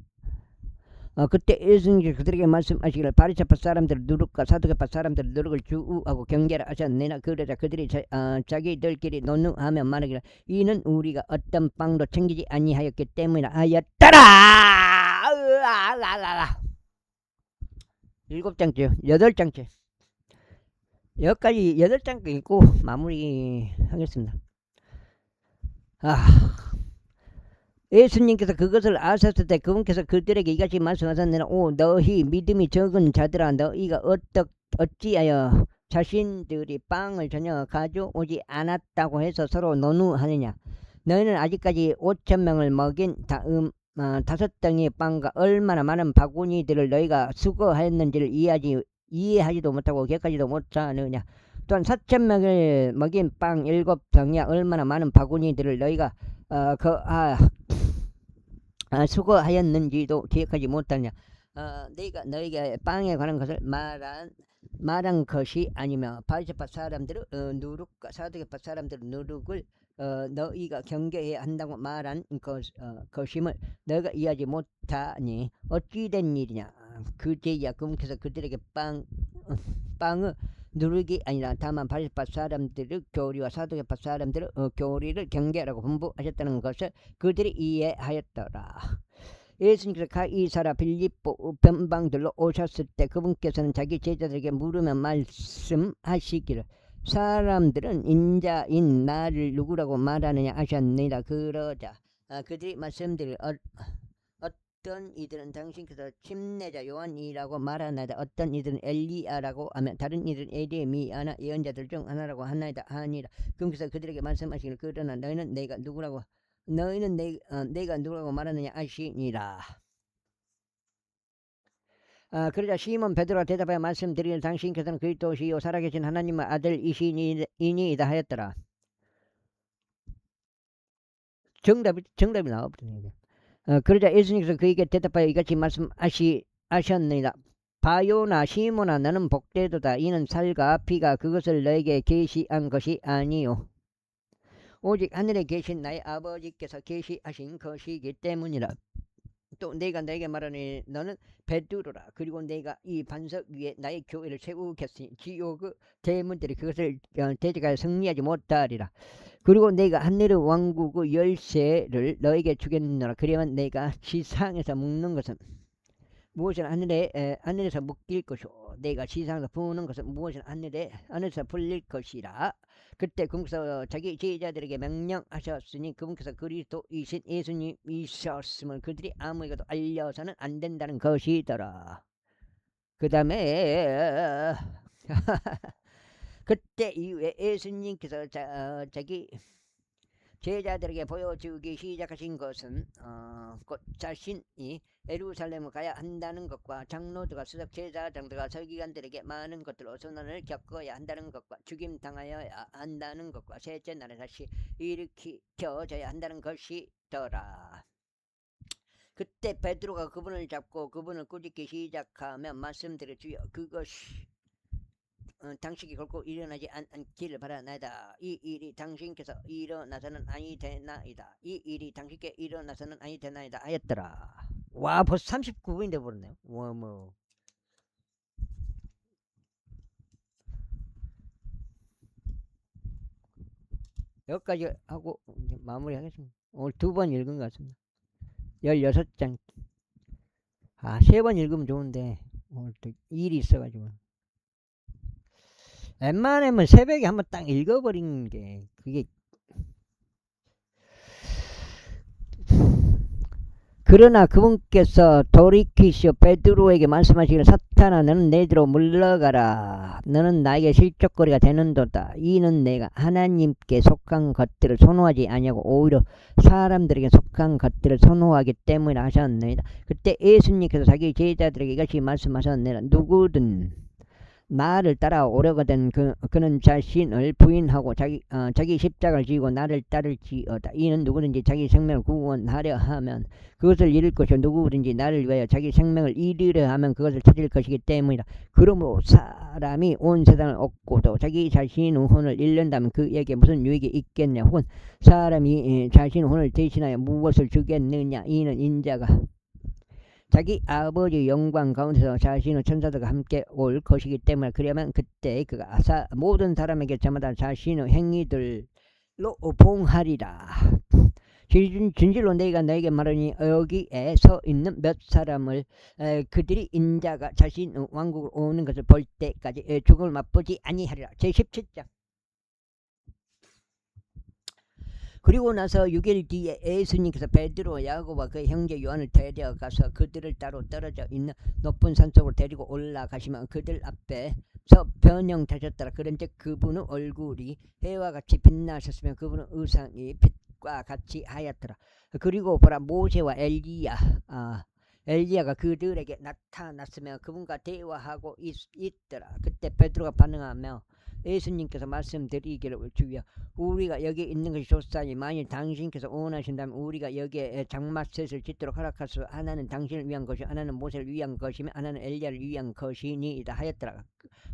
그때 예수님께서 그들에게 말씀하시기를 바리새파 사람들을 누룩과 사두개파 사람들을 누룩을 주우하고 경계를 하셨느니라. 그러자 그들이 자기들끼리 논의하며 말하기를 이는 우리가 어떤 빵도 챙기지 아니하였기 때문이라 하였더라. 7장째 8장째 여기까지 8장 읽고 마무리 하겠습니다. 예수님께서 그것을 아셨을 때 그분께서 그들에게 이같이 말씀하셨느니라. 오 너희 믿음이 적은 자들아, 너희가 어찌하여 자신들이 빵을 전혀 가져오지 않았다고 해서 서로 논의하느냐. 너희는 아직까지 5,000명을 먹인 다음 5덩이의 빵과 얼마나 많은 바구니들을 너희가 수거하였는지를 이해하지도 못하고 기억하지도 못하느냐. 또한 4,000명을 먹인 빵 7덩이와 얼마나 많은 바구니들을 너희가 수거하였는지도 기억하지 못하느냐. 너희가 너희가 빵에 관한 것을 말한 것이 아니며 바리새파 사람들은 누룩과 사두개파 사람들은 누룩을 너희가 경계해야 한다고 말한 것임을 너희가 이해하지 못하니 어찌 된 일이냐. 그제야 그분께서 그들에게 빵을 누룩이 아니라 다만 바리새파 사람들의 교리와 사두개파 사람들의 교리를 경계하라고 분부하셨다는 것을 그들이 이해하였더라. 예수님께서 가이사랴 빌립보 변방들로 오셨을 때 그분께서는 자기 제자들에게 물으며 말씀하시기를 사람들은 인자인 나를 누구라고 말하느냐 하셨느니라. 그러자 그들이 말씀드릴 어떤 이들은 당신께서 침례자 요한이라고 말하나이다. 어떤 이들은 엘리야라고 하며 다른 이들은 에레미야나 예언자들 중 하나라고 하나이다 하니라. 그분께서 그들에게 말씀하시기를 그러나 너희는 내가 누구라고 말하느냐 하시니라. 그러자 시몬 베드로가 대답하여 말씀드리기를 당신께서는 그리스도시요 살아계신 하나님의 아들이시니이다 하였더라. 정답이 나와버리네. 그러자 예수님께서 그에게 대답하여 이같이 말씀하셨느니라. 바요나 시몬아 너는 복되도다. 이는 살과 피가 그것을 너에게 계시한 것이 아니요 오직 하늘에 계신 나의 아버지께서 계시하신 것이기 때문이라. 또 내가 너에게 말하니 너는 베드로라. 그리고 내가 이 반석 위에 나의 교회를 세우겠으니 지옥의 대문들이 그것을 대적하여 승리하지 못하리라. 그리고 내가 하늘의 왕국의 열쇠를 너에게 주겠노라. 그러면 내가 지상에서 묶는 것은 무엇이나 하늘에서 묶일 것이요 내가 지상에서 부는 것은 무엇이나 하늘에서 풀릴 것이라. 그때 그분께서 자기 제자들에게 명령하셨으니 그분께서 그리스도이신 예수님이셨음을 그들이 아무에게도 알려서는 안 된다는 것이더라. 그 다음에 그때 이후에 예수님께서 자기 제자들에게 보여주기 시작하신 것은 곧 자신이 예루살렘을 가야 한다는 것과 장로들과 수석 제사장들과 서기관들에게 많은 것들로 선언을 겪어야 한다는 것과 죽임당하여야 한다는 것과 셋째 날에 다시 일으켜져야 한다는 것이더라. 그때 베드로가 그분을 잡고 그분을 꾸짖기 시작하면 말씀드려 주여 그것이 당신이 결코 일어나지 않기를 바라나이다. 이 일이 당신께서 일어나서는 아니 되나이다. 이 일이 당신께 일어나서는 아니 되나이다 하였더라. 와 벌써 39분이 돼버렸네요. 와 뭐 여기까지 하고 이제 마무리하겠습니다. 오늘 2번 읽은 것 같습니다. 16장. 3번 읽으면 좋은데 오늘 또 일이 있어가지고 웬만하면 새벽에 한번 딱 읽어버리는 게 그게 그러나 그분께서 돌이키시어 베드로에게 말씀하시기를 사탄아 너는 내게로 물러가라. 너는 나에게 실족거리가 되는도다. 이는 내가 하나님께 속한 것들을 선호하지 아니하고 오히려 사람들에게 속한 것들을 선호하기 때문이라 하셨느니라. 그때 예수님께서 자기 제자들에게 이같이 말씀하셨느니라. 누구든 나를 따라오려거든 그는 자신을 부인하고 자기 십자가를 지고 나를 따를지어다. 이는 누구든지 자기 생명을 구원하려 하면 그것을 잃을 것이요 누구든지 나를 위하여 자기 생명을 잃으려 하면 그것을 찾을 것이기 때문이라. 그러므로 사람이 온 세상을 얻고도 자기 자신의 혼을 잃는다면 그에게 무슨 유익이 있겠냐. 혹은 사람이 자신의 혼을 대신하여 무엇을 주겠느냐. 이는 인자가 자기 아버지 영광 가운데서 자신의 천사들과 함께 올 것이기 때문에 그러면 그때 그가 모든 사람에게 저마다 자신의 행위들로 봉하리라. 진실로 내가 너에게 말하니 여기에 서 있는 몇 사람을 그들이 인자가 자신의 왕국으로 오는 것을 볼 때까지 죽음을 맛보지 아니하리라. 제17장. 그리고 나서 6일 뒤에 예수님께서 베드로, 야고보와 그 형제 요한을 데려가서 그들을 따로 떨어져 있는 높은 산 쪽으로 데리고 올라가시면 그들 앞에서 변형되셨더라. 그런즉 그분의 얼굴이 해와 같이 빛나셨으며 그분의 의상이 빛과 같이 하였더라. 그리고 보라 모세와 엘리야가 그들에게 나타났으며 그분과 대화하고 있더라. 그때 베드로가 반응하며 예수님께서 말씀드리기를 주여 우리가 여기 있는 것이 좋사니 만일 당신께서 원하신다면 우리가 여기에 장막셋을 짓도록 허락하소서. 하나는 당신을 위한 것이요 하나는 모세를 위한 것이며 하나는 엘리야를 위한 것이니이다 하였더라.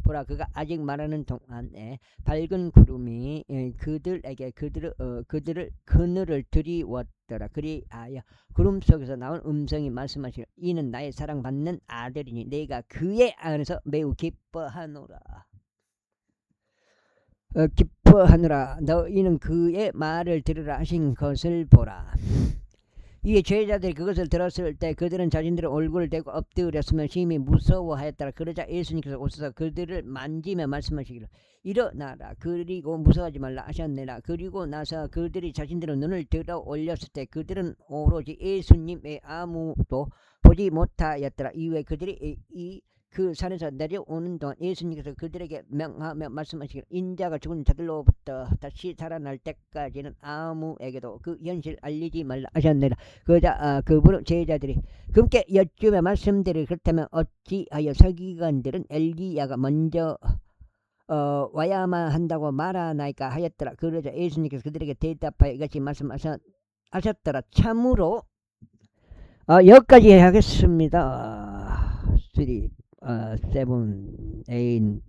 보라 그가 아직 말하는 동안에 밝은 구름이 그들에게 그들을 그늘을 드리웠더라. 그리하여 구름 속에서 나온 음성이 말씀하시기를 이는 나의 사랑받는 아들이니 내가 그의 안에서 매우 기뻐하노라. 기뻐하느라 너희는 그의 말을 들으라 하신 것을 보라. 이에 제자들이 그것을 들었을 때 그들은 자신들의 얼굴을 대고 엎드렸으며 심히 무서워하였더라. 그러자 예수님께서 오셔서 그들을 만지며 말씀하시기를 일어나라. 그리고 무서워하지 말라 하셨느니라. 그리고 나서 그들이 자신들의 눈을 들어 올렸을 때 그들은 오로지 예수님 외 아무도 보지 못하였더라. 이후에 그들이 그 산에서 내려오는 동안 예수님께서 그들에게 명하며 말씀하시기를 인자가 죽은 자들로부터 다시 살아날 때까지는 아무에게도 그 현실을 알리지 말라 하셨느니라. 그러자 그분은 제자들이 그분께 여쭈며 말씀드리기를 그렇다면 어찌하여 서기관들은 엘리야가 먼저 와야만 한다고 말하나이까 하였더라. 그러자 예수님께서 그들에게 대답하여 이같이 말씀하셨더라. 참으로 여기까지 하겠습니다. 3 7, 8, 9, 10, 6, 1,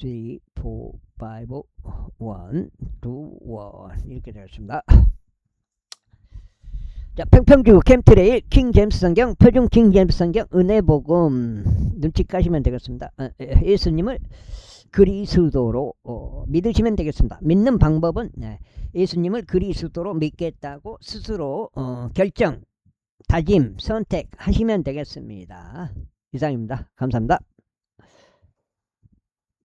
2, 3, 4, 5, 1, 2, 1 이렇게 되었습니다. 자, 평평주 캠트레일 킹제임스 성경, 표준 킹제임스 성경, 은혜복음 눈치 까시면 되겠습니다. 예수님을 그리스도로 믿으시면 되겠습니다. 믿는 방법은 예수님을 그리스도로 믿겠다고 스스로 결정, 다짐, 선택하시면 되겠습니다. 이상입니다. 감사합니다.